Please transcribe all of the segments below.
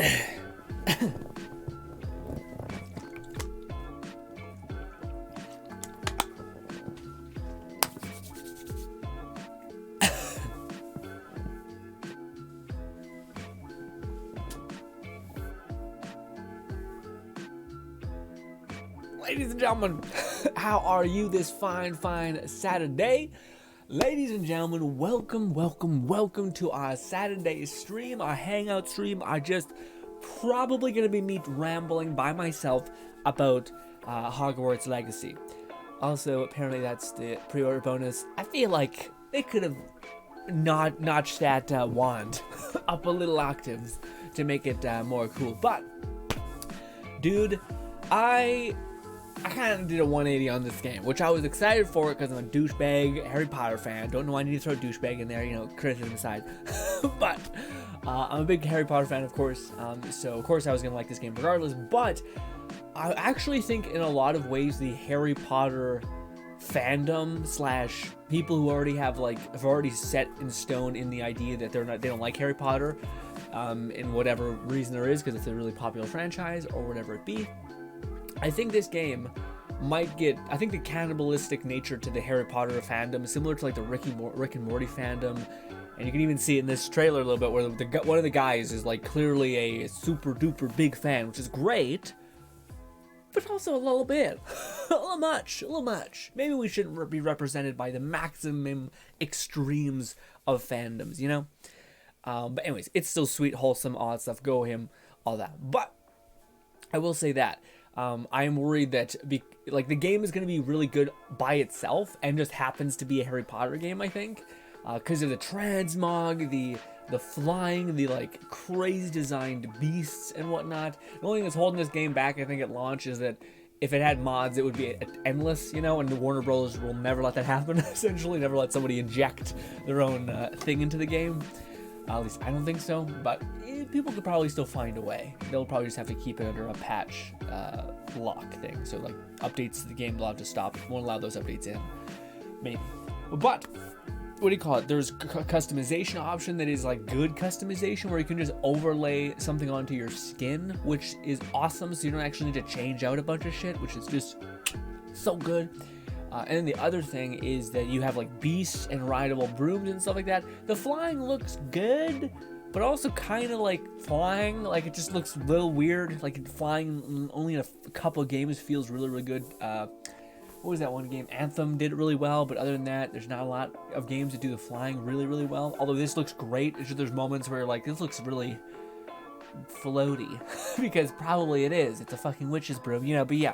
Ladies and gentlemen, how are you this fine Saturday? Ladies and gentlemen, welcome to our Saturday stream, our hangout stream. I just probably going to be me rambling by myself about Hogwarts Legacy. Also, apparently that's the pre-order bonus. I feel like they could have notched that wand up a little octaves to make it more cool. But, dude, I kind of did a 180 on this game, which I was excited for because I'm a douchebag Harry Potter fan. Don't know why I need to throw douchebag in there, you know, criticism aside. But I'm a big Harry Potter fan, of course. So, of course, I was going to like this game regardless. But I actually think in a lot of ways the Harry Potter fandom slash people who already have already set in stone in the idea that they don't like Harry Potter, in whatever reason there is, because it's a really popular franchise or whatever it be. I think this game might get, I think the cannibalistic nature to the Harry Potter fandom, similar to like the Rick and Morty fandom, and you can even see it in this trailer a little bit where one of the guys is like clearly a super duper big fan, which is great, but also a little bit, a little much. Maybe we shouldn't be represented by the maximum extremes of fandoms, you know? But anyways, it's still sweet, wholesome, all that stuff, go him, all that. But I will say that I am worried that the game is going to be really good by itself and just happens to be a Harry Potter game, I think, because of the transmog, the flying, the like crazy designed beasts and whatnot. The only thing that's holding this game back, I think, at launch is that if it had mods, it would be endless, you know, and the Warner Bros. Will never let that happen, essentially, never let somebody inject their own thing into the game. At least I don't think so, but people could probably still find a way. They'll probably just have to keep it under a patch lock thing. So like updates to the game, they'll have to stop. Won't allow those updates in, maybe. But what do you call it? There's customization option that is like good customization where you can just overlay something onto your skin, which is awesome. So you don't actually need to change out a bunch of shit, which is just so good. And then the other thing is that you have like beasts and rideable brooms and stuff like that. The flying looks good, but also kind of like flying, like it just looks a little weird. Like flying only in a couple of games feels really, really good. What was that one game? Anthem did it really well, but other than that, there's not a lot of games that do the flying really, really well. Although this looks great. It's just there's moments where like this looks really floaty because probably it is. It's a fucking witch's broom, you know. But yeah.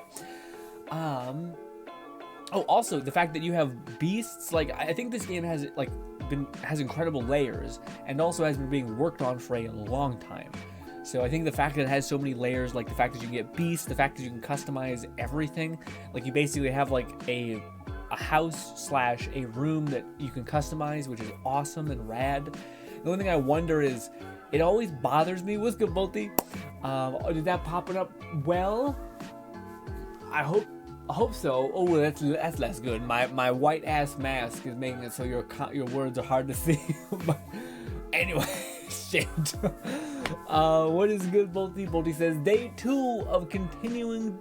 Oh, also the fact that you have beasts, like I think this game has incredible layers and also has been being worked on for a long time. So I think the fact that it has so many layers, like the fact that you can get beasts, the fact that you can customize everything, like you basically have like a house slash a room that you can customize, which is awesome and rad. The only thing I wonder is, it always bothers me with Gabolti. Did that pop it up well? I hope so. Oh, that's less good. My white ass mask is making it so your words are hard to see. But anyway, shit. What is good, Bolty? Bolty says day 2 of continuing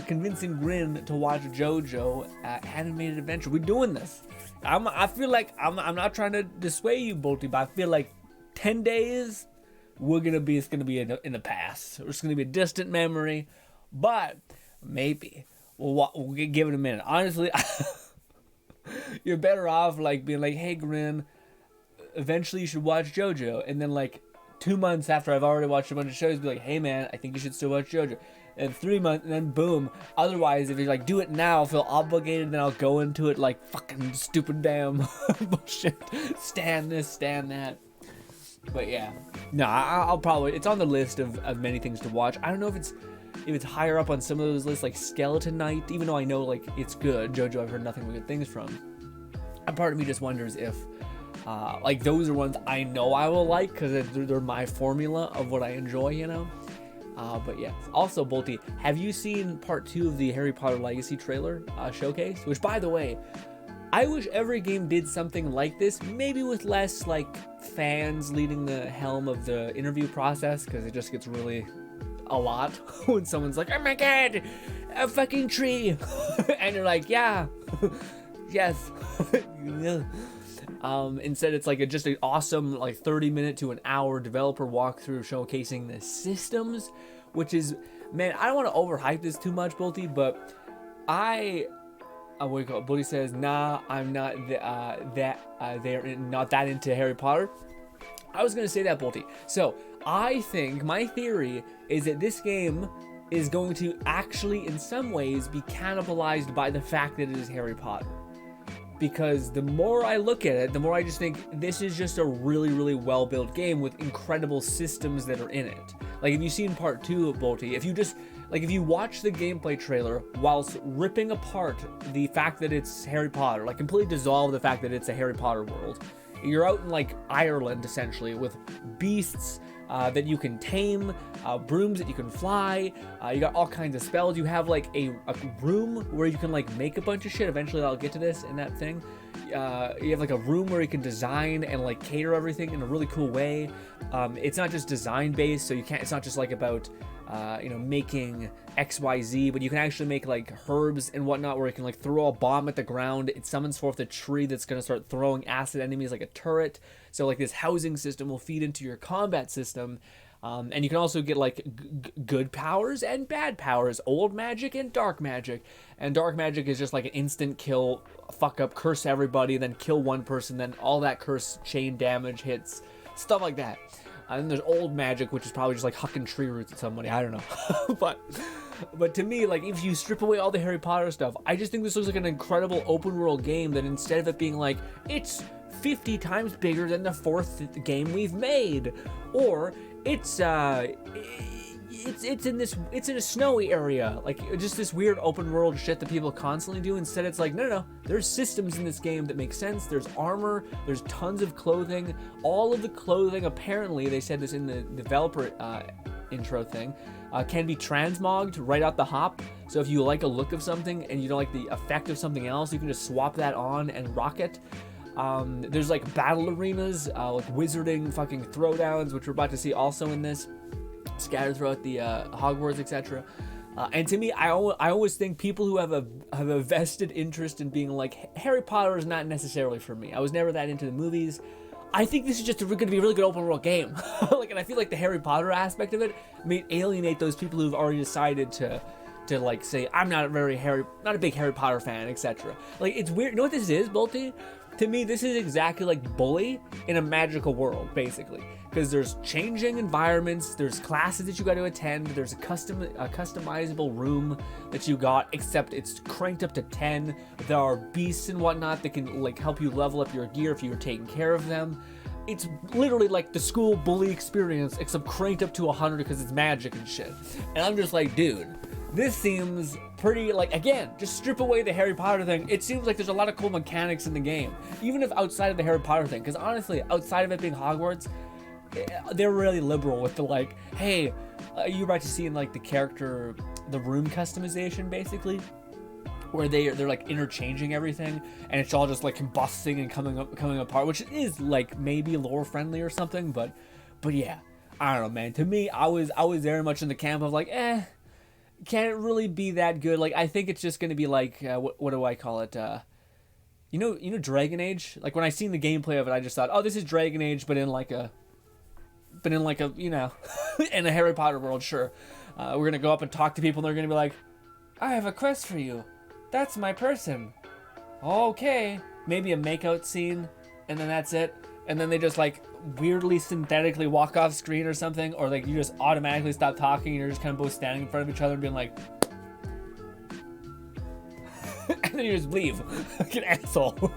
convincing Grin to watch JoJo animated adventure. We're doing this. I feel like I'm not trying to dissuade you, Bolty, but I feel like 10 days it's gonna be in the past. It's gonna be a distant memory, but maybe. We'll give it a minute. Honestly, you're better off like being like, hey, Grin, eventually you should watch JoJo. And then like 2 months after I've already watched a bunch of shows, be like, hey, man, I think you should still watch JoJo. And 3 months, and then boom. Otherwise, if you like do it now, feel obligated, then I'll go into it like fucking stupid damn bullshit. Stand this, stand that. But yeah. No, I'll probably, it's on the list of many things to watch. I don't know if it's higher up on some of those lists, like Skeleton Knight, even though I know like it's good. JoJo, I've heard nothing but good things from. A part of me just wonders if like those are ones I know I will like because they're my formula of what I enjoy, you know. But yeah. Also, Bolty, have you seen part 2 of the Harry Potter Legacy trailer showcase? Which, by the way, I wish every game did something like this, maybe with less like fans leading the helm of the interview process, because it just gets really a lot when someone's like, oh my god, a fucking tree. And you're like, yeah, yes. Instead it's like just an awesome like 30-minute to an hour developer walkthrough showcasing the systems, which is, man, I don't want to overhype this too much, Bolty, but Bolty says, nah, I'm not they're not that into Harry Potter. I was gonna say that, Bolty. So I think my theory is that this game is going to actually in some ways be cannibalized by the fact that it is Harry Potter. Because the more I look at it, the more I just think this is just a really, really well-built game with incredible systems that are in it. Like, if you've seen part 2 of Bolty, if you watch the gameplay trailer whilst ripping apart the fact that it's Harry Potter, like completely dissolve the fact that it's a Harry Potter world, you're out in like Ireland essentially with beasts that you can tame, brooms that you can fly, you got all kinds of spells. You have like a room where you can like make a bunch of shit. Eventually I'll get to this in that thing. You have like a room where you can design and like cater everything in a really cool way. It's not just design based, so it's not just like about making XYZ, but you can actually make like herbs and whatnot where you can like throw a bomb at the ground. It summons forth a tree that's going to start throwing acid enemies like a turret. So like this housing system will feed into your combat system. And you can also get like good powers and bad powers, old magic and dark magic. And dark magic is just like an instant kill, fuck up, curse everybody, then kill one person, then all that curse chain damage hits, stuff like that. And then there's old magic, which is probably just like hucking tree roots at somebody. I don't know. But to me, like, if you strip away all the Harry Potter stuff, I just think this looks like an incredible open world game that instead of it being like, it's 50 times bigger than the 4th game we've made, or it's in a snowy area, like just this weird open world shit that people constantly do. Instead it's like, no, there's systems in this game that make sense. There's armor, there's tons of clothing. All of the clothing, apparently they said this in the developer intro thing, can be transmogged right out the hop. So if you like a look of something and you don't like the effect of something else, you can just swap that on and rock it. There's like battle arenas, like wizarding fucking throwdowns, which we're about to see also in this, scattered throughout the Hogwarts, etc. And to me, I always think people who have a vested interest in being like, Harry Potter is not necessarily for me. I was never that into the movies. I think this is just going to be a really good open world game. And I feel like the Harry Potter aspect of it may alienate those people who've already decided to like say, I'm not a big Harry Potter fan, etc. Like, it's weird. You know what this is, Bolty? To me, this is exactly like Bully in a magical world, basically. Because there's changing environments, there's classes that you got to attend, there's a customizable room that you got, except it's cranked up to 10. There are beasts and whatnot that can like help you level up your gear if you're taking care of them. It's literally like the school Bully experience, except cranked up to 100 because it's magic and shit. And I'm just like, dude, this seems pretty, like, again, just strip away the Harry Potter thing. It seems like there's a lot of cool mechanics in the game, even if outside of the Harry Potter thing. Because honestly, outside of it being Hogwarts, they're really liberal with the like, hey, you're about to see in like the room customization, basically, where they're like interchanging everything, and it's all just like combusting and coming apart, which is like maybe lore friendly or something. But yeah, I don't know, man. To me, I was very much in the camp of like, can't it really be that good? Like, I think it's just gonna be like, what do I call it? You know, Dragon Age. Like when I seen the gameplay of it, I just thought, oh, this is Dragon Age, but in like a in a Harry Potter world. Sure, we're gonna go up and talk to people, and they're gonna be like, I have a quest for you. That's my person. Okay, maybe a makeout scene, and then that's it. And then they just like weirdly synthetically walk off screen or something, or like you just automatically stop talking and you're just kind of both standing in front of each other and being like, and then you just leave like an asshole.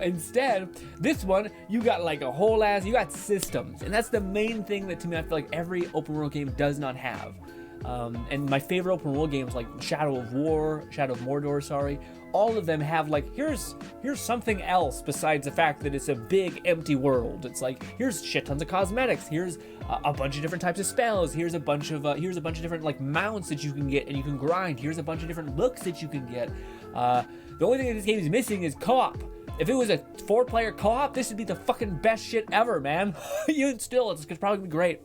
Instead, this one, you got like a whole you got systems, and that's the main thing that to me I feel like every open world game does not have. And my favorite open world games like Shadow of Mordor, all of them have like, here's something else besides the fact that it's a big empty world. It's like, here's shit tons of cosmetics, here's a bunch of different types of spells, here's a bunch of different like mounts that you can get and you can grind, here's a bunch of different looks that you can get. The only thing that this game is missing is co-op. If it was a 4-player co-op, this would be the fucking best shit ever, man. Even still, it's probably gonna be great.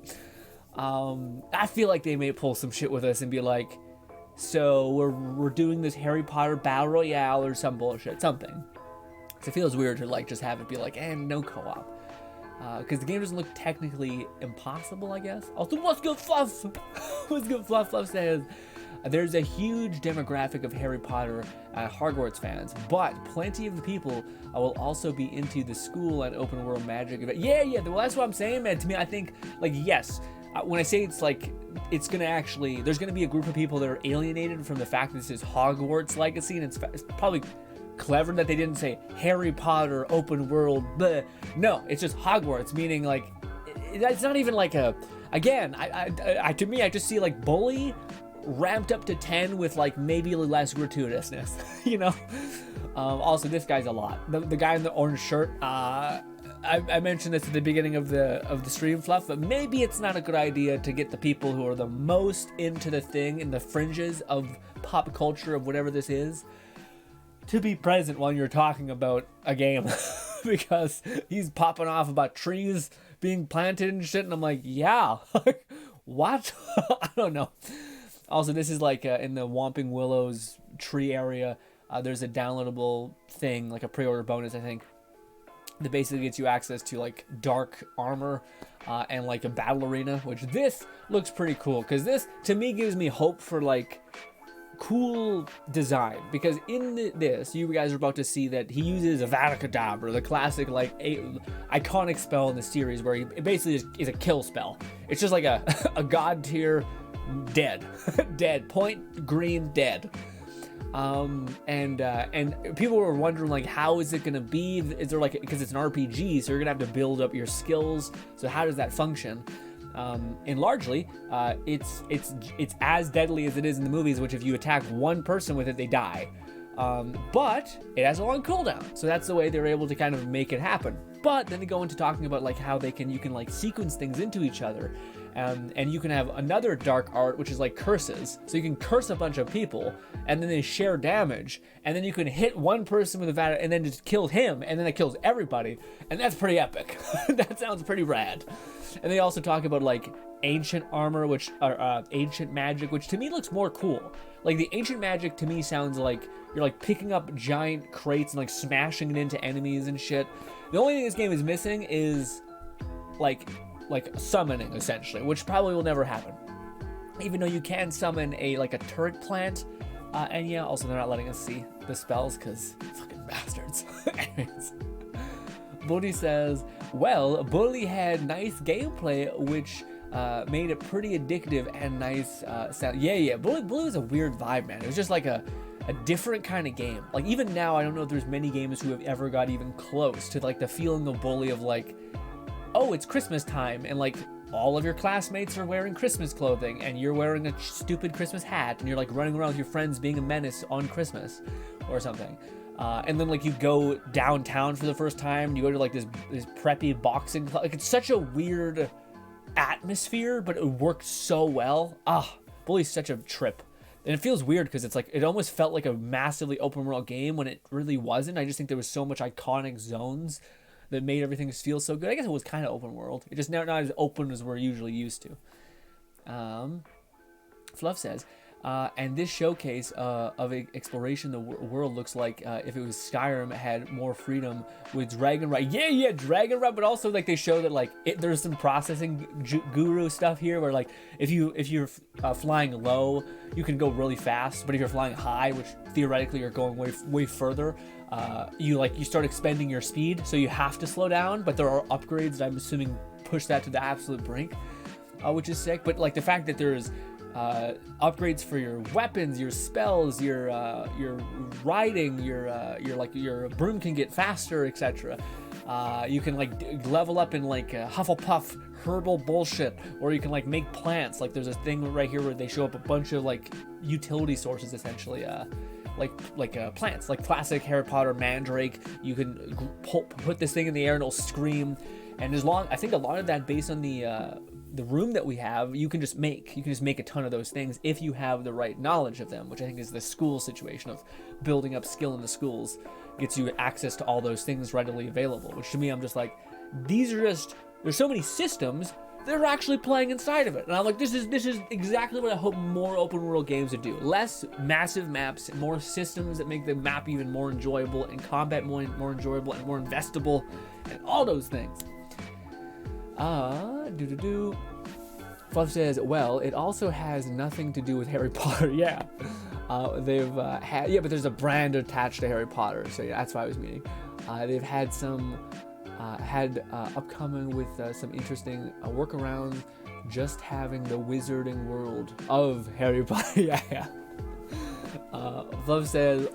I feel like they may pull some shit with us and be like, so we're doing this Harry Potter Battle Royale or some bullshit, something. So it feels weird to like just have it be like, no co-op. Because the game doesn't look technically impossible, I guess. Also, what's good, Fluff? What's good, Fluff? Fluff says, there's a huge demographic of Harry Potter Hogwarts fans, but plenty of the people will also be into the school and open world magic event. Yeah, well, that's what I'm saying, man. To me, I think, like, yes, when I say it's like, it's gonna actually, there's gonna be a group of people that are alienated from the fact that this is Hogwarts legacy, and it's probably clever that they didn't say Harry Potter open world, but no, it's just Hogwarts, meaning like, it's not even like a, again, to me, I just see like Bully ramped up to 10 with like maybe a little less gratuitousness, you know? Also, this guy's a lot. The guy in the orange shirt, I mentioned this at the beginning of the stream, Fluff, but maybe it's not a good idea to get the people who are the most into the thing in the fringes of pop culture of whatever this is to be present while you're talking about a game. Because he's popping off about trees being planted and shit, and I'm like, yeah, what? I don't know. Also, this is like in the Whomping Willows tree area. There's a downloadable thing, like a pre-order bonus, I think, that basically gets you access to like dark armor and like a battle arena, which this looks pretty cool, because this to me gives me hope for like cool design, because in this you guys are about to see that he uses Avada Kedavra, the classic like iconic spell in the series, where it basically is a kill spell. It's just like a god tier dead dead point green dead. And people were wondering like, how is it gonna be? Is there like, because it's an RPG, so you're gonna have to build up your skills, so how does that function? And largely, it's as deadly as it is in the movies, which if you attack one person with it, they die. But it has a long cooldown, so that's the way they're able to kind of make it happen. But then they go into talking about like how you can like sequence things into each other. And you can have another dark art, which is like curses. So you can curse a bunch of people, and then they share damage. And then you can hit one person with a Vada, and then just kill him, and then it kills everybody. And that's pretty epic. That sounds pretty rad. And they also talk about like ancient armor, which are ancient magic, which to me looks more cool. Like the ancient magic to me sounds like you're like picking up giant crates and like smashing it into enemies and shit. The only thing this game is missing is like summoning, essentially, which probably will never happen, even though you can summon a turret plant, and yeah, also they're not letting us see the spells because fucking bastards. Anyways, Bully says, well, Bully had nice gameplay, which made it pretty addictive and nice sound. Yeah, Bully was a weird vibe, man. It was just like a different kind of game. Like even now, I don't know if there's many gamers who have ever got even close to like the feeling of Bully of like, oh, it's Christmas time, and like all of your classmates are wearing Christmas clothing, and you're wearing a stupid Christmas hat, and you're like running around with your friends being a menace on Christmas or something. And then like you go downtown for the first time, and you go to like this preppy boxing club. Like it's such a weird atmosphere, but it worked so well. Bully's such a trip. And it feels weird because it's like, it almost felt like a massively open world game when it really wasn't. I just think there was so much iconic zones that made everything feel so good. I guess it was kind of open world. It just not as open as we're usually used to. Fluff says, and this showcase of exploration the world looks like if it was Skyrim, it had more freedom with Dragon Ride. Yeah, Dragon Ride, but also like they show that like there's some processing guru stuff here where like if you're flying low, you can go really fast, but if you're flying high, which theoretically you're going way further, you start expending your speed, so you have to slow down. But there are upgrades that I'm assuming push that to the absolute brink, which is sick. But like the fact that there's upgrades for your weapons, your spells, your riding, your broom can get faster, etc. You can like level up in like Hufflepuff herbal bullshit, or you can like make plants. Like there's a thing right here where they show up a bunch of like utility sources, essentially. Like plants, like classic Harry Potter mandrake. You can put this thing in the air and it'll scream. And I think a lot of that based on the the room that we have, you can just make a ton of those things if you have the right knowledge of them, which I think is the school situation of building up skill in the schools gets you access to all those things readily available, which to me, I'm just like, there's so many systems that are actually playing inside of it. And I'm like, this is exactly what I hope more open world games would do. Less massive maps, more systems that make the map even more enjoyable, and combat more enjoyable and more investable, and all those things. Fluff says, well, it also has nothing to do with Harry Potter. Yeah. They've had, yeah, but there's a brand attached to Harry Potter, so yeah, that's why I was meaning. They've had some, upcoming with some interesting workarounds, just having the wizarding world of Harry Potter. Yeah. Fluff says,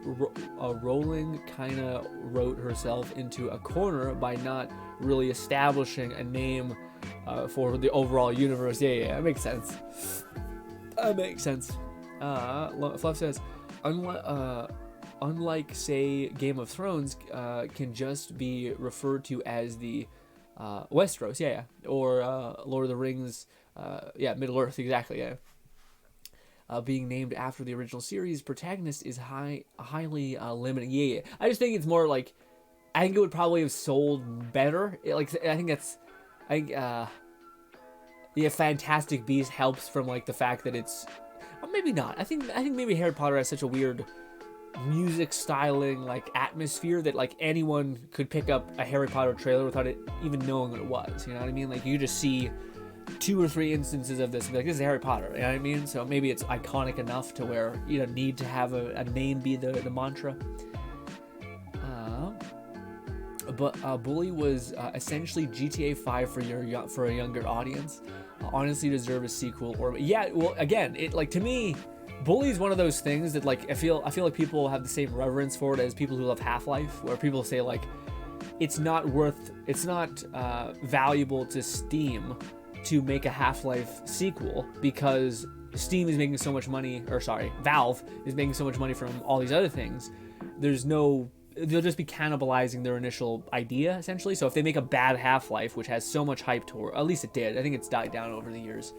Rowling kind of wrote herself into a corner by not really establishing a name for the overall universe. Yeah, that makes sense. Fluff says, unlike, say, Game of Thrones, can just be referred to as the Westeros, yeah, or Lord of the Rings, Middle Earth, exactly, yeah. Being named after the original series protagonist is highly limiting. Yeah. I just think it's more like, I think it would probably have sold better. Fantastic Beasts helps from like the fact that it's, or maybe not. I think maybe Harry Potter has such a weird music styling like atmosphere that like anyone could pick up a Harry Potter trailer without it even knowing what it was. You know what I mean? Like you just see 2 or 3 instances of this and be like, this is Harry Potter. You know what I mean? So maybe it's iconic enough to where you don't need to have a name be the mantra. But Bully was essentially GTA 5 for a younger audience. Honestly, deserve a sequel, or well, again, it like to me, Bully is one of those things that like I feel like people have the same reverence for it as people who love Half-Life, where people say like it's not valuable to Steam to make a Half-Life sequel because Steam is making so much money, or sorry, Valve is making so much money from all these other things. They'll just be cannibalizing their initial idea, essentially. So if they make a bad Half-Life, which has so much hype to it, at least it did, I think it's died down over the years,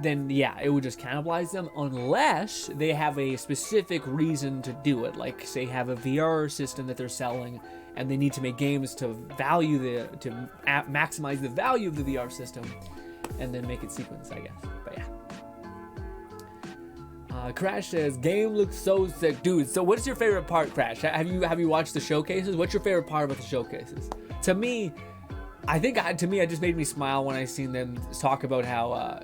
then yeah, it would just cannibalize them unless they have a specific reason to do it. Like, say, have a VR system that they're selling, and they need to make games to maximize the value of the VR system, and then make it sequence, I guess. But yeah. Crash says, game looks so sick. Dude, so what's your favorite part, Crash? Have you watched the showcases? What's your favorite part about the showcases? To me, it just made me smile when I seen them talk about how,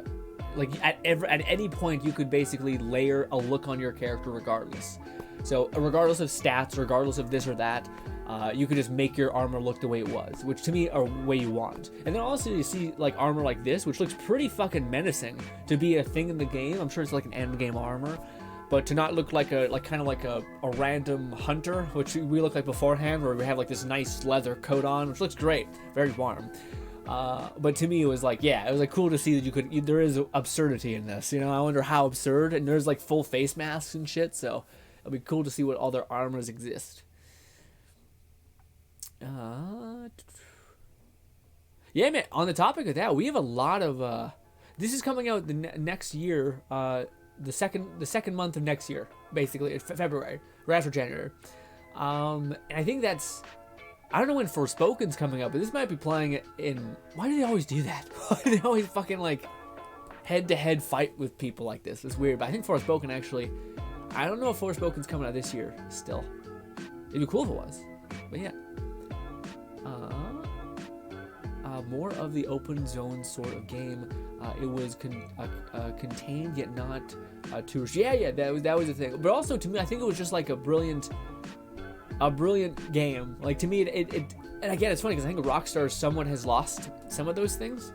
like, at any point, you could basically layer a look on your character regardless. So, regardless of stats, regardless of this or that, you could just make your armor look the way it was, which to me are way you want. And then also you see like armor like this, which looks pretty fucking menacing to be a thing in the game. I'm sure it's like an end game armor, but to not look like a random hunter, which we look like beforehand, where we have like this nice leather coat on, which looks great, very warm. But to me it was like, yeah, it was like cool to see that there is absurdity in this. You know, I wonder how absurd, and there's like full face masks and shit, so it'll be cool to see what all their armors exist. Yeah, man, on the topic of that, we have a lot of this is coming out the next year, the second month of next year, basically February, right after January. And I think that's, I don't know when Forspoken's coming up, but this might be playing in, why do they always do that? Why do they always fucking like head-to-head fight with people like this? It's weird, but I think Forspoken actually, I don't know if Forspoken's coming out this year still. It'd be cool if it was, but yeah. More of the open zone sort of game. It was contained yet not too. Yeah, that was the thing. But also to me, I think it was just like a brilliant game. Like to me, it and again, it's funny because I think Rockstar somewhat has lost some of those things.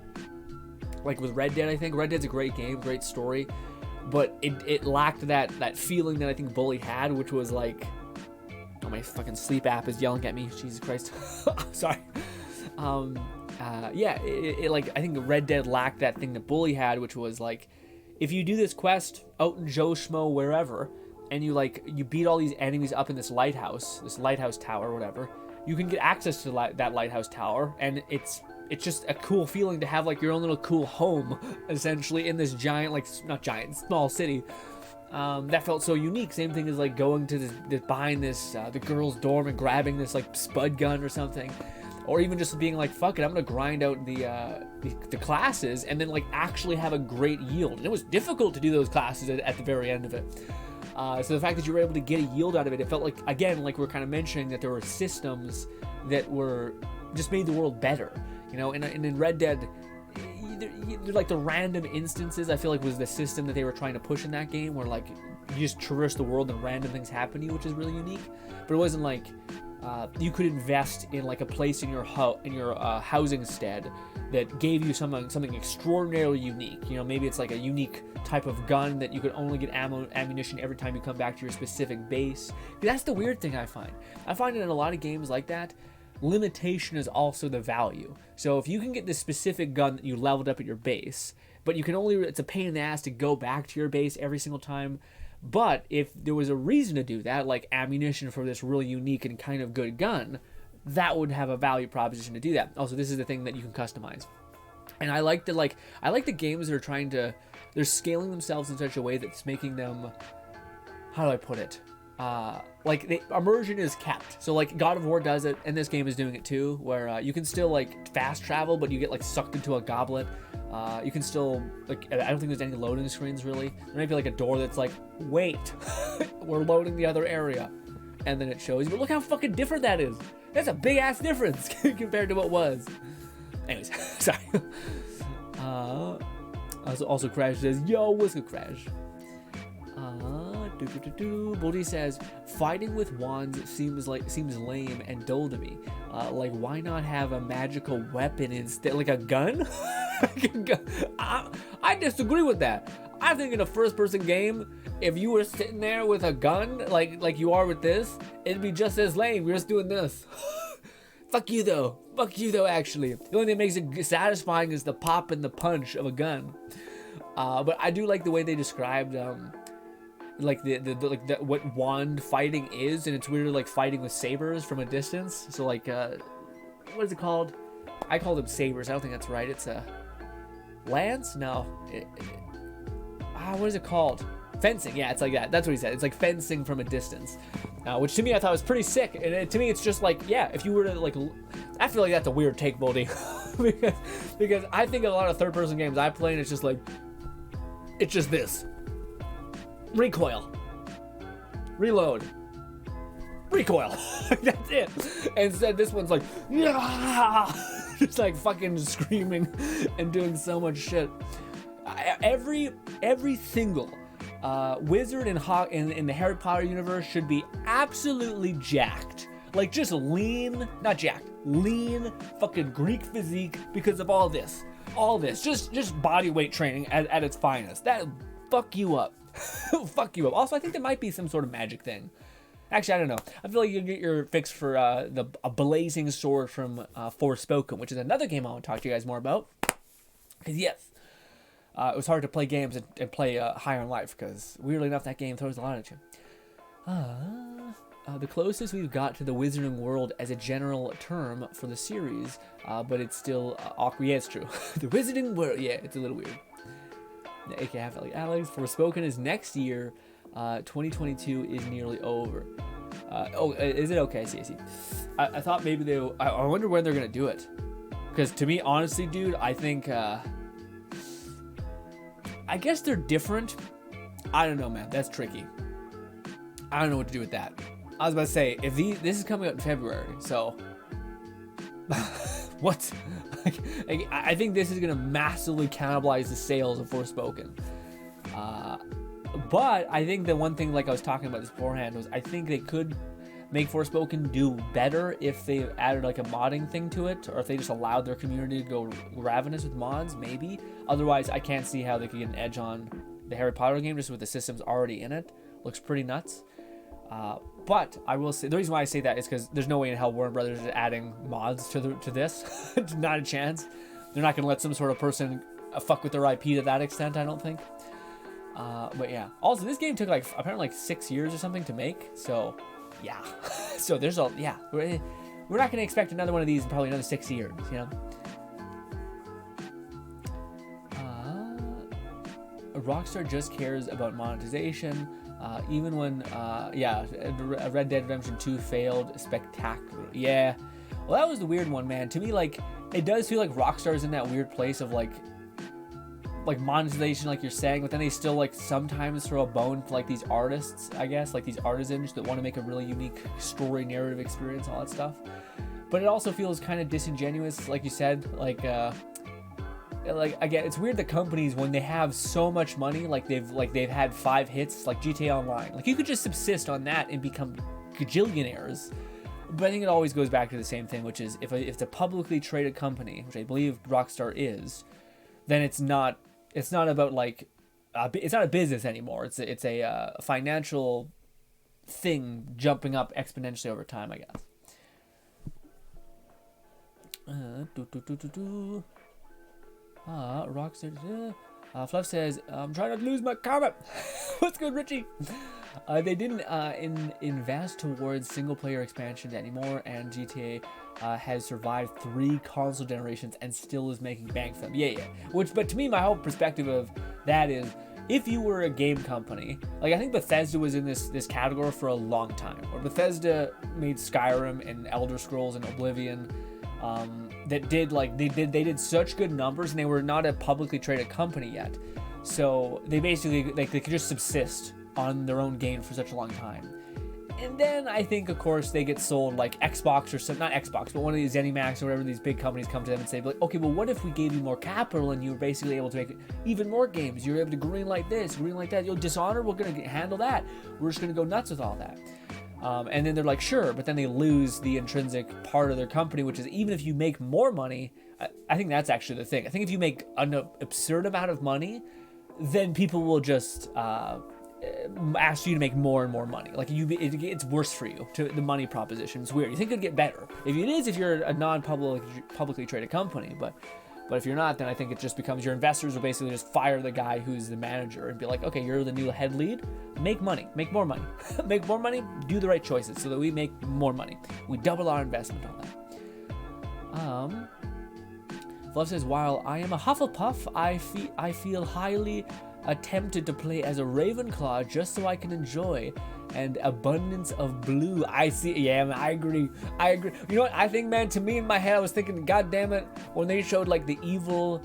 Like with Red Dead, I think Red Dead's a great game, great story, but it lacked that feeling that I think Bully had, which was like, oh, my fucking sleep app is yelling at me. Jesus Christ. Sorry. Like I think Red Dead lacked that thing that Bully had, which was like, if you do this quest out in Joe Schmo wherever, and you beat all these enemies up in this lighthouse tower or whatever, you can get access to that lighthouse tower, and it's it's just a cool feeling to have like your own little cool home, essentially, in this giant, like, not giant, small city. That felt so unique. Same thing as like going to behind this the girls' dorm and grabbing this like spud gun or something, or even just being like, fuck it, I'm gonna grind out the classes and then like actually have a great yield. And it was difficult to do those classes at the very end of it. So the fact that you were able to get a yield out of it, it felt like, again, like we're kind of mentioning, that there were systems that were just made the world better, you know. And in Red Dead, like the random instances, I feel like was the system that they were trying to push in that game, where like you just traverse the world and random things happen to you, which is really unique. But it wasn't like you could invest in like a place in your housing stead that gave you something extraordinarily unique. You know, maybe it's like a unique type of gun that you could only get ammunition every time you come back to your specific base. That's the weird thing I find. I find in a lot of games like that, limitation is also the value. So if you can get this specific gun that you leveled up at your base, but you can only, it's a pain in the ass to go back to your base every single time. But if there was a reason to do that, like ammunition for this really unique and kind of good gun, that would have a value proposition to do that. Also, this is the thing that you can customize. And I like the games that are trying to, they're scaling themselves in such a way that's making them, how do I put it? Like the immersion is kept. So like God of War does it, and this game is doing it too, where you can still like fast travel, but you get like sucked into a goblet. You can still, like, I don't think there's any loading screens really. There might be like a door that's like, wait, we're loading the other area, and then it shows you. But look how fucking different that is. That's a big ass difference compared to what was. Anyways, sorry. Also Crash says, yo, what's good, Crash? Bodhi says, fighting with wands seems lame and dull to me. Like, why not have a magical weapon instead, like a gun? I disagree with that. I think in a first-person game, if you were sitting there with a gun, like you are with this, it'd be just as lame. You're just doing this. Fuck you though. Actually, the only thing that makes it satisfying is the pop and the punch of a gun. But I do like the way they described like what wand fighting is, and it's weird, like fighting with sabers from a distance. So like what is it called? I call them sabers. I don't think that's right. It's a lance? No. What is it called? Fencing. Yeah, it's like that. That's what he said. It's like fencing from a distance, which to me I thought was pretty sick. And to me it's just like, yeah, if you were to like, I feel like that's a weird take, Boldy, because I think a lot of third-person games I play, and it's just like, it's just this. Recoil. Reload. Recoil. That's it. And instead this one's like, yeah, just like fucking screaming and doing so much shit. Every single wizard in the Harry Potter universe should be absolutely jacked. Like just lean, not jacked, lean fucking Greek physique because of all this. Just body weight training at its finest. That fuck you up. Fuck you up. Also, I think there might be some sort of magic thing. Actually, I don't know. I feel like you get your fix for a blazing sword from Forspoken, which is another game I want to talk to you guys more about. Because yes, it was hard to play games and play Higher in Life, because weirdly enough, that game throws a lot at you. The closest we've got to the Wizarding World as a general term for the series, but it's still awkward. Yeah, it's true. The Wizarding World. Yeah, it's a little weird. AK half like Alex. Forspoken is next year. 2022 is nearly over. Is it okay? See. I thought maybe I wonder when they're gonna do it. Because to me, honestly, dude, I think. I guess they're different. I don't know, man. That's tricky. I don't know what to do with that. I was about to say, if this is coming out in February, so what? I think this is gonna massively cannibalize the sales of Forspoken. But I think the one thing, like I was talking about this beforehand, was I think they could make Forspoken do better if they added like a modding thing to it, or if they just allowed their community to go ravenous with mods, maybe. Otherwise, I can't see how they could get an edge on the Harry Potter game just with the systems already in it. Looks pretty nuts. But I will say, the reason why I say that is because there's no way in hell Warner Brothers is adding mods to this. Not a chance. They're not going to let some sort of person fuck with their IP to that extent, I don't think. But yeah. Also, this game took apparently 6 years or something to make. So, yeah. So there's we're not going to expect another one of these in probably another 6 years, you know? Rockstar just cares about monetization. Even when, Red Dead Redemption 2 failed spectacularly. Yeah, well, that was the weird one, man. To me, like, it does feel like Rockstar's in that weird place of like monetization, like you're saying, but then they still like sometimes throw a bone for like these artists, I guess, like these artisans that want to make a really unique story, narrative experience, all that stuff. But it also feels kind of disingenuous, like you said, like again, it's weird that companies, when they have so much money, like they've had 5 hits, like GTA Online, like you could just subsist on that and become gajillionaires. But I think it always goes back to the same thing, which is if it's a publicly traded company, which I believe Rockstar is, then it's not about like it's not a business anymore. It's a financial thing jumping up exponentially over time, I guess. Rockstar. Fluff says, I'm trying not to lose my comment. What's good, Richie? They didn't invest towards single-player expansions anymore, and GTA has survived 3 console generations and still is making bank for them. Yeah. But to me, my whole perspective of that is, if you were a game company, like I think Bethesda was in this category for a long time, where Bethesda made Skyrim and Elder Scrolls and Oblivion, that they did such good numbers, and they were not a publicly traded company yet, so they basically they could just subsist on their own game for such a long time. And then I think, of course, they get sold, like Xbox or some, not Xbox, but one of these ZeniMax or whatever, these big companies come to them and say, like, okay, well, what if we gave you more capital and you were basically able to make even more games? You're able to greenlight this, greenlight that. Dishonored, we're going to handle that. We're just going to go nuts with all that. And then they're like, sure, but then they lose the intrinsic part of their company, which is even if you make more money, I think that's actually the thing. I think if you make an absurd amount of money, then people will just ask you to make more and more money. Like it's worse for you. To the money proposition, it's weird. You think it'd get better. If you're a publicly traded company, but if you're not, then I think it just becomes your investors will basically just fire the guy who's the manager and be like, okay, you're the new head lead, make money, make more money, make more money, do the right choices so that we make more money. We double our investment on that. Fluff says, while I am a Hufflepuff, I feel highly tempted to play as a Ravenclaw just so I can enjoy and abundance of blue. I see. Yeah, man, I agree. You know what? I think, man, to me in my head, I was thinking, God damn it, when they showed like the evil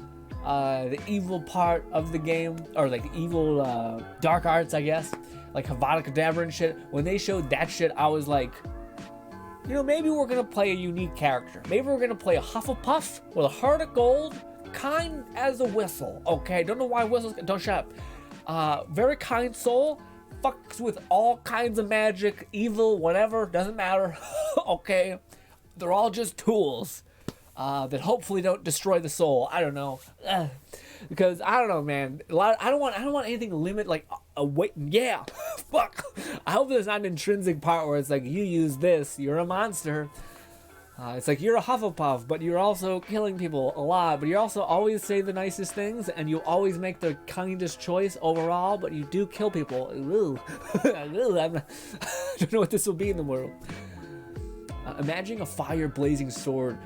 part of the game, or like the evil dark arts, I guess, like Avada Kedavra and shit. When they showed that shit, I was like, you know, maybe we're gonna play a unique character. Maybe we're gonna play a Hufflepuff with a heart of gold, kind as a whistle. Okay, don't know why whistles. Don't shut up. Very kind soul. Fucks with all kinds of magic, evil, whatever, doesn't matter. Okay, they're all just tools that hopefully don't destroy the soul. I don't know, because I don't know, man. I don't want anything to limit like a wait. Yeah, fuck. I hope there's not an intrinsic part where it's like you use this, you're a monster. It's like you're a Hufflepuff, but you're also killing people a lot, but you also always say the nicest things, and you always make the kindest choice overall, but you do kill people. Ooh. I don't know what this will be in the world. Imagine a fire-blazing sword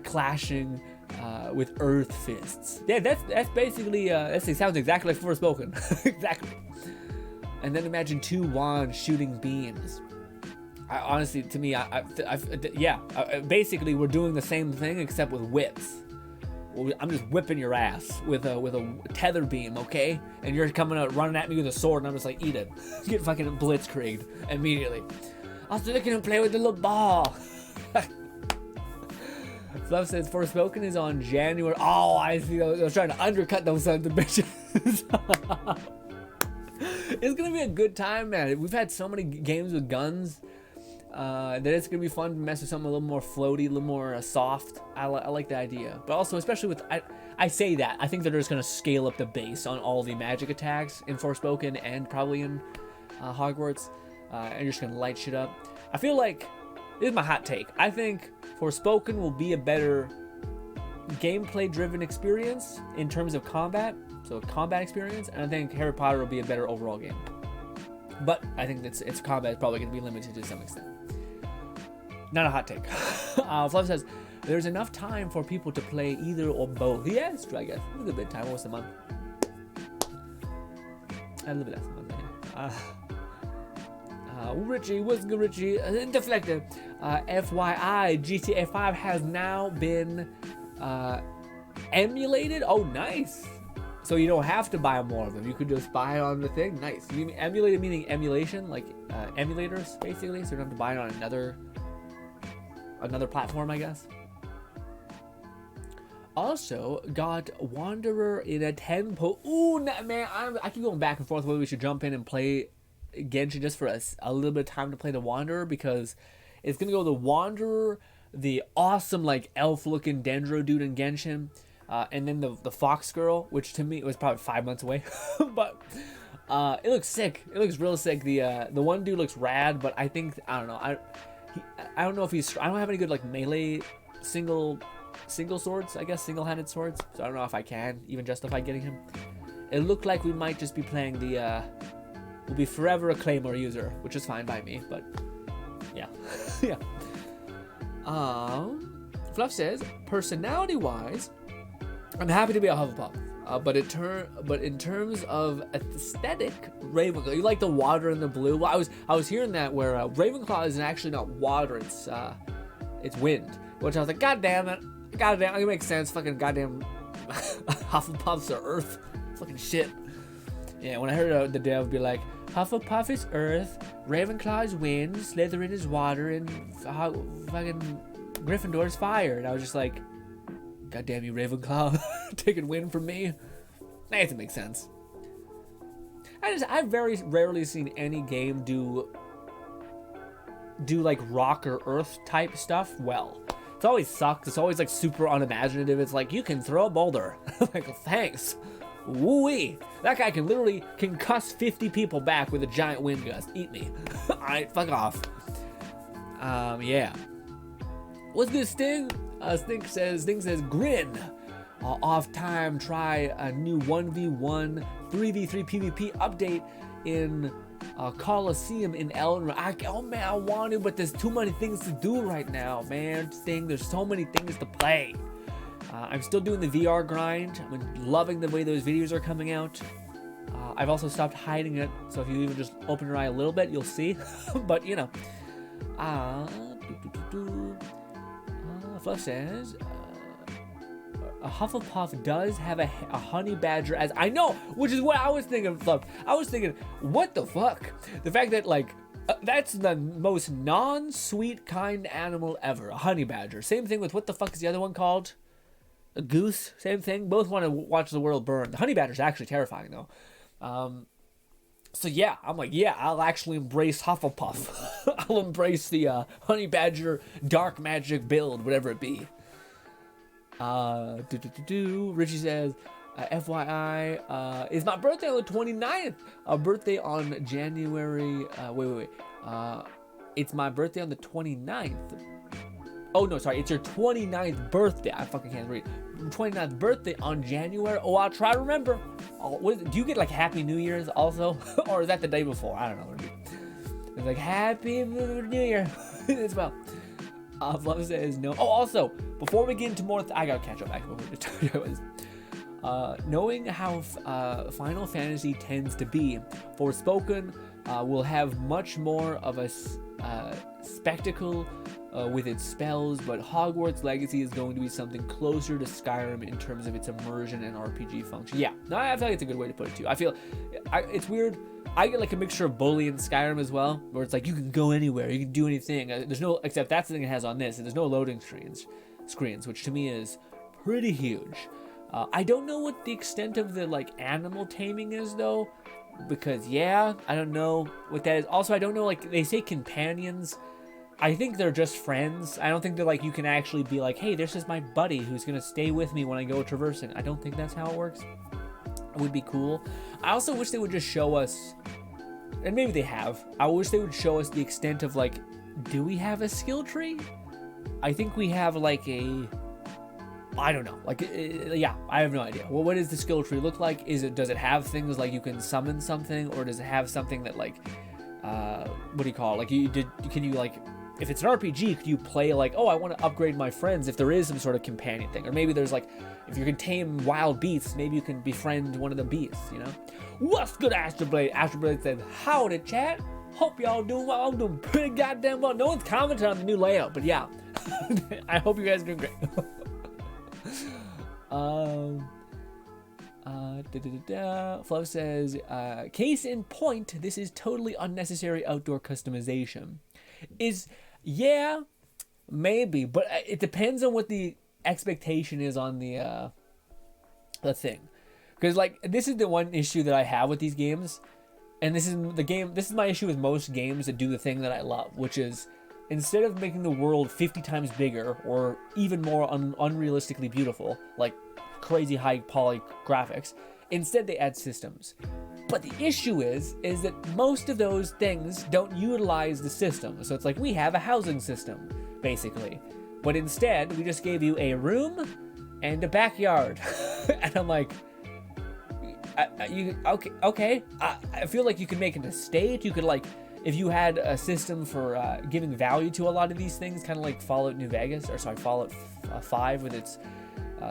clashing with earth fists. Yeah, that's basically, that sounds exactly like Forspoken. Exactly. And then imagine 2 wands shooting beams. Honestly, to me, basically we're doing the same thing except with whips. I'm just whipping your ass with a tether beam, okay? And you're coming out running at me with a sword, and I'm just like, eat it. Get fucking blitzkrieged immediately. I was looking to play with the little ball. Fluff says Forspoken is on January. Oh, I see. I was trying to undercut those sons of bitches. It's gonna be a good time, man. We've had so many games with guns. That it's gonna be fun to mess with something a little more floaty, a little more soft. I like the idea, but also especially with I say that I think that they're just gonna scale up the base on all the magic attacks in Forspoken and probably in Hogwarts, and you're just gonna light shit up. I feel like this is my hot take. I think Forspoken will be a better gameplay-driven experience in terms of combat, so a combat experience, and I think Harry Potter will be a better overall game. But I think its combat is probably going to be limited to some extent. Not a hot take. Fluff says, there's enough time for people to play either or both. Yeah, it's true, I guess. It's a good bit of time, almost a month. A little bit less than 1 second. Richie, what's good, Richie? Deflector. FYI, GTA 5 has now been emulated. Oh, nice. So you don't have to buy more of them. You could just buy it on the thing. Nice. You mean emulated meaning emulation, like emulators, basically. So you don't have to buy it on another platform, I guess. Also got Wanderer in a 10 Ooh, man, I keep going back and forth whether we should jump in and play Genshin just for a little bit of time to play the Wanderer, because it's gonna go the Wanderer, the awesome like elf-looking Dendro dude in Genshin, and then the Fox Girl, which to me it was probably 5 months away, but it looks sick. It looks real sick. The one dude looks rad, but I think I don't know. I don't know if I don't have any good like melee single swords, I guess, single-handed swords, so I don't know if I can even justify getting him. It looked like we might just be playing we'll be forever a Claymore user, which is fine by me, but yeah. Yeah. Fluff says, personality-wise, I'm happy to be a Hufflepuff, but in terms of aesthetic, Ravenclaw. You like the water and the blue? Well, I was hearing that where Ravenclaw is actually not water, it's wind, which I was like, God damn it. Goddamn, it makes sense. Fucking goddamn Hufflepuffs are Earth. Fucking shit. Yeah, when I heard the dev be like, Hufflepuff is Earth, Ravenclaw is wind, Slytherin is water, and fucking Gryffindor is fire. And I was just like, goddamn you, Ravenclaw, taking wind from me. That doesn't make sense. I've very rarely seen any game do like rock or earth type stuff well. It always sucks. It's always like super unimaginative. It's like, you can throw a boulder. Like, thanks. Woo-wee. That guy can literally concuss 50 people back with a giant wind gust. Eat me. Alright, fuck off. Yeah. What's good, Sting? Sting says, grin. Off time, try a new 1v1, 3v3 PvP update in Coliseum in Elden Ring. Oh man, I want to, but there's too many things to do right now, man. Sting, there's so many things to play. I'm still doing the VR grind. I'm loving the way those videos are coming out. I've also stopped hiding it, so if you even just open your eye a little bit, you'll see. But you know, Fluff says, a Hufflepuff does have a honey badger as I know, which is what I was thinking. Fluff, I was thinking, what the fuck? The fact that like that's the most non-sweet kind animal ever, a honey badger. Same thing with what the fuck is the other one called? A goose. Same thing. Both want to watch the world burn. The honey badger is actually terrifying though. So yeah, I'm like, yeah, I'll actually embrace Hufflepuff. I'll embrace the honey badger dark magic build, whatever it be. Richie says, FYI, it's my birthday on the 29th. A birthday on January. Wait. It's my birthday on the 29th. Oh no, sorry, it's your 29th birthday. I fucking can't read. 29th birthday on January. Oh, I'll try to remember. Do you get like Happy New Year's also? Or is that the day before? I don't know. It's like Happy New Year as well. Fluff says no. Oh, also, before we get into more, I gotta catch up actually. Knowing how Final Fantasy tends to be, Forspoken will have much more of a spectacle with its spells, but Hogwarts Legacy is going to be something closer to Skyrim in terms of its immersion and RPG function. Yeah, no, I feel like it's a good way to put it too. I feel it's weird. I get like a mixture of Bully and Skyrim as well, where it's like you can go anywhere, you can do anything. There's no, except that's the thing it has on this, and there's no loading screens, which to me is pretty huge. I don't know what the extent of the like animal taming is though, because yeah, I don't know what that is. Also, I don't know, like they say companions. I think they're just friends. I don't think they're like you can actually be like, hey, this is my buddy who's gonna stay with me when I go traversing. I don't think that's how it works. It would be cool. I also wish they would just show us, and maybe they have, I wish they would show us the extent of like, do we have a skill tree? I think we have like I don't know, like, yeah, I have no idea. Well, what does the skill tree look like? Does it have things like you can summon something, or does it have something that like, what do you call it? Like can you like if it's an RPG, could you play like, oh, I want to upgrade my friends if there is some sort of companion thing, or maybe there's like, if you can tame wild beasts, maybe you can befriend one of the beasts, you know? What's good, Astroblade? Astroblade said, howdy, chat. Hope y'all doing well. I'm doing pretty goddamn well. No one's commented on the new layout, but yeah, I hope you guys are doing great. Fluff says, case in point, this is totally unnecessary outdoor customization. Yeah, maybe, but it depends on what the expectation is on the thing. Because, like, this is the one issue that I have with these games, and this is my issue with most games that do the thing that I love, which is, instead of making the world 50 times bigger, or even more unrealistically beautiful, like crazy high poly graphics, instead they add systems. But the issue is that most of those things don't utilize the system. So it's like, we have a housing system, basically. But instead, we just gave you a room and a backyard. And I'm like, okay. I feel like you could make an estate. You could, like, if you had a system for giving value to a lot of these things, kind of like Fallout New Vegas, or sorry, Fallout 5 with its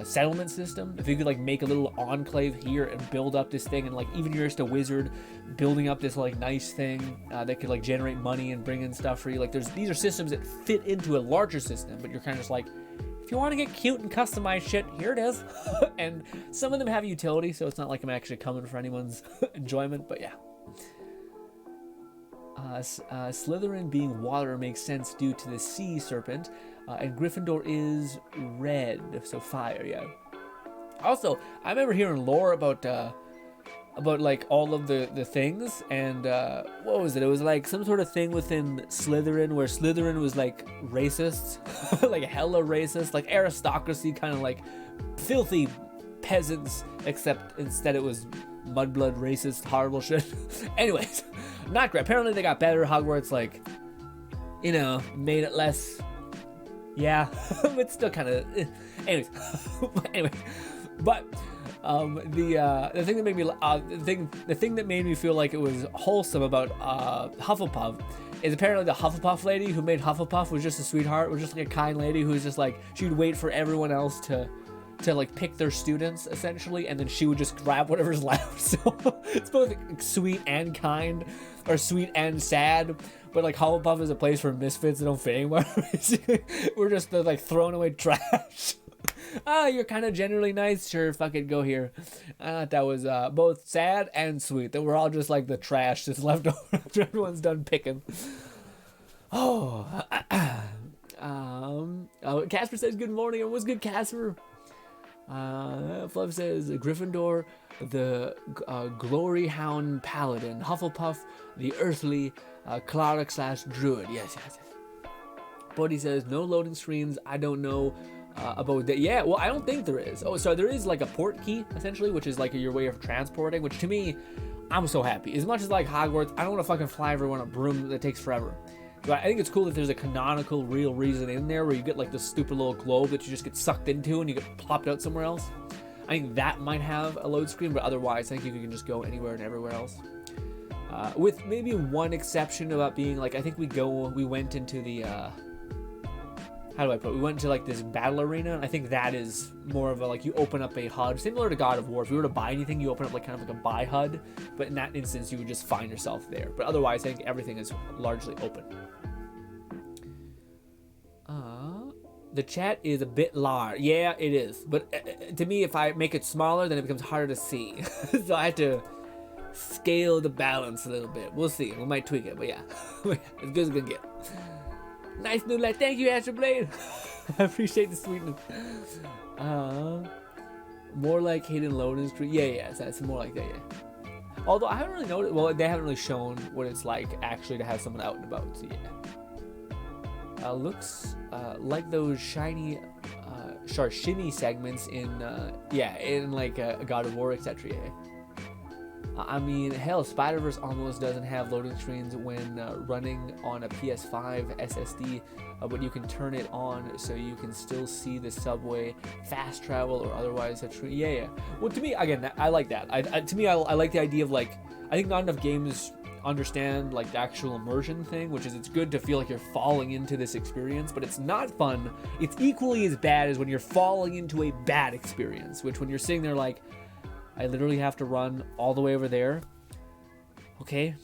settlement system. If you could like make a little enclave here and build up this thing, and like even you're just a wizard building up this like nice thing that could like generate money and bring in stuff for you. Like these are systems that fit into a larger system, but you're kind of just like, if you want to get cute and customize shit, here it is. And some of them have utility, so it's not like I'm actually coming for anyone's enjoyment, but yeah. Slytherin being water makes sense due to the sea serpent, and Gryffindor is red, so fire, yeah. Also, I remember hearing lore about like all of the things, and what was it? It was like some sort of thing within Slytherin where Slytherin was like racist, like hella racist, like aristocracy, kind of like filthy peasants, except instead it was mudblood racist horrible shit. Anyways, not great. Apparently they got better. Hogwarts, like, you know, made it less, yeah. But still kind of anyways. But the thing that made me the thing that made me feel like it was wholesome about Hufflepuff is apparently the Hufflepuff lady who made Hufflepuff was just a sweetheart, was just like a kind lady who was just like, she would wait for everyone else to like pick their students essentially, and then she would just grab whatever's left. So it's both sweet and kind, or sweet and sad. But like Hufflepuff is a place for misfits that don't fit anywhere. Basically, we're just like throwing away trash. You're kind of generally nice. Sure, fuck it, go here. I thought that was both sad and sweet. That we're all just like the trash that's left over after everyone's done picking. Oh, Casper says good morning. And what's good, Casper? Fluff says Gryffindor, the glory hound paladin. Hufflepuff, the earthly Clara/druid. Yes. Buddy says no loading screens. I don't know about that. Yeah, well, I don't think there is. Oh, so there is like a port key essentially, which is like your way of transporting. Which to me, I'm so happy. As much as like Hogwarts, I don't want to fucking fly everyone a broom that takes forever. But I think it's cool that there's a canonical, real reason in there where you get like this stupid little globe that you just get sucked into and you get plopped out somewhere else. I think that might have a load screen, but otherwise I think you can just go anywhere and everywhere else. With maybe one exception about being like, I think we went into the, how do I put it? We went into like this battle arena, and I think that is more of a, like, you open up a HUD, similar to God of War. If you were to buy anything, you open up like kind of like a buy HUD, but in that instance, you would just find yourself there. But otherwise, I think everything is largely open. The chat is a bit large. Yeah, it is. But to me, if I make it smaller, then it becomes harder to see. So I have to scale the balance a little bit. We'll see. We might tweak it, but yeah. As good as it can get. Nice new light. Thank you, Astroblade. I appreciate the sweetness. More like hidden loading screen. Yeah. So it's more like that, yeah. Although I haven't really noticed. Well, they haven't really shown what it's like actually to have someone out and about. So yeah. Looks like those shiny shimmy segments in like a God of War, etc. Yeah. I mean, hell, Spider-Verse almost doesn't have loading screens when running on a PS5 SSD, but you can turn it on so you can still see the subway, fast travel, or otherwise. Yeah. Well, to me, again, I like that. To me, I like the idea of, like, I think not enough games understand like the actual immersion thing, which is it's good to feel like you're falling into this experience, but it's not fun. It's equally as bad as when you're falling into a bad experience, which when you're sitting there like, I literally have to run all the way over there. Okay.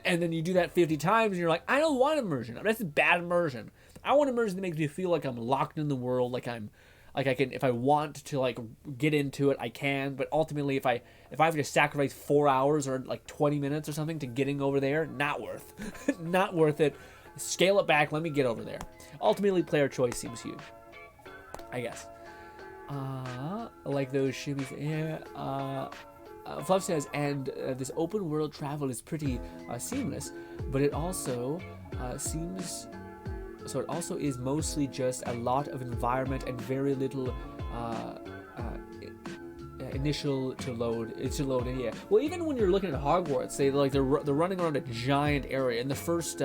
And then you do that 50 times and you're like, I don't want immersion. That's bad immersion. I want immersion that makes me feel like I'm locked in the world, like I can, if I want to like get into it, I can. But ultimately, if I have to sacrifice 4 hours or like 20 minutes or something to getting over there, not worth, not worth it. Scale it back. Let me get over there. Ultimately, player choice seems huge, I guess. Like those shimmies. Yeah. Fluff says, and this open world travel is pretty seamless, but it also seems. So it also is mostly just a lot of environment and very little initial to load. It's to load in, yeah. Well, even when you're looking at Hogwarts, they're running around a giant area. In the first,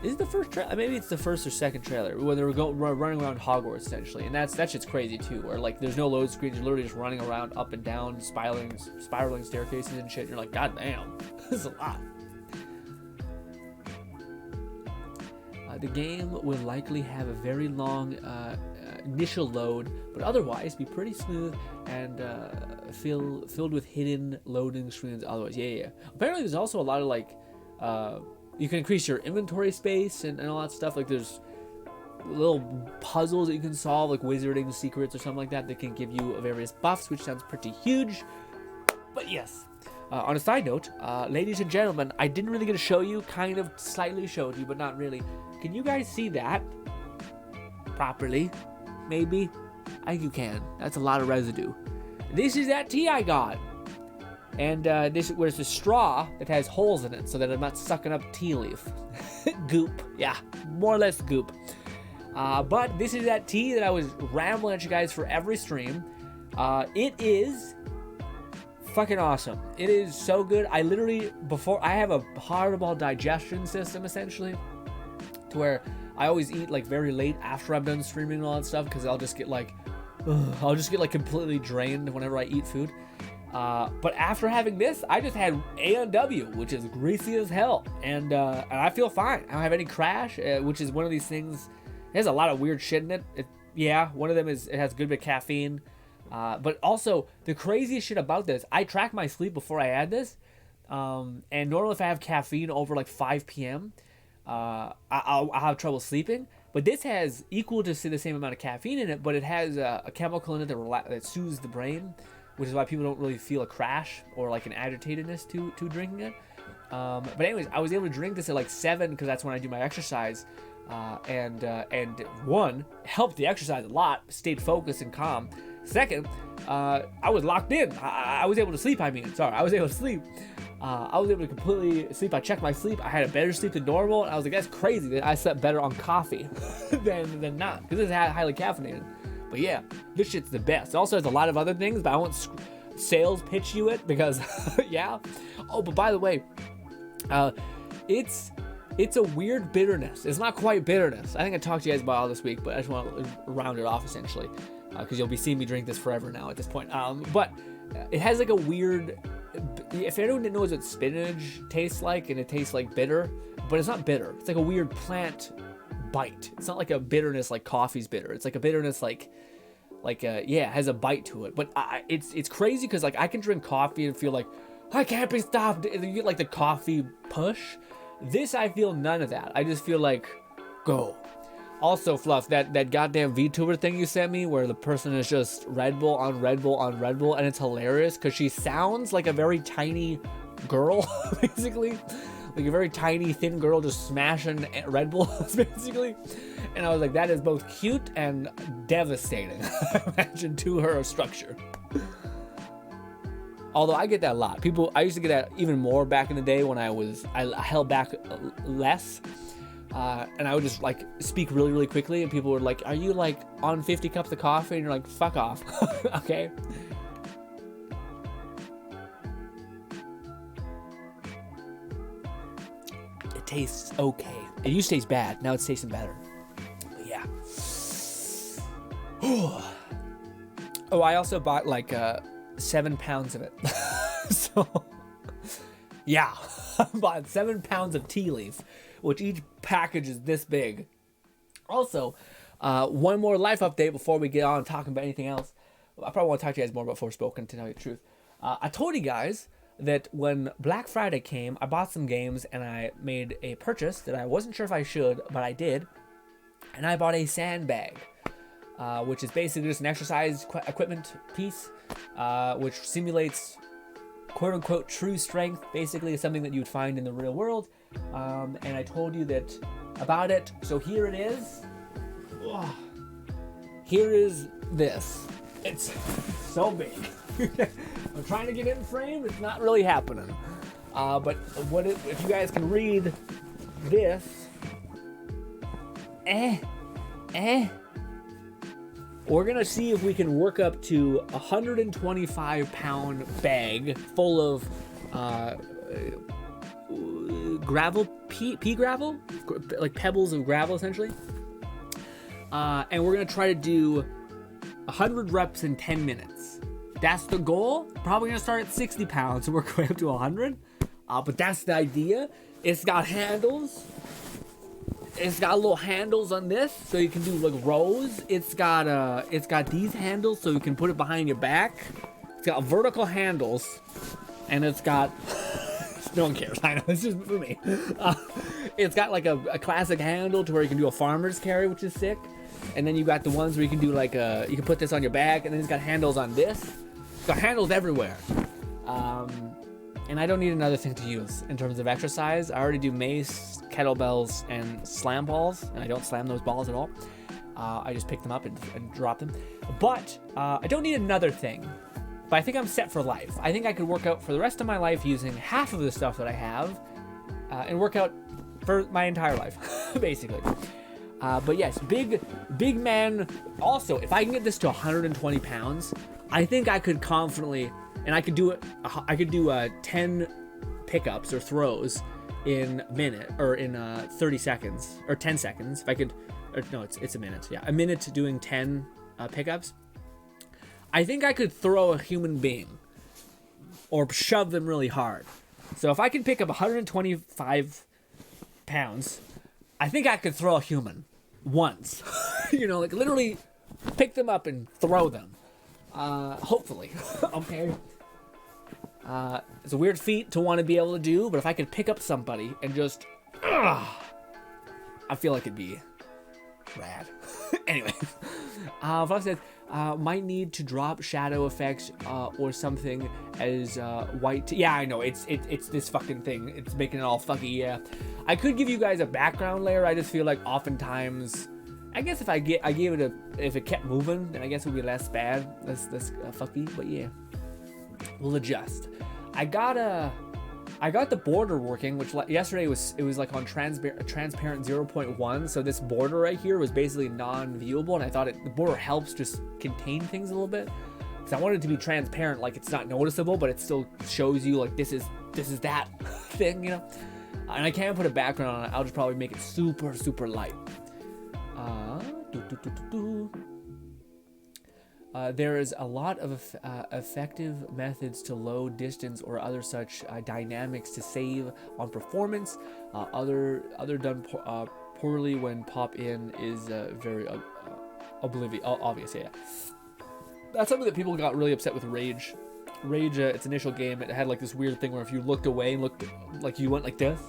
is it the first trailer? Maybe it's the first or second trailer when they were running around Hogwarts essentially, and that shit's crazy too. Where like there's no load screens, you're literally just running around up and down, spiraling staircases and shit. And you're like, god damn, this is a lot. The game will likely have a very long initial load, but otherwise be pretty smooth and filled with hidden loading screens. Otherwise, yeah. Apparently, there's also a lot of like you can increase your inventory space and all that stuff. Like there's little puzzles that you can solve, like wizarding secrets or something like that, that can give you various buffs, which sounds pretty huge. But yes. On a side note, ladies and gentlemen, I didn't really get to show you, kind of slightly showed you, but not really. Can you guys see that properly? Maybe? I think you can. That's a lot of residue. This is that tea I got. And this where's the straw that has holes in it so that I'm not sucking up tea leaf. Goop. Yeah, more or less goop. But this is that tea that I was rambling at you guys for every stream. It is fucking awesome. It is so good. I literally, I have a horrible digestion system essentially, to where I always eat like very late after I'm done streaming and all that stuff, because I'll just get like completely drained whenever I eat food. But after having this, I just had A&W, which is greasy as hell, and I feel fine. I don't have any crash, which is one of these things. It has a lot of weird shit in it. One of them is it has a good bit of caffeine. But also, the craziest shit about this, I track my sleep before I add this. And normally if I have caffeine over like 5 p.m., I'll have trouble sleeping. But this has equal to the same amount of caffeine in it, but it has a chemical in it that soothes the brain, which is why people don't really feel a crash or like an agitatedness to drinking it. But anyways, I was able to drink this at like 7 because that's when I do my exercise. And one, helped the exercise a lot, stayed focused and calm. Second, I was locked in. I was able to sleep, I was able to sleep. I was able to completely sleep. I checked my sleep. I had a better sleep than normal. And I was like, that's crazy that I slept better on coffee than not. Because it's highly caffeinated. But yeah, this shit's the best. It also has a lot of other things, but I won't sales pitch you it because, yeah. Oh, but by the way, it's a weird bitterness. It's not quite bitterness. I think I talked to you guys about all this week, but I just want to round it off essentially. Because you'll be seeing me drink this forever now at this point. But it has like a weird, if anyone knows what spinach tastes like, and it tastes like bitter, but it's not bitter. It's like a weird plant bite. It's not like a bitterness like coffee's bitter. It's like a bitterness it has a bite to it. But it's crazy because like I can drink coffee and feel like I can't be stopped. And you get like the coffee push. This I feel none of that. I just feel like go. Also, Fluff, that goddamn VTuber thing you sent me where the person is just Red Bull on Red Bull on Red Bull, and it's hilarious because she sounds like a very tiny girl, basically. Like a very tiny, thin girl just smashing Red Bulls, basically. And I was like, that is both cute and devastating. Imagine to her structure. Although I get that a lot. I used to get that even more back in the day when I held back less. And I would just like speak really, really quickly, and people were like, are you like on 50 cups of coffee? And you're like, fuck off. Okay. It tastes okay. It used to taste bad. Now it's tasting better. But yeah. Oh, I also bought like 7 pounds of it. So Yeah, I bought 7 pounds of tea leaf, which each package is this big. Also, one more life update before we get on talking about anything else. I probably want to talk to you guys more about Forspoken, to tell you the truth. I told you guys that when Black Friday came, I bought some games and I made a purchase that I wasn't sure if I should, but I did. And I bought a sandbag, which is basically just an exercise equipment piece, which simulates quote-unquote true strength. Basically, it's something that you'd find in the real world. And I told you that about it, so here it is. Ugh. Here is this. It's so big. I'm trying to get it in frame. It's not really happening. But if you guys can read this, we're gonna see if we can work up to 125-pound bag full of gravel, pea gravel, like pebbles of gravel, essentially. And we're gonna try to do 100 reps in 10 minutes. That's the goal. Probably gonna start at 60 pounds and work our way up to 100. But that's the idea. It's got handles. It's got little handles on this, so you can do like rows. It's got these handles, so you can put it behind your back. It's got vertical handles, and it's got no one cares. I know, it's just for me. It's got like a classic handle to where you can do a farmer's carry, which is sick. And then you got the ones where you can do like you can put this on your back, and then it's got handles on this. It's got handles everywhere. And I don't need another thing to use in terms of exercise. I already do mace, kettlebells, and slam balls, and I don't slam those balls at all. I just pick them up and drop them. But I don't need another thing. But I think I'm set for life. I think I could work out for the rest of my life using half of the stuff that I have, and work out for my entire life, basically. But yes, big man. Also, if I can get this to 120 pounds, I think I could confidently, and I could do it. I could do 10 pickups or throws in a minute, or in 30 seconds, or 10 seconds. If I could, or no, it's a minute. Yeah, a minute doing 10 pickups. I think I could throw a human being, or shove them really hard. So if I can pick up 125 pounds, I think I could throw a human once. You know, like literally pick them up and throw them. Hopefully. Okay. It's a weird feat to want to be able to do, but if I could pick up somebody and just, I feel like it'd be rad. Anyway, Vlog says, might need to drop shadow effects or something as white. Yeah, I know, it's this fucking thing. It's making it all fucky. Yeah, I could give you guys a background layer. I just feel like oftentimes, I guess if if it kept moving, then I guess it would be less bad, less fucky. But yeah, we'll adjust. I got the border working, which yesterday it was like on transparent 0.1. So this border right here was basically non-viewable, and I thought the border helps just contain things a little bit. Because I wanted it to be transparent, like it's not noticeable, but it still shows you like this is that thing, you know. And I can't put a background on it. I'll just probably make it super light. There is a lot of effective methods to load distance or other such dynamics to save on performance. Other done poorly when pop in is very obvious. Yeah, that's something that people got really upset with Rage. Its initial game, it had like this weird thing where if you looked away and looked like you went like this,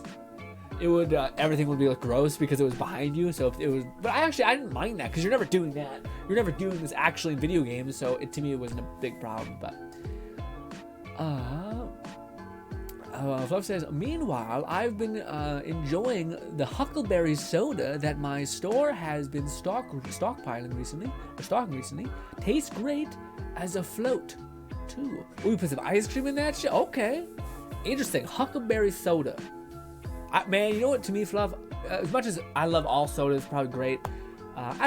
it would everything would be like gross because it was behind you. So if it was, but I didn't mind that because you're never doing that. You're never doing this actually in video games. So to me it wasn't a big problem. But Fluff says, meanwhile, I've been enjoying the Huckleberry soda that my store has been stockpiling recently. Tastes great as a float too. We put some ice cream in that shit. Okay, interesting. Huckleberry soda. Man, you know what? To me, Fluff, as much as I love all sodas, probably great.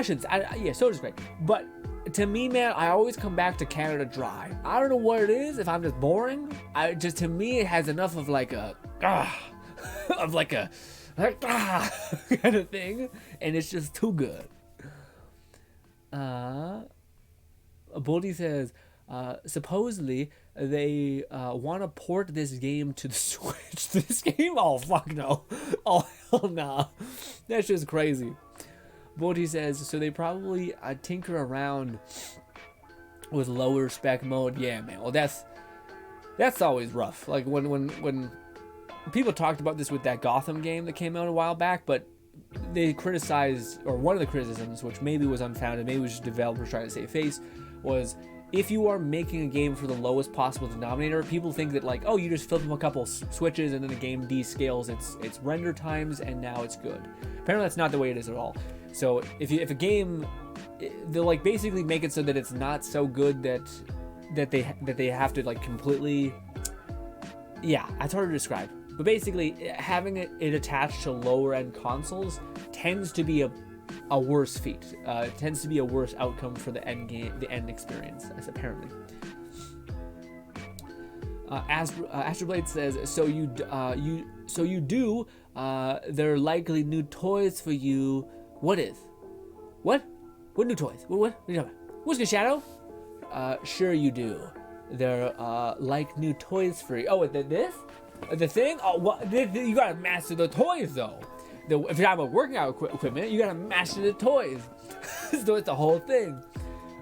Soda's great. But to me, man, I always come back to Canada Dry. I don't know what it is. If I'm just boring, to me, it has enough of like a kind of thing, and it's just too good. Boldy says, Supposedly they want to port this game to the Switch. This game? Oh fuck no! Oh hell nah! That's just crazy. Bodhi says so. They probably tinker around with lower spec mode. Yeah, man. Well, that's always rough. Like when people talked about this with that Gotham game that came out a while back, but they criticized, or one of the criticisms, which maybe was unfounded, maybe it was just developers trying to save face, was if you are making a game for the lowest possible denominator, people think that like, oh, you just flip them a couple switches and then the game descales its render times and now it's good. Apparently that's not the way it is at all. So if a game, they'll like basically make it so that it's not so good that they have to like completely, yeah, it's hard to describe. But basically, having it attached to lower end consoles tends to be a worse feat. It tends to be a worse outcome for the end game, the end experience, as apparently. Astroblade says, so you do. There are likely new toys for you. What is? What new toys? What are you talking about? What's good, Shadow? Sure you do. There are like new toys for you. Oh, this? The thing? Oh, what? You gotta master the toys, though. If you're talking about working out equipment, you gotta master the toys. So it's the whole thing.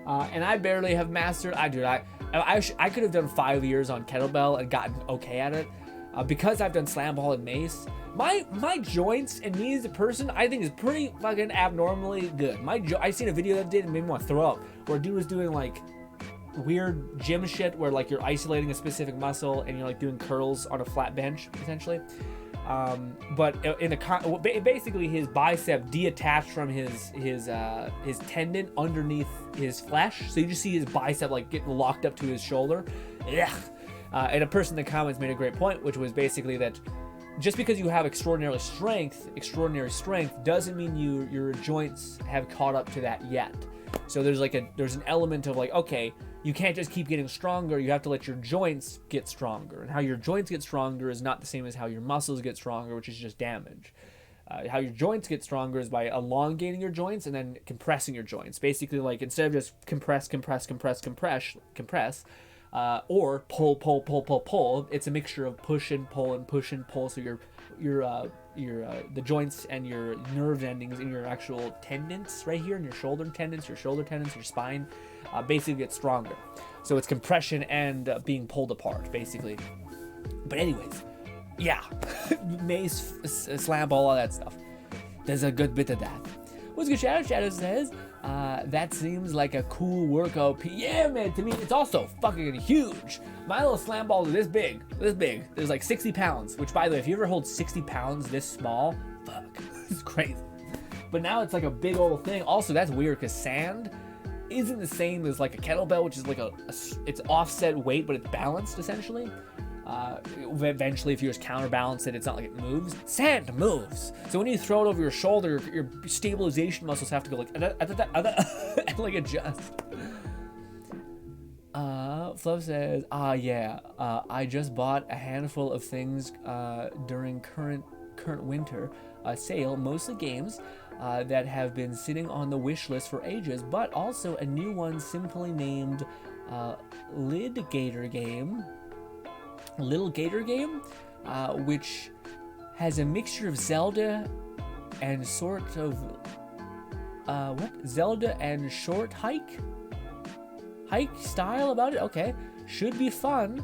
And I barely have mastered. I could have done 5 years on kettlebell and gotten okay at it. Because I've done slam ball and mace, my joints and me as a person, I think is pretty fucking abnormally good. I seen a video that made me want to throw up, where a dude was doing like weird gym shit where like you're isolating a specific muscle and you're like doing curls on a flat bench essentially, but basically his bicep detached from his tendon underneath his flesh, so you just see his bicep like getting locked up to his shoulder. And a person in the comments made a great point, which was basically that just because you have extraordinary strength doesn't mean your joints have caught up to that yet. So there's an element of like, okay, you can't just keep getting stronger, you have to let your joints get stronger. And how your joints get stronger is not the same as how your muscles get stronger, which is just damage. How your joints get stronger is by elongating your joints and then compressing your joints. Basically, like instead of just compress, or pull, it's a mixture of push and pull. So the joints and your nerve endings in your actual tendons right here in your shoulder tendons, your spine, basically get stronger. So it's compression and being pulled apart, basically. But anyways, yeah, mace, slam ball, all that stuff. There's a good bit of that. What's good, Shadow? Shadow says, that seems like a cool workout. Yeah, man, to me, it's also fucking huge. My little slam balls are this big. There's like 60 pounds, which, by the way, if you ever hold 60 pounds this small, fuck, it's crazy. But now it's like a big old thing. Also, that's weird because sand isn't the same as like a kettlebell, which is like it's offset weight, but it's balanced essentially. Eventually, if you just counterbalance it, it's not like it moves. Sand moves. So when you throw it over your shoulder, your stabilization muscles have to go like and like adjust. Fluff says, I just bought a handful of things during current winter sale, mostly games that have been sitting on the wish list for ages, but also a new one simply named Little Gator Game, which has a mixture of Zelda and sort of Zelda and short hike style about it. Okay, should be fun.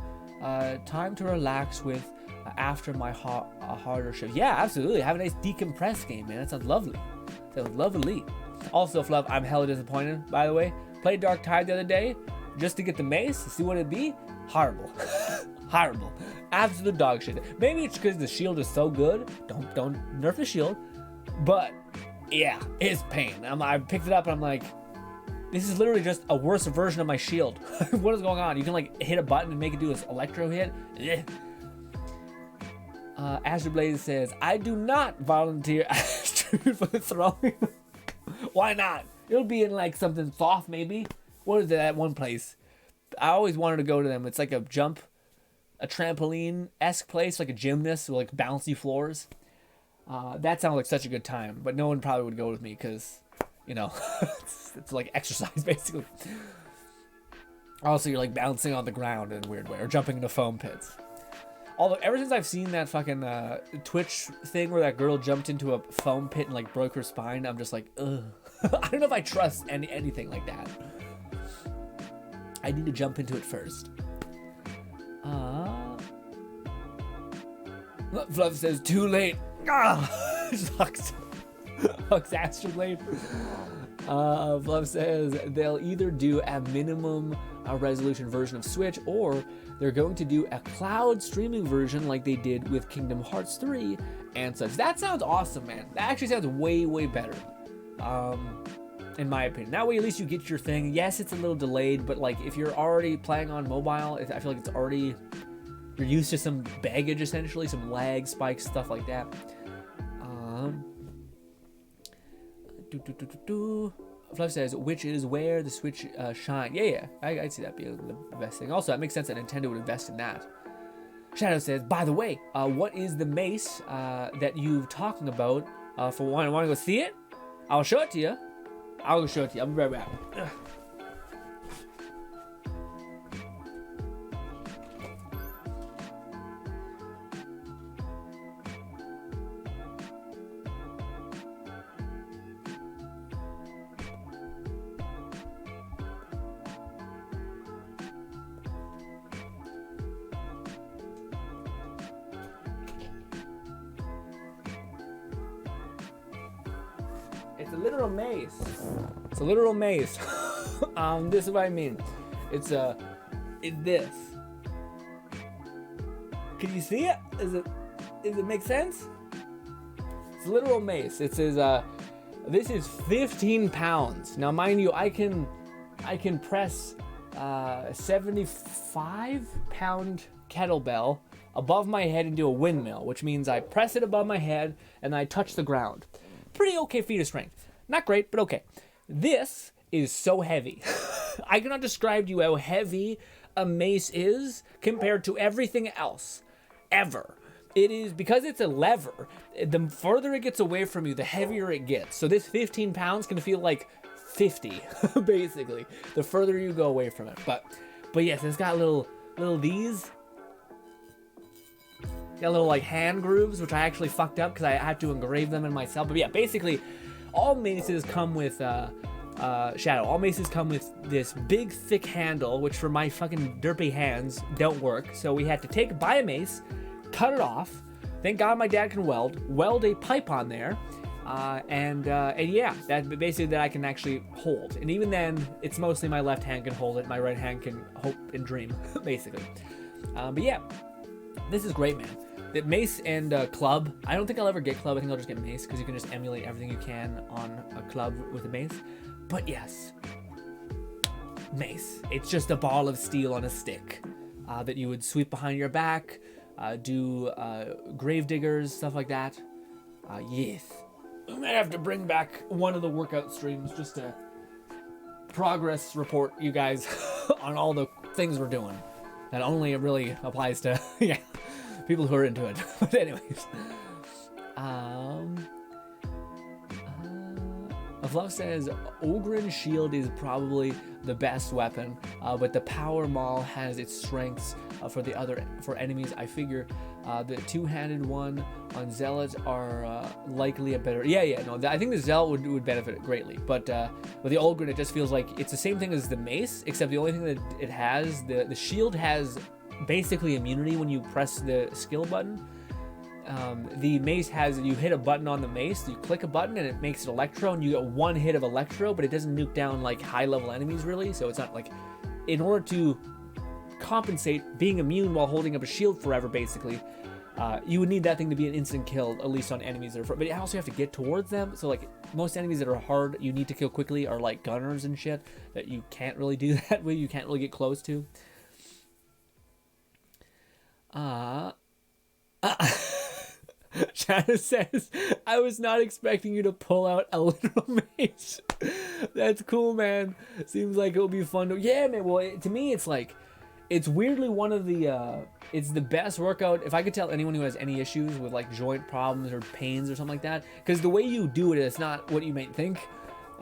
Time to relax with after my harder shift. Yeah, absolutely. Have a nice decompress game, man. That sounds lovely. Also, Fluff, I'm hella disappointed, by the way. Played Dark Tide the other day just to get the mace to see what it'd be. Horrible. Horrible. Absolute dog shit. Maybe it's because the shield is so good. Don't nerf the shield. But yeah, it's pain. I picked it up and I'm like, this is literally just a worse version of my shield. What is going on? You can like hit a button and make it do this electro hit. Astroblade says, I do not volunteer for the throwing. Why not? It'll be in like something soft maybe. What is it at one place? I always wanted to go to them. It's like a trampoline-esque place, like a gymnast with like bouncy floors. That sounds like such a good time, but no one probably would go with me because, you know, it's like exercise basically. Also, you're like bouncing on the ground in a weird way, or jumping into foam pits. Although ever since I've seen that fucking Twitch thing where that girl jumped into a foam pit and like broke her spine, I'm just like, ugh. I don't know if I trust anything like that. I need to jump into it first. Fluff says too late. Sucks. Huck's extra late. Fluff says they'll either do a minimum resolution version of Switch, or they're going to do a cloud streaming version like they did with Kingdom Hearts 3 and such. That sounds awesome, man. That actually sounds way, way better. In my opinion. That way at least you get your thing. Yes, it's a little delayed, but like if you're already playing on mobile, I feel like it's already, you're used to some baggage essentially, some lag spikes, stuff like that. Fluff says, which is where the Switch shine. Yeah, I'd see that being the best thing. Also, that makes sense that Nintendo would invest in that. Shadow says, by the way, what is the mace that you're talking about? For one, want to go see it? I'll show it to you. I'll show it to you. I'll be right back. It's a literal mace. It's a literal mace. This is what I mean. It's this. Can you see it? Does it make sense? It's a literal mace. It says this is 15 pounds. Now mind you, I can press 75-pound kettlebell above my head and do a windmill, which means I press it above my head and I touch the ground. Pretty okay feat of strength. Not great, but okay. This is so heavy. I cannot describe to you how heavy a mace is compared to everything else ever. It is, because it's a lever, the further it gets away from you, the heavier it gets. So this 15 pounds can feel like 50, basically, the further you go away from it. But yes, it's got little these. Got little like hand grooves, which I actually fucked up because I had to engrave them in myself. But yeah, basically, all maces come with Shadow. All maces come with this big, thick handle, which for my fucking derpy hands don't work. So we had to buy a mace, cut it off. Thank God my dad can weld a pipe on there, and yeah, that basically that I can actually hold. And even then, it's mostly my left hand can hold it. My right hand can hope and dream, basically. But yeah, this is great, man. The mace and club. I don't think I'll ever get club. I think I'll just get mace because you can just emulate everything you can on a club with a mace. But yes, mace. It's just a ball of steel on a stick that you would sweep behind your back, do grave diggers, stuff like that. Yes. We might have to bring back one of the workout streams just to progress report you guys on all the things we're doing. That only really applies to yeah, people who are into it. But anyways, Fluff says Ogren's shield is probably the best weapon, but the Power Maul has its strengths for enemies. I figure the two-handed one on Zealots are likely a better. No, I think the Zealot would benefit it greatly, but with the Ogren, it just feels like it's the same thing as the mace, except the only thing that it has, the shield has basically immunity when you press the skill button. The mace has, you hit a button on the mace, you click a button and it makes it electro, and you get one hit of electro, but it doesn't nuke down like high level enemies really. So it's not like, in order to compensate being immune while holding up a shield forever, basically, you would need that thing to be an instant kill, at least on enemies that are, but you also have to get towards them. So like most enemies that are hard, you need to kill quickly, are like gunners and shit that you can't really do that with, you can't really get close to. Shadow says, I was not expecting you to pull out a literal mace. That's cool, man. Seems like it'll be fun to, yeah, man. Well, to me, it's like, it's weirdly one of the, it's the best workout. If I could tell anyone who has any issues with like joint problems or pains or something like that, because the way you do it is not what you might think.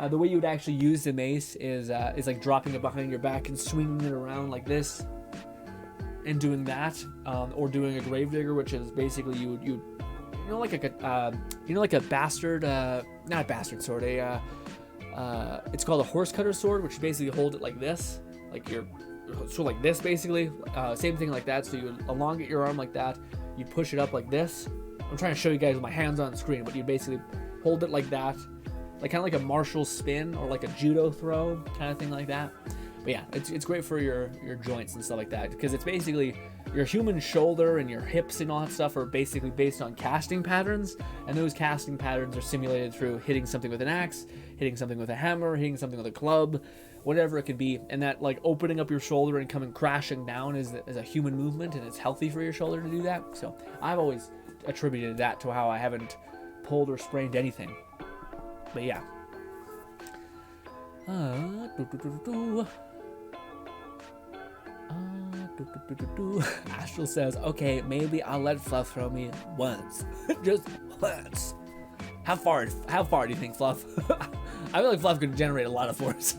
The way you would actually use the mace is like dropping it behind your back and swinging it around like this, and doing that, or doing a gravedigger, which is basically you know, like a bastard, not a bastard sword, it's called a horse cutter sword, which you basically hold it like this, like you're sort of like this basically, same thing like that. So you elongate your arm like that, you push it up like this. I'm trying to show you guys with my hands on the screen, but you basically hold it like that, like kind of like a martial spin or like a judo throw kind of thing like that. But yeah, it's great for your joints and stuff like that, because it's basically your human shoulder and your hips and all that stuff are basically based on casting patterns, and those casting patterns are simulated through hitting something with an axe, hitting something with a hammer, hitting something with a club, whatever it could be. And that, like, opening up your shoulder and coming crashing down is a human movement, and it's healthy for your shoulder to do that. So I've always attributed that to how I haven't pulled or sprained anything. But yeah. Astral says, okay, maybe I'll let Fluff throw me once. Just once. How far do you think, Fluff? I feel like Fluff could generate a lot of force.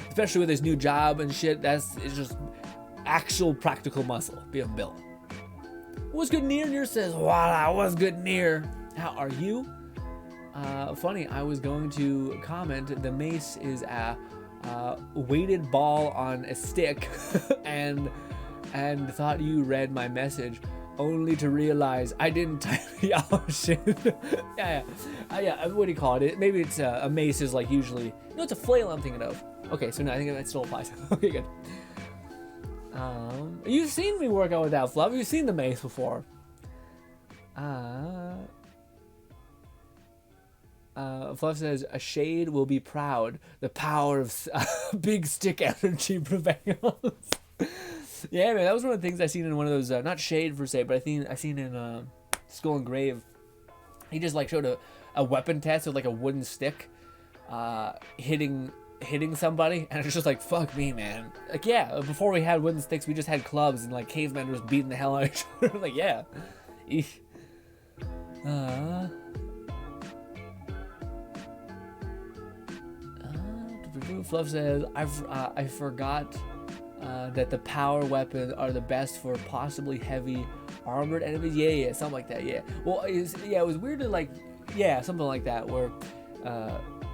Especially with his new job and shit. It's just actual practical muscle being built. What's good, Near? Near says, voila, what's good, Near? How are you? Funny, I was going to comment, the mace is a weighted ball on a stick, and thought you read my message, only to realize I didn't type. Oh shit. yeah. What do you call it? Maybe it's a mace is like usually. No, it's a flail I'm thinking of. Okay, so no, I think that still applies. Okay, good. You've seen me work out with that, Fluff. You've seen the mace before. Fluff says, a shade will be proud. The power of big stick energy prevails. Yeah, man, that was one of the things I seen in one of those, not Shade per se, but I seen in Skull and Grave. He just like showed a weapon test with like a wooden stick, hitting somebody, and it's just like, fuck me, man. Like, yeah, before we had wooden sticks, we just had clubs, and like cavemen was beating the hell out of each other. Like, yeah. Eesh. Fluff says, I forgot that the power weapons are the best for possibly heavy armored enemies. Yeah, something like that. Yeah. Well, it was weird to like, yeah, something like that where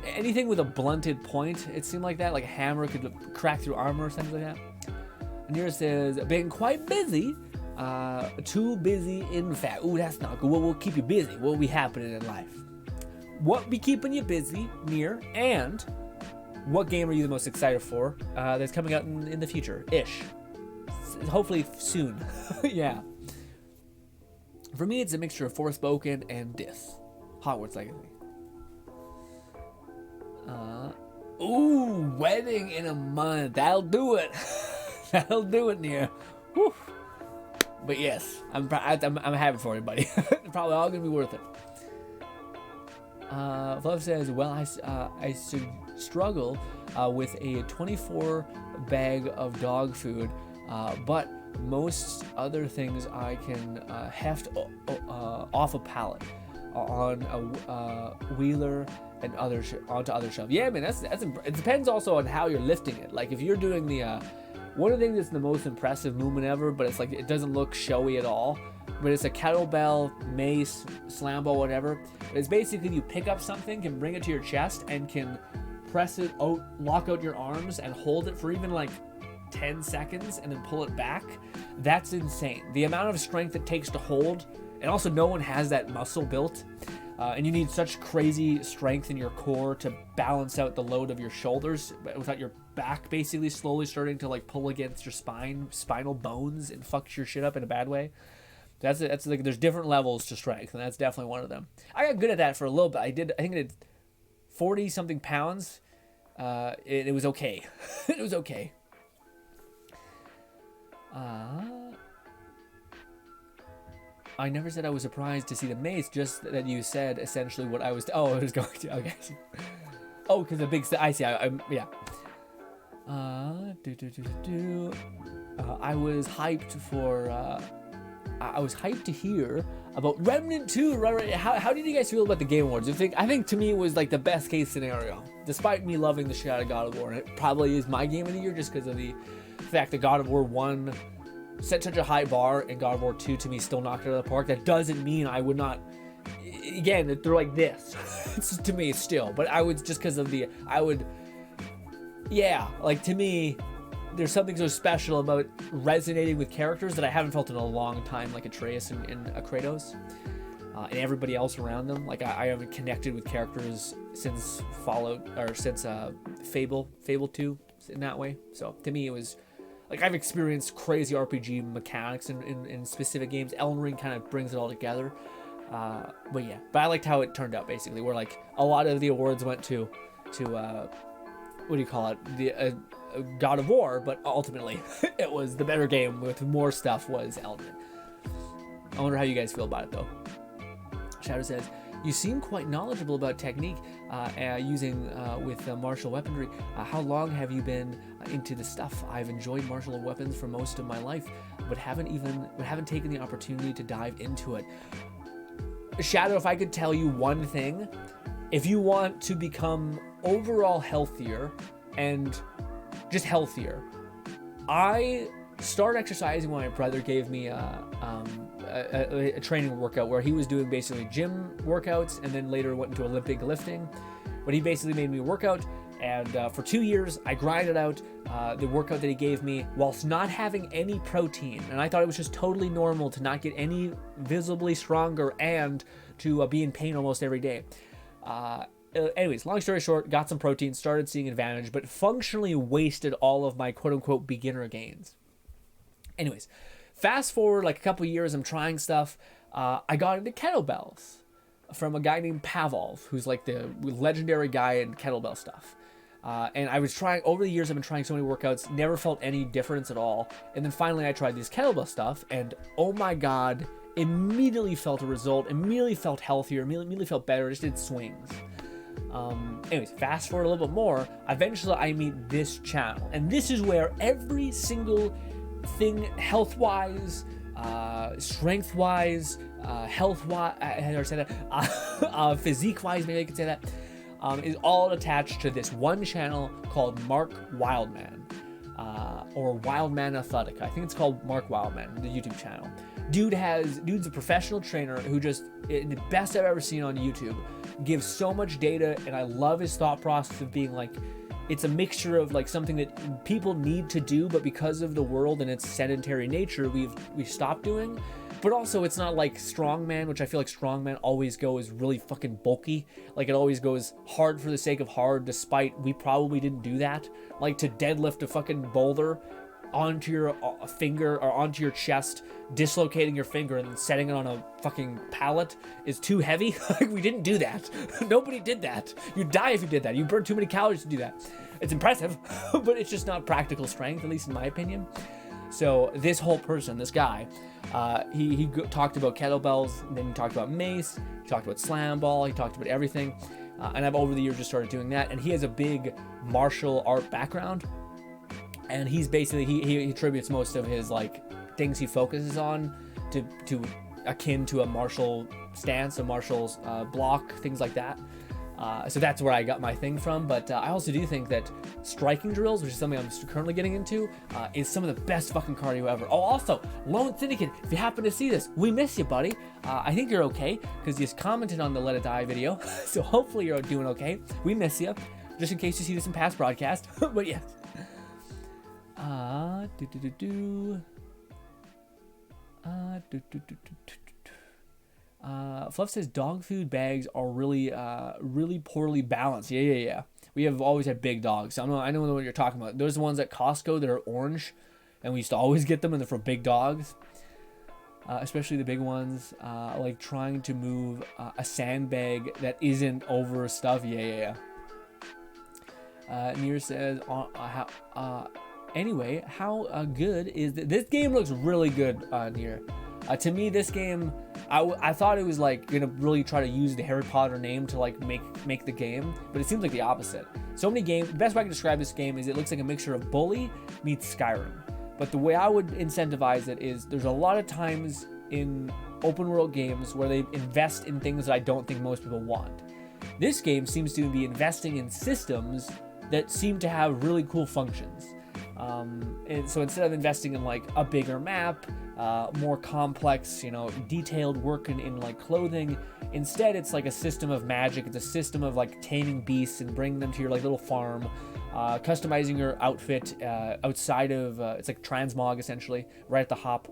anything with a blunted point, it seemed like that, like a hammer could crack through armor or something like that. And here it says, been quite busy. Too busy, in fact. Ooh, that's not good. What will keep you busy? What will be happening in life? What be keeping you busy, Near? And what game are you the most excited for that's coming out in the future-ish? Hopefully soon. Yeah. For me, it's a mixture of Forspoken and this. Hogwarts Legacy. Ooh, wedding in a month. That'll do it. That'll do it, Nia. Whew. But yes, I'm happy for you, buddy. Probably all gonna be worth it. Fluff says, well, I struggle with a 24 bag of dog food, but most other things I can heft off a pallet on a wheeler and onto other shelves. Yeah, man, it depends also on how you're lifting it. Like if you're doing the one of the things that's the most impressive movement ever, but it's like it doesn't look showy at all. But it's a kettlebell, mace, slam ball, whatever. It's basically you pick up something, can bring it to your chest, and can press it out, lock out your arms, and hold it for even like 10 seconds, and then pull it back. That's insane. The amount of strength it takes to hold, and also no one has that muscle built. And you need such crazy strength in your core to balance out the load of your shoulders without your back basically slowly starting to like pull against your spinal bones and fucks your shit up in a bad way. That's like there's different levels to strength, and that's definitely one of them. I got good at that for a little bit. I think I did 40 something pounds. It was okay. It was okay. I never said I was surprised to see the mace, just that you said essentially what I was. I was going to. Okay. Oh, because the big. I see. Yeah. I was hyped for I was hyped to hear about Remnant 2. Right? How did you guys feel about the Game Awards? I think to me it was like the best case scenario, despite me loving the shit out of God of War. And it probably is my game of the year just because of the fact that God of War 1 set such a high bar, and God of War 2 to me still knocked it out of the park. That doesn't mean I would not. Again, they're like this. It's to me still, but I would just because of the like to me. There's something so special about resonating with characters that I haven't felt in a long time, like Atreus and Kratos, and everybody else around them. Like I haven't connected with characters since Fallout or since Fable 2 in that way. So to me, it was like I've experienced crazy RPG mechanics in specific games. Elden Ring kind of brings it all together. But I liked how it turned out. Basically, where like a lot of the awards went to what do you call it? The God of War, but ultimately it was the better game with more stuff was Elden. I wonder how you guys feel about it though. Shadow says, you seem quite knowledgeable about technique using with martial weaponry. How long have you been into the stuff? I've enjoyed martial weapons for most of my life, but haven't taken the opportunity to dive into it. Shadow, if I could tell you one thing, if you want to become overall healthier and just healthier, I started exercising when my brother gave me a training workout where he was doing basically gym workouts and then later went into Olympic lifting. But he basically made me work out, and for 2 years I grinded out the workout that he gave me whilst not having any protein. And I thought it was just totally normal to not get any visibly stronger and to be in pain almost every day. Anyways, long story short, got some protein, started seeing advantage, but functionally wasted all of my quote-unquote beginner gains. Anyways, fast forward like a couple years, I'm trying stuff. I got into kettlebells from a guy named Pavlov, who's like the legendary guy in kettlebell stuff. And I was trying, over the years I've been trying so many workouts, never felt any difference at all. And then finally I tried this kettlebell stuff, and oh my god, immediately felt a result, immediately felt healthier, immediately felt better, just did swings. Anyways, fast forward a little bit more, eventually I meet this channel, and this is where every single thing health-wise, strength-wise, health-wise, I never said that, physique-wise, maybe I could say that, is all attached to this one channel called Mark Wildman, or Wildman Athletic. I think it's called Mark Wildman, the YouTube channel. Dude's a professional trainer who just, the best I've ever seen on YouTube, gives so much data, and I love his thought process of being like, it's a mixture of like something that people need to do, but because of the world and its sedentary nature, we've stopped doing. But also it's not like strongman, which I feel like strongman always goes really fucking bulky. Like it always goes hard for the sake of hard, despite we probably didn't do that. Like to deadlift a fucking boulder onto your finger or onto your chest, dislocating your finger and then setting it on a fucking pallet is too heavy. Like we didn't do that. Nobody did that. You'd die if you did that. You burn too many calories to do that. It's impressive, but it's just not practical strength, at least in my opinion. So this whole person, this guy, he talked about kettlebells, and then he talked about mace, he talked about slam ball, he talked about everything. And I've over the years just started doing that. And he has a big martial art background. And he's basically, he attributes most of his like things he focuses on to akin to a martial stance, a martial block, things like that. So that's where I got my thing from. But I also do think that striking drills, which is something I'm currently getting into, is some of the best fucking cardio ever. Oh, also, Lone Syndicate, if you happen to see this, we miss you, buddy. I think you're okay, because you just commented on the Let It Die video. So hopefully you're doing okay. We miss you, just in case you see this in past broadcast. But yes. Fluff says dog food bags are really poorly balanced. Yeah. We have always had big dogs. I know what you're talking about. Those are the ones at Costco that are orange, and we used to always get them, and they're for big dogs. Especially the big ones, like trying to move a sandbag that isn't over stuff. Yeah. Near says, anyway, how good is this game? Looks really good, Near. To me, this game, I thought it was like gonna really try to use the Harry Potter name to like make the game, but it seems like the opposite. So many games. The best way I can describe this game is it looks like a mixture of Bully meets Skyrim. But the way I would incentivize it is there's a lot of times in open world games where they invest in things that I don't think most people want. This game seems to be investing in systems that seem to have really cool functions. And so instead of investing in like a bigger map, more complex, detailed work in like clothing, instead it's like a system of magic. It's a system of like taming beasts and bringing them to your like little farm, customizing your outfit outside of it's like transmog essentially right at the hop.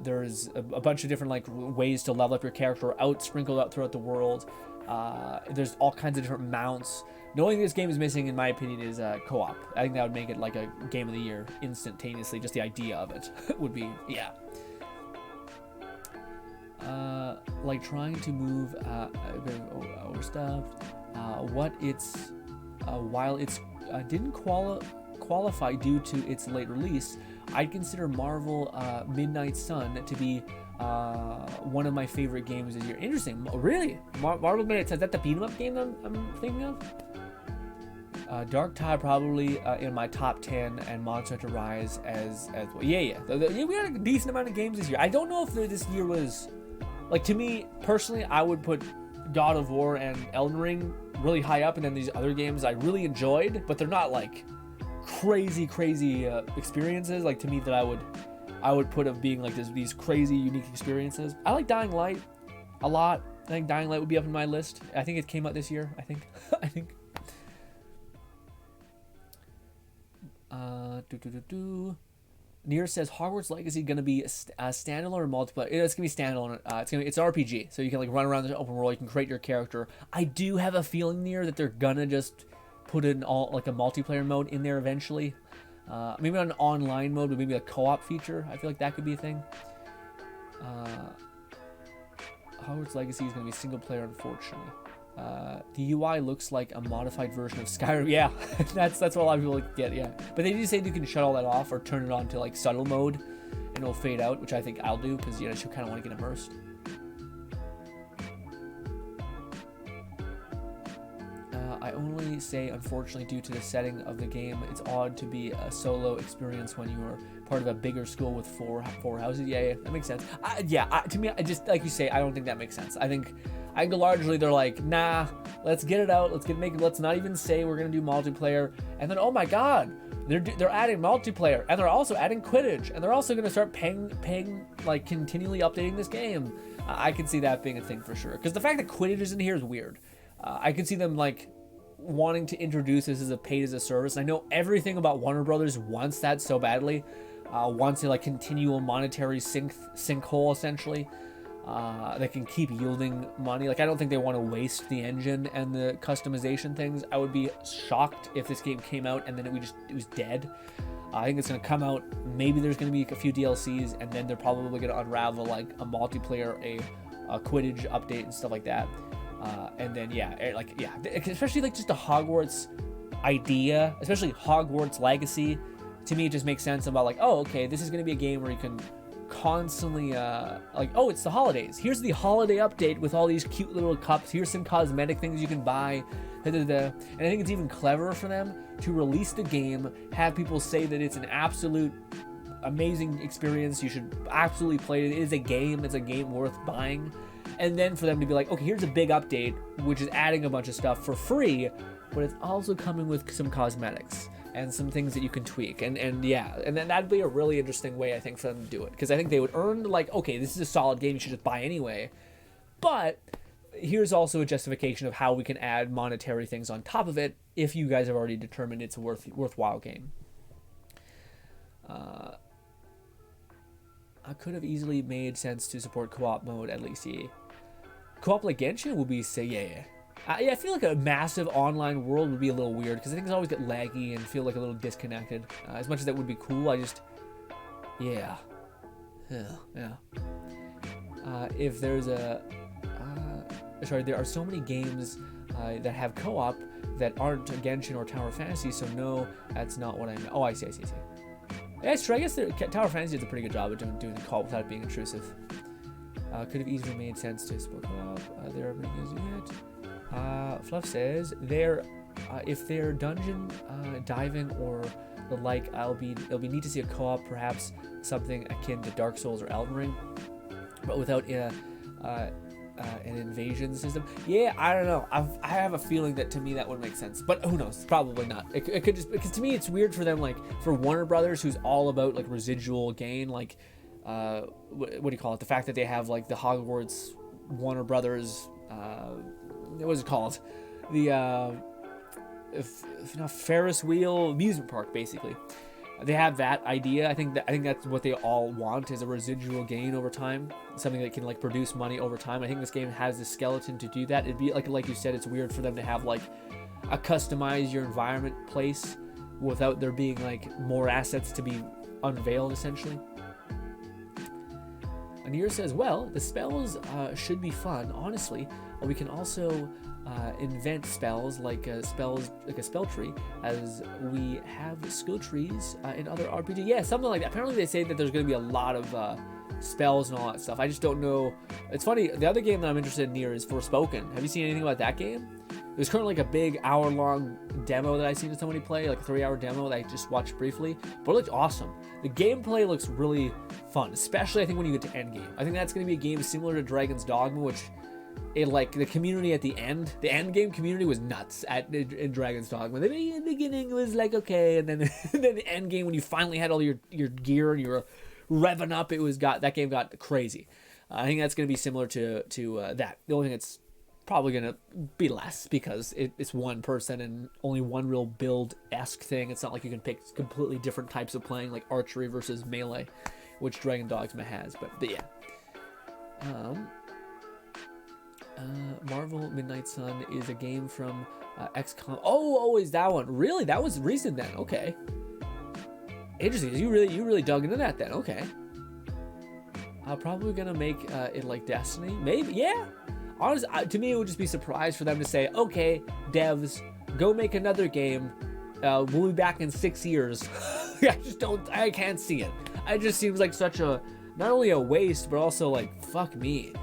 There's a bunch of different like ways to level up your character sprinkled out throughout the world. There's all kinds of different mounts. The only thing this game is missing, in my opinion, is co-op. I think that would make it like a game of the year instantaneously. Just the idea of it would be, yeah. Like trying to move a bit overstuffed. While it's didn't qualify due to its late release, I'd consider Marvel Midnight Sun to be one of my favorite games this year. Interesting. Really? Marvel Midnight Sun, is that the beat 'em up game I'm thinking of? Dark Tide probably in my top 10, and Monster Hunter Rise as well. Yeah. We had a decent amount of games this year. I don't know if this year was, like, to me personally, I would put God of War and Elden Ring really high up, and then these other games I really enjoyed, but they're not like crazy experiences like to me that I would put of being like these crazy unique experiences. I like Dying Light a lot. I think Dying Light would be up in my list. I think it came out this year. I think. Nier says Hogwarts Legacy gonna be a standalone or multiplayer. It's gonna be standalone. It's an RPG, so you can like run around the open world. You can create your character. I do have a feeling Nier that they're gonna just put in all like a multiplayer mode in there eventually. Maybe not an online mode, but maybe a co-op feature. I feel like that could be a thing. Hogwarts Legacy is gonna be single player, unfortunately. The UI looks like a modified version of Skyrim. Yeah, that's what a lot of people get. Yeah, but they do say you can shut all that off or turn it on to like subtle mode, and it'll fade out, which I think I'll do because you kind of want to get immersed. I only say unfortunately due to the setting of the game, it's odd to be a solo experience when you are part of a bigger school with four houses. Yeah, that makes sense. To me, I just like you say, I don't think that makes sense. I think largely they're like, nah, let's get it out. Let's not even say we're gonna do multiplayer. And then, oh my God, they're adding multiplayer, and they're also adding Quidditch, and they're also gonna start paying like continually updating this game. I can see that being a thing for sure. Because the fact that Quidditch is in here is weird. I can see them like wanting to introduce this as a paid as a service. I know everything about Warner Brothers wants that so badly. Wants a like continual monetary sinkhole essentially. That can keep yielding money. Like I don't think they want to waste the engine and the customization things. I would be shocked if this game came out and then it was dead. I think it's going to come out. Maybe there's going to be a few DLCs, and then they're probably going to unravel like a multiplayer, a Quidditch update and stuff like that. And then especially like just the Hogwarts idea, especially Hogwarts Legacy. To me, it just makes sense about like, oh, okay, this is going to be a game where you can constantly it's the holidays. Here's the holiday update with all these cute little cups. Here's some cosmetic things you can buy. And I think it's even cleverer for them to release the game, have people say that it's an absolute amazing experience. You should absolutely play it. It is a game. It's a game worth buying. And then for them to be like, okay, here's a big update, which is adding a bunch of stuff for free, but it's also coming with some cosmetics and some things that you can tweak. And then that'd be a really interesting way, I think, for them to do it. Because I think they would earn, like, okay, this is a solid game, you should just buy anyway. But here's also a justification of how we can add monetary things on top of it if you guys have already determined it's a worthwhile game. I could have easily made sense to support co-op mode at least. Yeah. Co-op like Genshin would be I feel like a massive online world would be a little weird because things always get laggy and feel like a little disconnected. As much as that would be cool, if there's there are so many games that have co-op that aren't Genshin or Tower Fantasy, so no, that's not what I meant. Oh, I see. Yeah, it's true. I guess Tower Fantasy does a pretty good job of doing the co-op without it being intrusive. Could have easily made sense to support co-op. There are many games doing it. Fluff says if they're dungeon diving or the like, it'll be neat to see a co-op, perhaps something akin to Dark Souls or Elden Ring. but without an invasion system. Yeah, I don't know. I have a feeling that to me that would make sense, but who knows? Probably not. It could just, because to me it's weird for them, like for Warner Brothers, who's all about like residual gain, like what do you call it? The fact that they have like the Hogwarts Warner Brothers, what is it called? The Ferris wheel amusement park, basically. They have that idea. I think that's what they all want, is a residual gain over time, something that can like produce money over time. I think this game has the skeleton to do that. It'd be like you said, it's weird for them to have like a customize your environment place without there being like more assets to be unveiled, essentially. Anir says, well, the spells should be fun, honestly. We can also invent spells like a spell tree, as we have skill trees in other RPG. Yeah, something like that. Apparently they say that there's going to be a lot of spells and all that stuff. I just don't know. It's funny, the other game that I'm interested in near is Forspoken. Have you seen anything about that game? There's currently like a big hour-long demo that I've seen somebody play, like a 3-hour demo that I just watched briefly, but it looks awesome. The gameplay looks really fun, especially I think when you get to endgame. I think that's going to be a game similar to Dragon's Dogma, which like the community at the end game community was nuts in Dragon's Dogma. The beginning was like okay, and then then the end game, when you finally had all your gear and you were revving up, that game got crazy. I think that's going to be similar to that. The only thing that's probably going to be less, because it's one person and only one real build-esque thing. It's not like you can pick completely different types of playing, like archery versus melee, which Dragon Dogma has. But yeah. Marvel Midnight Sun is a game from XCOM. Oh, is that one? Really? That was recent then. Okay. Interesting. You really dug into that then. Okay. Probably gonna make it like Destiny. Maybe. Yeah. Honestly, to me, it would just be surprised for them to say, okay, devs, go make another game. We'll be back in 6 years. I can't see it. It just seems like such a, not only a waste, but also like, fuck me.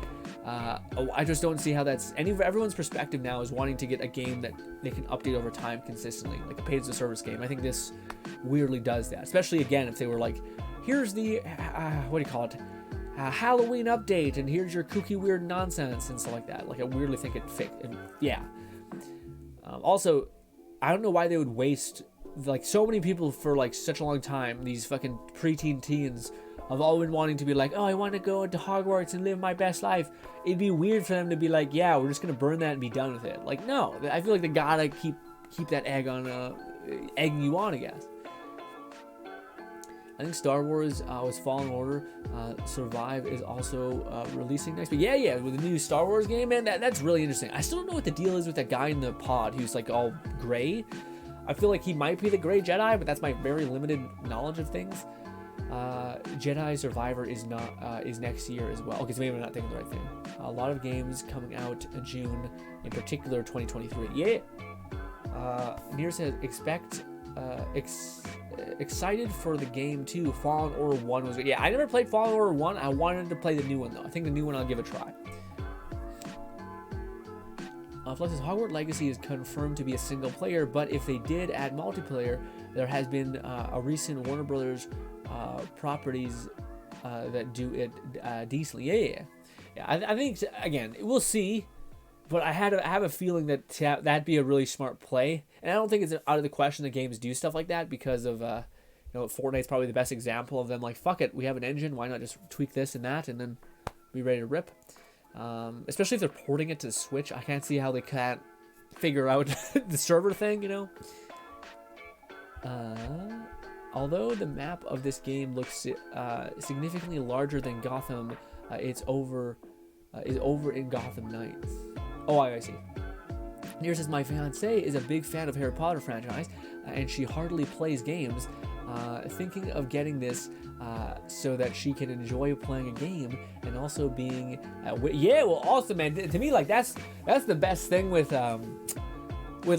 I just don't see how that's everyone's perspective now is wanting to get a game that they can update over time consistently, like a paid as a service game. I think this weirdly does that, especially again if they were like, here's the what do you call it, Halloween update, and here's your kooky weird nonsense and stuff like that. Like I weirdly think it fit. And yeah. Also, I don't know why they would waste, like so many people for like such a long time. These fucking preteen teens have all been wanting to be like, oh, I want to go into Hogwarts and live my best life. It'd be weird for them to be like, yeah, we're just gonna burn that and be done with it. Like, no, I feel like they gotta keep that egg on, egging you on, I guess. I think Star Wars was Fallen Order. Survive is also releasing next week. Yeah, with the new Star Wars game, man, that's really interesting. I still don't know what the deal is with that guy in the pod who's like all gray. I feel like he might be the gray Jedi, but that's my very limited knowledge of things. Jedi Survivor is next year as well. Okay, so maybe I'm not thinking the right thing. A lot of games coming out in June, in particular 2023. Yeah. Near says excited for the game too. Fallen Order 1 was good. Yeah, I never played Fallen Order 1. I wanted to play the new one though. I think the new one I'll give a try. Flex's Hogwarts Legacy is confirmed to be a single player, but if they did add multiplayer, there has been a recent Warner Brothers properties that do it decently. Yeah. I think again we'll see, but I have a feeling that that'd be a really smart play, and I don't think it's out of the question that games do stuff like that because of Fortnite's probably the best example of them like, fuck it, we have an engine, why not just tweak this and that and then be ready to rip. Especially if they're porting it to the Switch, I can't see how they can't figure out the server thing, Although the map of this game looks significantly larger than Gotham, is over in Gotham Knights. Oh, I see. Near says, my fiance is a big fan of Harry Potter franchise, and she hardly plays games. Thinking of getting this so that she can enjoy playing a game and also being awesome, man. To me, like that's the best thing with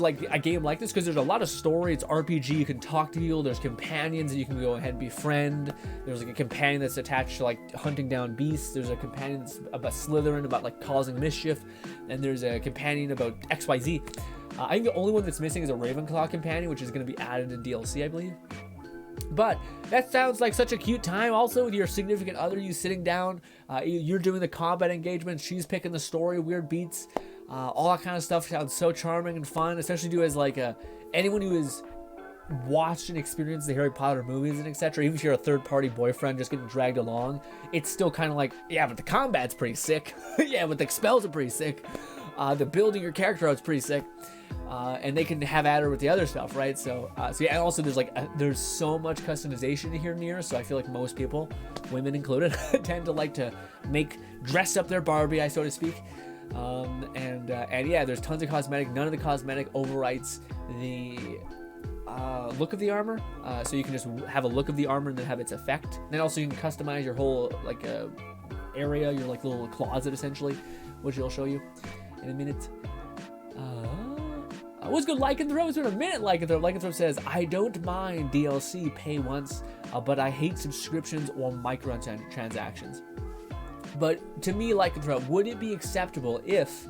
like a game like this, because there's a lot of story. It's RPG, you can talk to people, there's companions that you can go ahead and befriend. There's like a companion that's attached to like hunting down beasts. There's a companion that's about Slytherin, about like causing mischief, and there's a companion about XYZ. I think the only one that's missing is a Ravenclaw companion, which is going to be added in DLC, I believe. But that sounds like such a cute time. Also, with your significant other, you sitting down, you're doing the combat engagement, she's picking the story, weird beats, all that kind of stuff sounds so charming and fun. Especially do as like anyone who has watched and experienced the Harry Potter movies and etc. Even if you're a third-party boyfriend just getting dragged along, it's still kind of like, yeah, but the combat's pretty sick. Yeah, but the spells are pretty sick. The building your character out's pretty sick. And they can have at her with the other stuff, right? So yeah, and also there's like there's so much customization here near, so I feel like most people, women included, tend to like to dress up their Barbie, so to speak. And yeah, there's tons of cosmetic. None of the cosmetic overwrites the look of the armor, so you can just have a look of the armor and then have its effect. And then also you can customize your whole like area, your like little closet essentially, which I'll show you in a minute. What's good, Lycanthrope? It's been a minute, Lycanthrope. Lycanthrope says, I don't mind DLC, pay once, but I hate subscriptions or microtransactions. But to me, Lycanthrope, would it be acceptable if,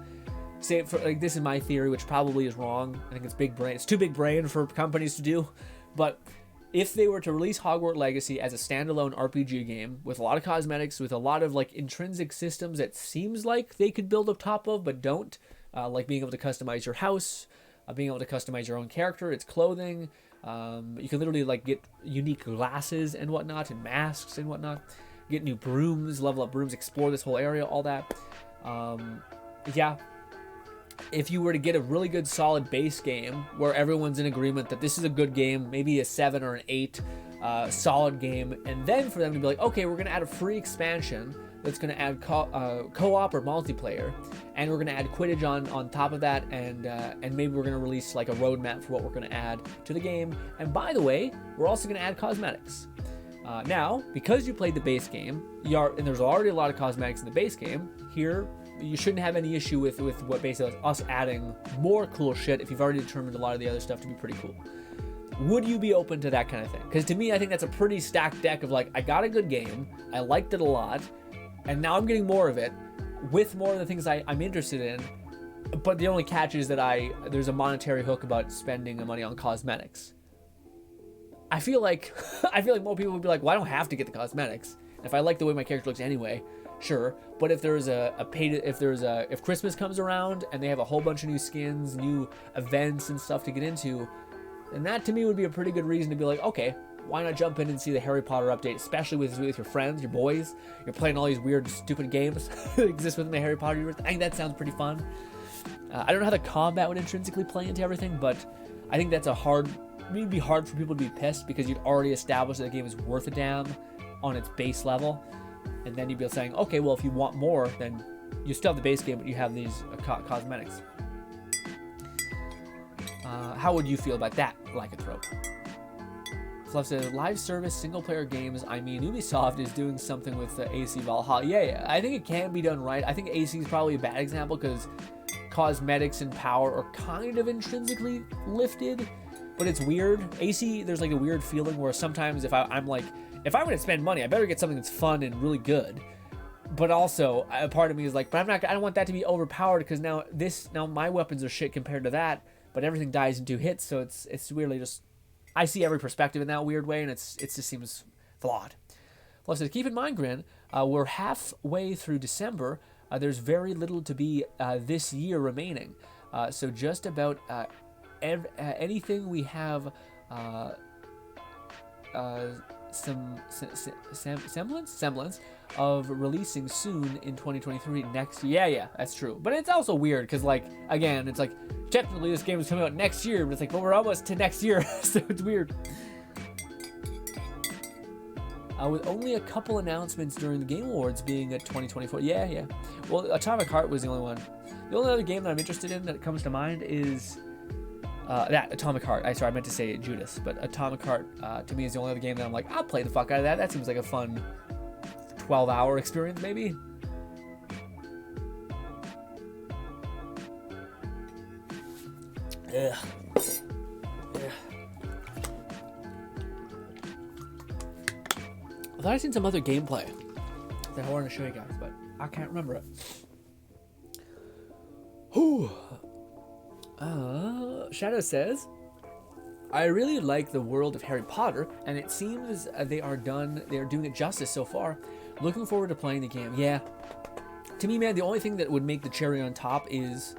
say, for, like, this is my theory, which probably is wrong. I think it's big brain. It's too big brain for companies to do. But if they were to release Hogwarts Legacy as a standalone RPG game with a lot of cosmetics, with a lot of like intrinsic systems that seems like they could build up top of, but don't, like being able to customize your house, being able to customize your own character, its clothing. You can literally like get unique glasses and whatnot, and masks and whatnot. Get new brooms, level up brooms, explore this whole area, all that. Yeah. If you were to get a really good solid base game where everyone's in agreement that this is a good game, maybe a 7 or an 8 solid game, and then for them to be like, okay, we're going to add a free expansion that's going to add co-op or multiplayer, and we're going to add Quidditch on top of that, and maybe we're going to release like a roadmap for what we're going to add to the game. And by the way, we're also going to add cosmetics. Now, because you played the base game, and there's already a lot of cosmetics in the base game, here you shouldn't have any issue with what basically us adding more cool shit if you've already determined a lot of the other stuff to be pretty cool. Would you be open to that kind of thing? Because to me, I think that's a pretty stacked deck of like, I got a good game, I liked it a lot, and now I'm getting more of it with more of the things I'm interested in. But the only catch is that there's a monetary hook about spending the money on cosmetics. I feel like more people would be like, well, I don't have to get the cosmetics. If I like the way my character looks anyway, sure. But if there's if Christmas comes around and they have a whole bunch of new skins, new events and stuff to get into, then that to me would be a pretty good reason to be like, okay, why not jump in and see the Harry Potter update, especially with your friends, your boys. You're playing all these weird, stupid games that exist within the Harry Potter universe. I think that sounds pretty fun. I don't know how the combat would intrinsically play into everything, but I think that's it'd be hard for people to be pissed because you'd already established that the game is worth a damn on its base level. And then you'd be saying, okay, well, if you want more, then you still have the base game, but you have these cosmetics. How would you feel about that, Lycanthrope? Fluff says, live service single-player games, I mean, Ubisoft is doing something with the AC Valhalla. Yeah, I think it can be done right. I think AC is probably a bad example because cosmetics and power are kind of intrinsically lifted, but it's weird. AC, there's like a weird feeling where sometimes if I'm like, if I'm going to spend money, I better get something that's fun and really good. But also, a part of me is like, but I don't want that to be overpowered because now my weapons are shit compared to that, but everything dies in 2 hits, so it's weirdly just, I see every perspective in that weird way, and it just seems flawed. Fluff says, keep in mind, Grin, we're halfway through December. There's very little to be this year remaining. So just about anything we have some semblance of releasing soon in 2023 next year. Yeah, that's true. But it's also weird because, like, again, it's like technically this game is coming out next year, but it's like, but we're almost to next year, so it's weird. With only a couple announcements during the Game Awards being at 2024. Yeah. Well, Atomic Heart was the only one. The only other game that I'm interested in that comes to mind is that Atomic Heart. I meant to say Judas, but Atomic Heart to me is the only other game that I'm like, I'll play the fuck out of that. That seems like a fun 12-hour experience, maybe. Ugh. I thought I'd seen some other gameplay that I wanted to show you guys, but I can't remember it. Whew. Shadow says, I really like the world of Harry Potter, and it seems they are doing it justice so far. Looking forward to playing the game. Yeah, to me, man, the only thing that would make the cherry on top is,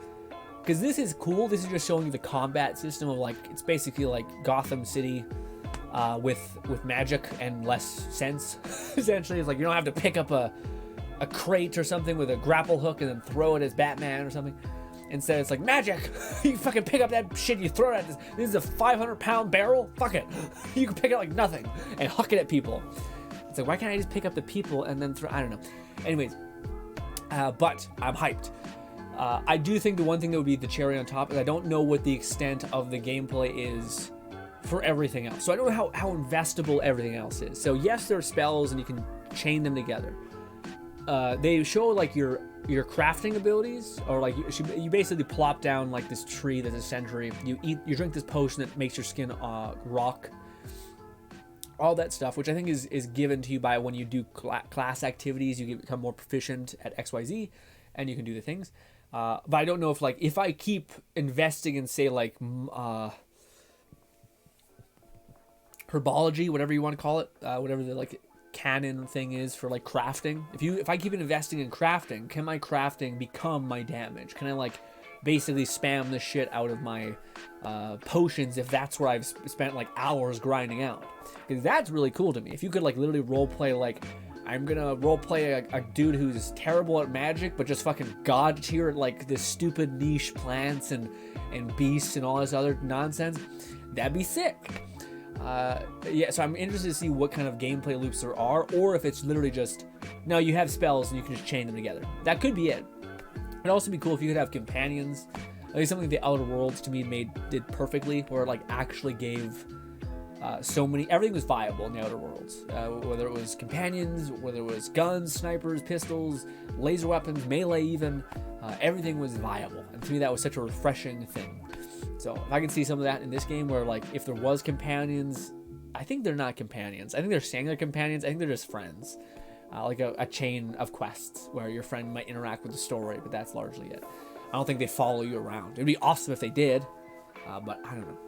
because this is cool, this is just showing you the combat system of, like, it's basically like Gotham City with magic and less sense. Essentially, it's like you don't have to pick up a crate or something with a grapple hook and then throw it as Batman or something. Instead, it's like magic. You fucking pick up that shit, you throw it at this. This is a 500-pound barrel. Fuck it. You can pick it like nothing and huck it at people. It's like, why can't I just pick up the people and then throw? I don't know. Anyways, but I'm hyped. I do think the one thing that would be the cherry on top is I don't know what the extent of the gameplay is for everything else. So I don't know how investable everything else is. So yes, there are spells and you can chain them together. They show like your crafting abilities, or like you basically plop down like this tree that's a century. You drink this potion that makes your skin rock. All that stuff, which I think is given to you by when you do class activities, you become more proficient at XYZ, and you can do the things. But I don't know if I keep investing in, say, like herbology, whatever you want to call it, whatever the like canon thing is for like crafting. If I keep investing in crafting, can my crafting become my damage? Can I like basically spam the shit out of my potions if that's where I've spent like hours grinding out? Because that's really cool to me. If you could like literally roleplay, like I'm gonna roleplay a dude who's terrible at magic but just fucking god tier at like this stupid niche plants and beasts and all this other nonsense, that'd be sick. Yeah, so I'm interested to see what kind of gameplay loops there are, or if it's literally just, no, you have spells and you can just chain them together. That could be it. It'd also be cool if you could have companions. Like something the Outer Worlds to me did perfectly, where it like actually gave everything was viable in the Outer Worlds. Whether it was companions, whether it was guns, snipers, pistols, laser weapons, melee even, everything was viable. And to me that was such a refreshing thing. So if I can see some of that in this game, where like if there was companions, I think they're not companions. I think they're saying they're companions. I think they're just friends. Like a chain of quests where your friend might interact with the story, but that's largely it. I don't think they follow you around. It'd be awesome if they did, but I don't know.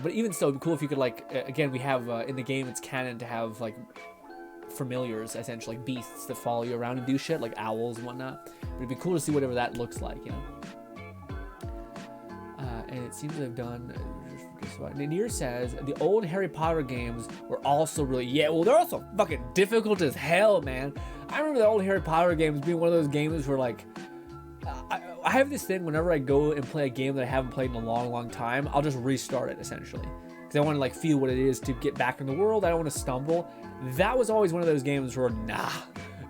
But even still, it'd be cool if you could like, again, we have in the game, it's canon to have like familiars, essentially, like beasts that follow you around and do shit, like owls and whatnot. But it'd be cool to see whatever that looks like, you know? And it seems to have done. Nanier says the old Harry Potter games were also really, well, they're also fucking difficult as hell, man. I remember the old Harry Potter games being one of those games where like I have this thing whenever I go and play a game that I haven't played in a long time, I'll just restart it essentially because I want to like feel what it is to get back in the world. I don't want to stumble. That was always one of those games where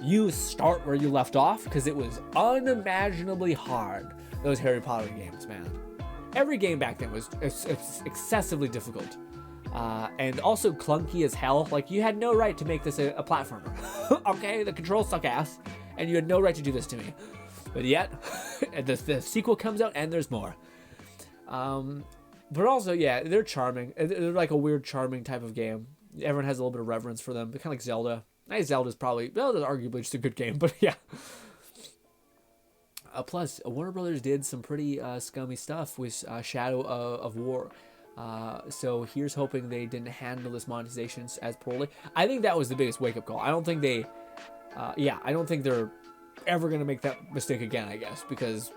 you start where you left off, because it was unimaginably hard. Those Harry Potter games, man. Every game back then was excessively difficult, and also clunky as hell. Like, you had no right to make this a platformer. Okay, the controls suck ass, and you had no right to do this to me. But yet, the sequel comes out, and there's more. But also, yeah, they're charming. They're like a weird, charming type of game. Everyone has a little bit of reverence for them. They're kind of like Zelda. Zelda's arguably just a good game, but yeah. Plus, Warner Brothers did some pretty scummy stuff with Shadow of War. So here's hoping they didn't handle this monetization as poorly. I think that was the biggest wake-up call. I don't think I don't think they're ever going to make that mistake again, I guess, because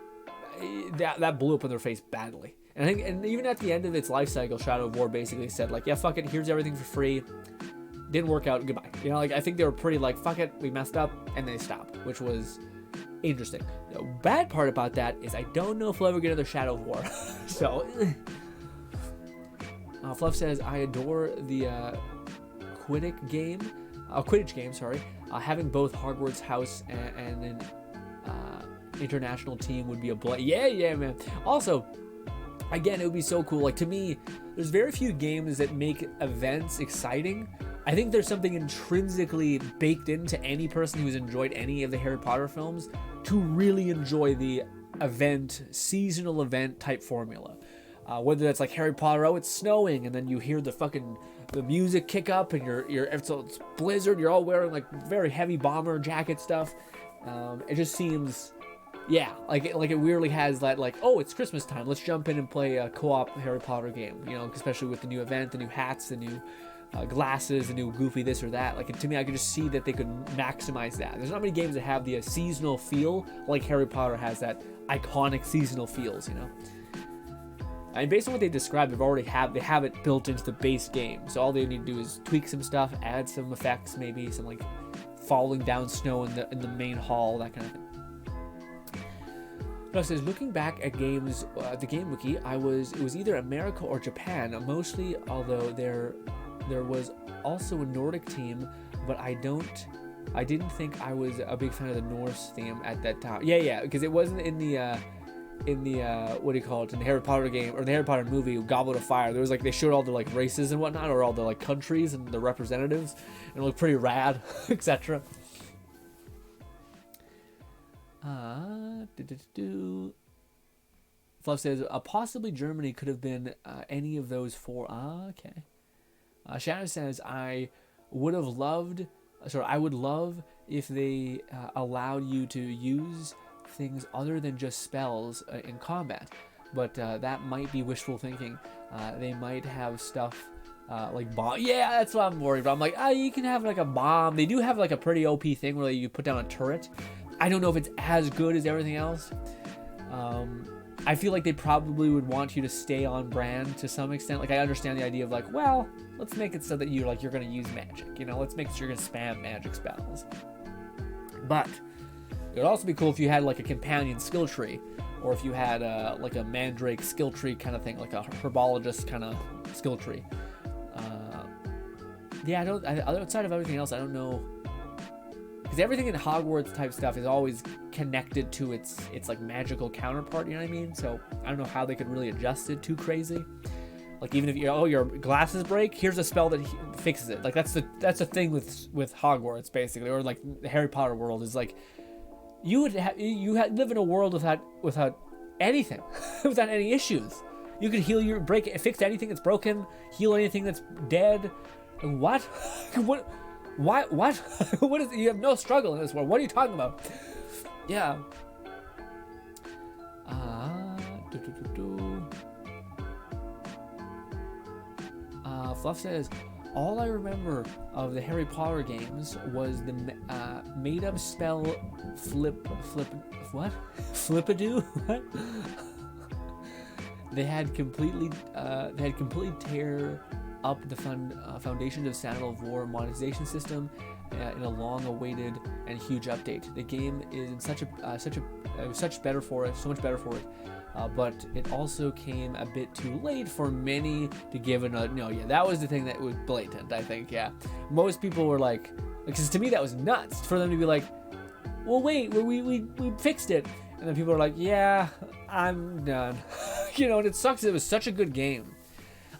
that blew up in their face badly. And I think, and even at the end of its life cycle, Shadow of War basically said, like, yeah, fuck it, here's everything for free. Didn't work out, goodbye. You know, like, I think they were pretty like, fuck it, we messed up, and they stopped, which was interesting. The bad part about that is I don't know if we'll ever get another Shadow of War. So, Fluff says, I adore the Quidditch game, sorry. Having both Hogwarts house and an international team would be a yeah, man. Also, again, it would be so cool. Like, to me, there's very few games that make events exciting. I think there's something intrinsically baked into any person who's enjoyed any of the Harry Potter films to really enjoy the seasonal event type formula. Whether that's like Harry Potter, it's snowing, and then you hear the music kick up, and it's blizzard, you're all wearing like very heavy bomber jacket stuff. It just seems Yeah, like it weirdly has that, like, oh, it's Christmas time, let's jump in and play a co-op Harry Potter game, you know, especially with the new event, the new hats, the new glasses, the new goofy this or that. Like, to me, I could just see that they could maximize that. There's not many games that have the seasonal feel like Harry Potter has, that iconic seasonal feels, you know. And based on what they described, they have it built into the base game. So all they need to do is tweak some stuff, add some effects, maybe some like falling down snow in the main hall, that kind of thing. It says, looking back at games, the game wiki, it was either America or Japan, mostly, although there was also a Nordic team, but I didn't think I was a big fan of the Norse theme at that time. Yeah, because it wasn't in the what do you call it, in the Harry Potter game, or the Harry Potter movie, Goblet of Fire. There was like, they showed all the like races and whatnot, or all the like countries and the representatives, and it looked pretty rad, etc. Fluff says, possibly Germany could have been any of those four. Okay. Shadow says, I would love if they allowed you to use things other than just spells in combat, but that might be wishful thinking. They might have stuff like bomb. Yeah, that's what I'm worried about. I'm like, you can have like a bomb. They do have like a pretty OP thing where you put down a turret. I don't know if it's as good as everything else. I feel like they probably would want you to stay on brand to some extent. Like, I understand the idea of like, well, let's make it so that you're going to use magic. You know, let's make sure you're going to spam magic spells. But it would also be cool if you had like a companion skill tree, or if you had like a mandrake skill tree kind of thing, like a herbologist kind of skill tree. Outside of everything else, I don't know. Because everything in Hogwarts type stuff is always connected to its like magical counterpart, you know what I mean? So I don't know how they could really adjust it too crazy. Like, even if your glasses break, here's a spell that fixes it. Like, that's the thing with Hogwarts, basically, or like the Harry Potter world is like, you live in a world without anything, without any issues. You could fix anything that's broken, heal anything that's dead. What? Why? What? What is? You have no struggle in this world. What are you talking about? Yeah. Fluff says, all I remember of the Harry Potter games was the made-up spell Flippadoo. What? They had completely tear up the foundations of Shadow of War monetization system in a long-awaited and huge update. The game is in so much better for it, but it also came a bit too late for many to give that was the thing that was blatant, I think. Yeah, most people were like, because to me that was nuts for them to be like, well, wait, we fixed it, and then people are like, yeah, I'm done. And it sucks. It was such a good game.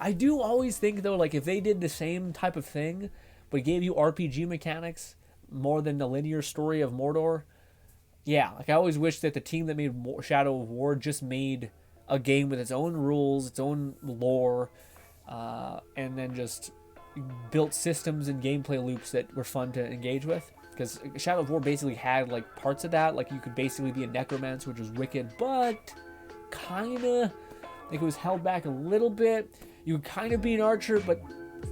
I do always think, though, like, if they did the same type of thing, but gave you RPG mechanics more than the linear story of Mordor, yeah, like, I always wish that the team that made Shadow of War just made a game with its own rules, its own lore, and then just built systems and gameplay loops that were fun to engage with. Because Shadow of War basically had, like, parts of that. Like, you could basically be a necromancer, which was wicked, but kinda, like, it was held back a little bit. You could kind of be an archer, but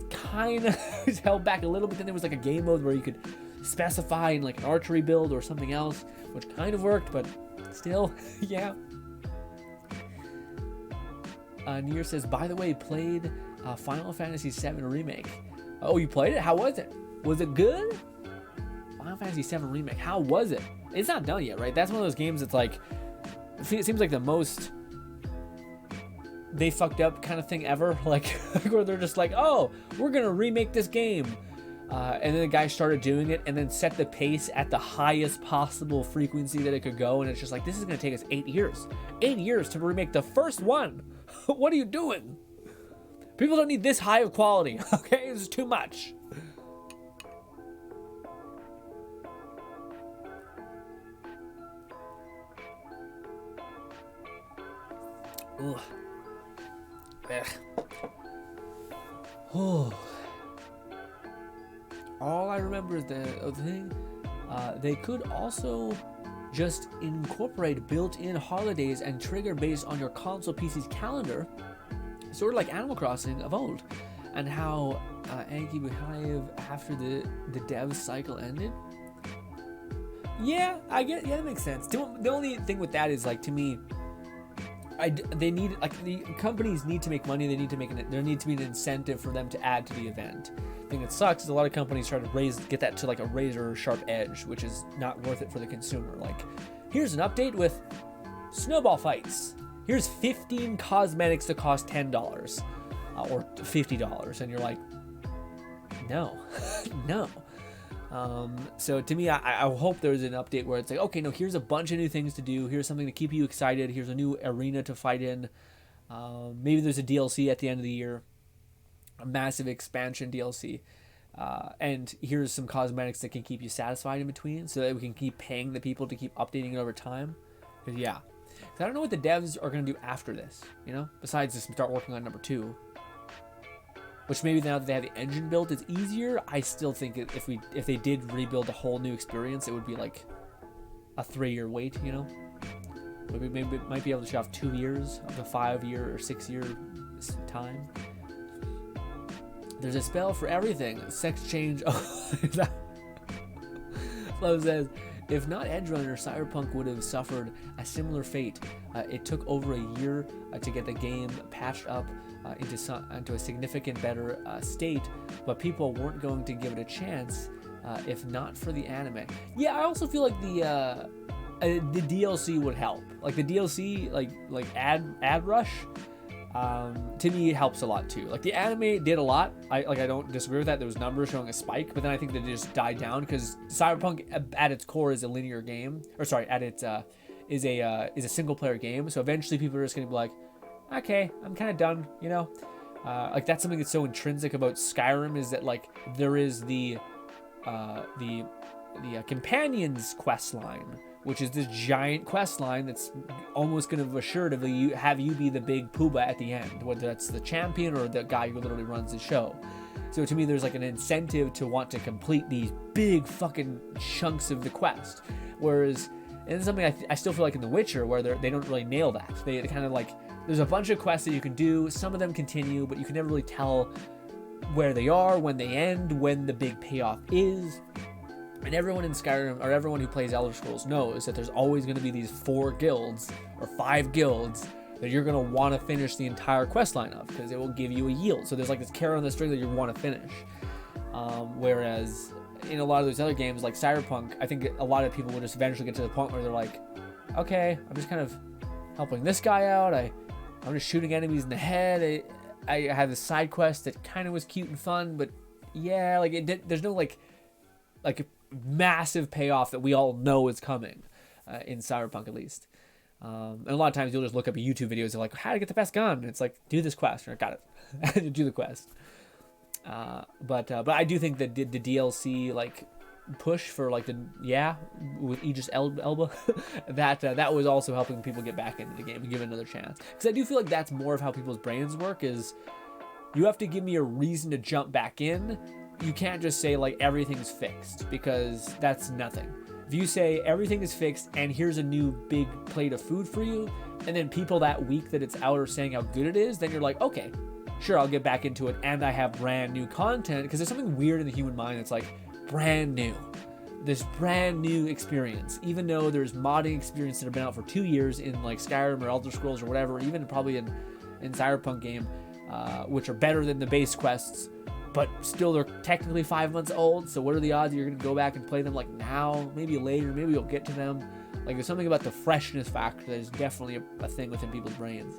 kind of was held back a little bit. Then there was like a game mode where you could specify in like an archery build or something else, which kind of worked, but still, yeah. Nier says, by the way, played Final Fantasy VII Remake. Oh, you played it? How was it? Was it good? Final Fantasy VII Remake, how was it? It's not done yet, right? That's one of those games that's like, it seems like the most they fucked up kind of thing ever, like where they're just like, oh, we're gonna remake this game, and then the guy started doing it and then set the pace at the highest possible frequency that it could go, and it's just like, this is gonna take us 8 years to remake the first one. What are you doing? People don't need this high of quality. Okay, this is too much. Ugh. Oh. All I remember is the thing. They could also just incorporate built-in holidays and trigger based on your console PC's calendar, sort of like Animal Crossing of old, and how Anki Behive after the dev cycle ended. Yeah, I get. Yeah, that makes sense. The only thing with that is, like, to me, they need, like, the companies need to make money. They need to there needs to be an incentive for them to add to the event. The thing that sucks is a lot of companies try to get that to like a razor sharp edge, which is not worth it for the consumer. Like, here's an update with snowball fights. Here's 15 cosmetics that cost $10 or $50, and you're like, no, no. So to me, I hope there's an update where it's like, okay, no, here's a bunch of new things to do. Here's something to keep you excited. Here's a new arena to fight in. Maybe there's a DLC at the end of the year, a massive expansion DLC. And here's some cosmetics that can keep you satisfied in between, so that we can keep paying the people to keep updating it over time. Because, yeah. I don't know what the devs are going to do after this, you know, besides just start working on number 2. Which maybe now that they have the engine built, it's easier. I still think if they did rebuild a whole new experience, it would be like a 3-year wait, you know? Maybe might be able to shove 2 years of the 5-year or 6-year time. There's a spell for everything. Sex change. Love says, if not Edgerunner, Cyberpunk would have suffered a similar fate. It took over a year to get the game patched up into a significant better state, but people weren't going to give it a chance if not for the anime. Yeah, I also feel like the DLC would help. Like the DLC, like ad rush, to me it helps a lot too. Like the anime did a lot. I don't disagree with that. There was numbers showing a spike, but then I think they just died down because Cyberpunk at its core is a linear game, or sorry, at its is a single player game. So eventually people are just gonna be like, okay, I'm kind of done, you know. Like that's something that's so intrinsic about Skyrim, is that like there is the companions quest line, which is this giant quest line that's almost going to assuredly have you be the big pooba at the end, whether that's the champion or the guy who literally runs the show. So to me, there's like an incentive to want to complete these big fucking chunks of the quest. Whereas, and it's something I still feel like in The Witcher, where they don't really nail that. They kind of like, there's a bunch of quests that you can do. Some of them continue, but you can never really tell where they are, when they end, when the big payoff is. And everyone in Skyrim, or everyone who plays Elder Scrolls, knows that there's always going to be these 4 guilds or 5 guilds that you're going to want to finish the entire quest line of, because it will give you a yield. So there's like this carrot on the string that you want to finish. Whereas in a lot of those other games like Cyberpunk, I think a lot of people will just eventually get to the point where they're like, okay, I'm just kind of helping this guy out. I'm just shooting enemies in the head. I had this side quest that kind of was cute and fun, but yeah, like there's no like a massive payoff that we all know is coming in Cyberpunk, at least. And a lot of times you'll just look up YouTube videos of like how to get the best gun. And it's like, do this quest, or got it. Do the quest. But I do think that the DLC like push for like with Aegis Elba that was also helping people get back into the game and give it another chance, because I do feel like that's more of how people's brains work, is you have to give me a reason to jump back in. You can't just say like everything's fixed, because that's nothing. If you say everything is fixed and here's a new big plate of food for you, and then people that week that it's out are saying how good it is, then you're like, okay, sure, I'll get back into it, and I have brand new content. Because there's something weird in the human mind that's like brand new, this brand new experience, even though there's modding experience that have been out for 2 years in like Skyrim or Elder Scrolls or whatever, even probably in Cyberpunk game, which are better than the base quests, but still they're technically 5 months old. So what are the odds you're going to go back and play them like now, maybe later, maybe you'll get to them. Like there's something about the freshness factor that is definitely a thing within people's brains.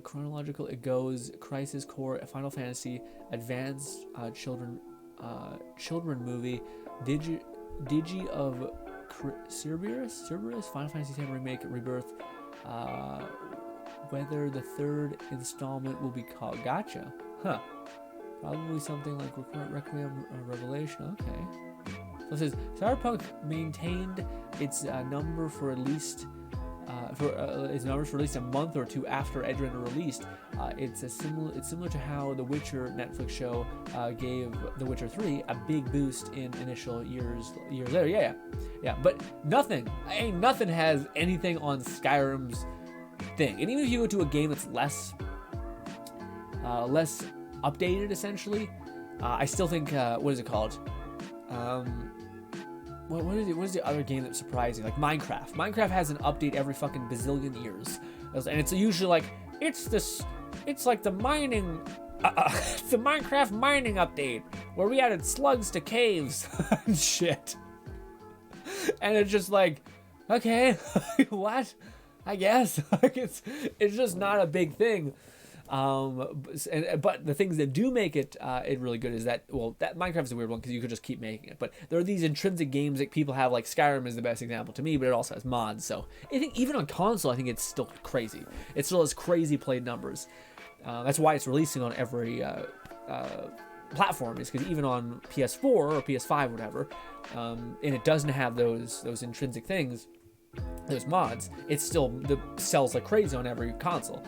Chronological, it goes Crisis Core, Final Fantasy, Advanced Children movie, Digi of Cerberus, Final Fantasy X Remake, Rebirth, whether the 3rd installment will be called. Gotcha. Huh. Probably something like Requiem Revelation. Okay. So it says Cyberpunk maintained its number for at least its numbers released a month or two after Edge Runner released. It's similar to how the Witcher Netflix show gave The Witcher 3 a big boost in initial years later. Yeah. But nothing has anything on Skyrim's thing. And even if you go to a game that's less updated, essentially, I still think what is it called? What is the other game that's surprising? Like Minecraft. Minecraft has an update every fucking bazillion years, and it's usually like it's like the mining, it's the Minecraft mining update where we added slugs to caves and shit. And it's just like, okay, what? I guess like it's just not a big thing. But the things that do make it really good is that Minecraft is a weird one because you could just keep making it. But there are these intrinsic games that people have, like Skyrim is the best example to me, but it also has mods. So I think even on console, I think it's still crazy. It still has crazy play numbers. That's why it's releasing on every platform, is because even on PS4 or PS5 or whatever, and it doesn't have those intrinsic things, those mods, it still sells like crazy on every console.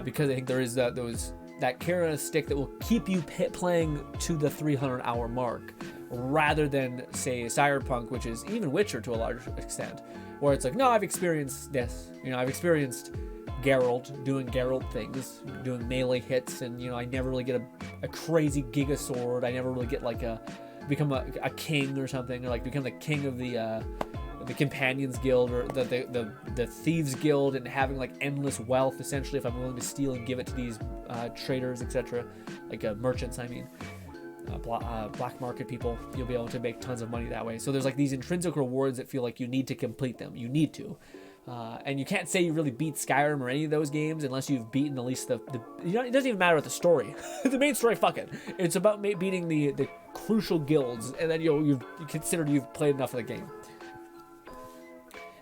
Because I think there is that carrot and stick that will keep you playing to the 300-hour mark, rather than say Cyberpunk, which is even Witcher to a large extent, where it's like, no, I've experienced this. I've experienced Geralt doing Geralt things, doing melee hits, and I never really get a crazy giga sword. I never really get like become a king or something, or like become the king of the Companions Guild or the Thieves Guild, and having like endless wealth essentially if I'm willing to steal and give it to these traders, etc., like merchants. I mean, black market people. You'll be able to make tons of money that way. So there's like these intrinsic rewards that feel like you need to complete them. You need to, and you can't say you really beat Skyrim or any of those games unless you've beaten at least it doesn't even matter about the story. The main story, fuck it. It's about beating the crucial guilds, and then you've considered you've played enough of the game.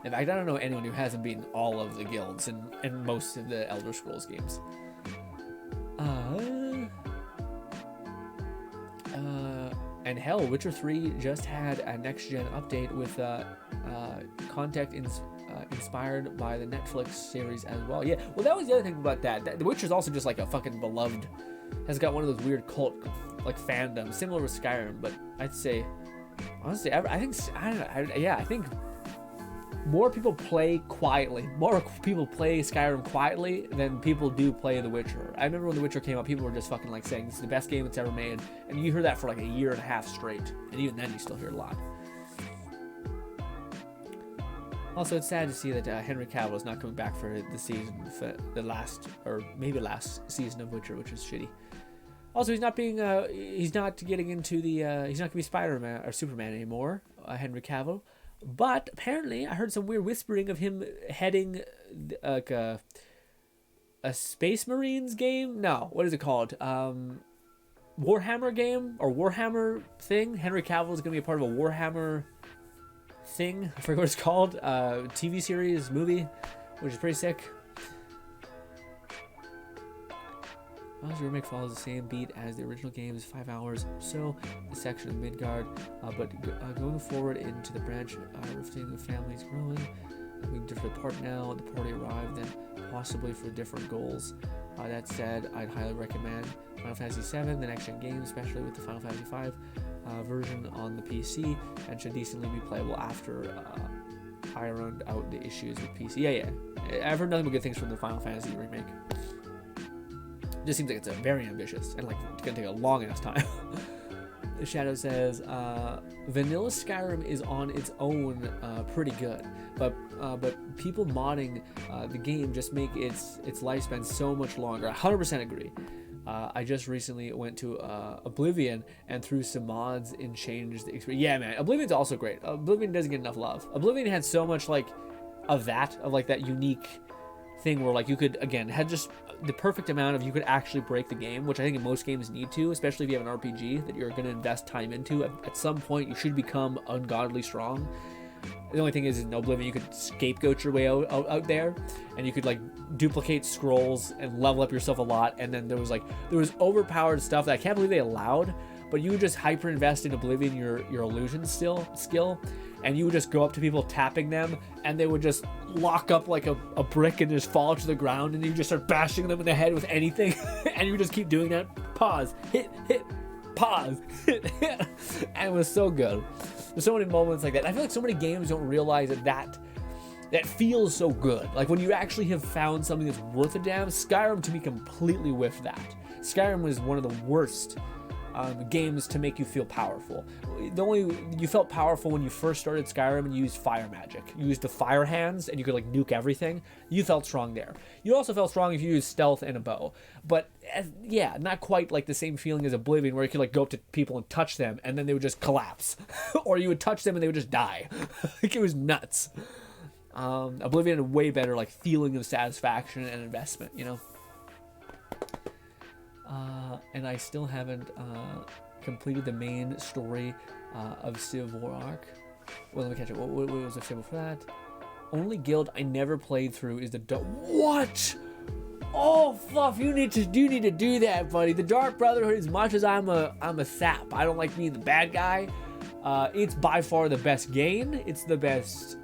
In fact, I don't know anyone who hasn't beaten all of the guilds in most of the Elder Scrolls games. And hell, Witcher 3 just had a next-gen update with content inspired by the Netflix series as well. Yeah, well, that was the other thing about that. The Witcher's also just like a fucking beloved, has got one of those weird cult like fandoms, similar with Skyrim. But I'd say, honestly, I think more people play quietly. More people play Skyrim quietly than people do play The Witcher. I remember when The Witcher came out, people were just fucking like saying this is the best game it's ever made, and you hear that for like a year and a half straight, and even then you still hear a lot. Also, it's sad to see that Henry Cavill is not coming back for the season, for the last season of Witcher, which is shitty. Also, he's not getting into the, he's not gonna be Spider-Man or Superman anymore, Henry Cavill. But apparently, I heard some weird whispering of him heading like a Space Marines game. No, what is it called? Warhammer game or Warhammer thing. Henry Cavill is going to be a part of a Warhammer thing. I forget what it's called. TV series, movie, which is pretty sick. The remake follows the same beat as the original game, is 5 hours or so, the section of Midgard, but going forward into the branch, rifting the families growing, being different apart now, the party arrived, then possibly for different goals. That said, I'd highly recommend Final Fantasy VII, the next-gen game, especially with the Final Fantasy V version on the PC, and should decently be playable after ironed out the issues with PC. Yeah, I've heard nothing but good things from the Final Fantasy remake. Just seems like it's very ambitious and like it's gonna take a long ass time. The Shadow says vanilla Skyrim is on its own pretty good, but people modding the game just make its lifespan so much longer. 100% agree. I just recently went to Oblivion and threw some mods and changed the experience. Yeah, man, Oblivion's also great. Oblivion doesn't get enough love. Oblivion had so much like of that unique thing where like you could, again, had just the perfect amount of, you could actually break the game, which I think in most games need to, especially if you have an RPG that you're going to invest time into. At some point you should become ungodly strong. The only thing is in Oblivion you could scapegoat your way out there, and you could like duplicate scrolls and level up yourself a lot, and then there was overpowered stuff that I can't believe they allowed, but you would just hyper invest in Oblivion your illusion skill, and you would just go up to people tapping them, and they would just lock up like a brick and just fall to the ground, and you just start bashing them in the head with anything, and you just keep doing that. Pause, hit, pause, hit. And it was so good. There's so many moments like that. I feel like so many games don't realize that feels so good. Like when you actually have found something that's worth a damn. Skyrim to me completely whiffed that. Skyrim was one of the worst games to make you feel powerful. You felt powerful when you first started Skyrim and you used fire magic. You used the fire hands and you could like nuke everything. You felt strong there. You also felt strong if you used stealth and a bow. But yeah, not quite like the same feeling as Oblivion, where you could like go up to people and touch them and then they would just collapse. Or you would touch them and they would just die. Like it was nuts. Oblivion had a way better like feeling of satisfaction and investment, you know. And I still haven't completed the main story of Civ War Arc. Well, let me catch it. What was the symbol for that? Only guild I never played through is the what? Oh, Fluff, you need to do that, buddy. The Dark Brotherhood. As much as I'm a sap, I don't like being the bad guy. It's by far the best game. It's the best.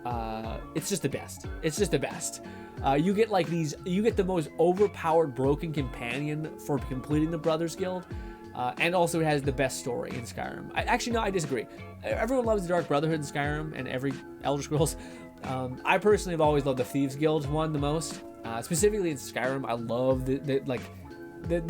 It's just the best. It's just the best. You get like these. You get the most overpowered broken companion for completing the Brothers Guild, and also it has the best story in Skyrim. I disagree. Everyone loves the Dark Brotherhood in Skyrim and every Elder Scrolls. I personally have always loved the Thieves Guild one the most. Specifically in Skyrim, I love the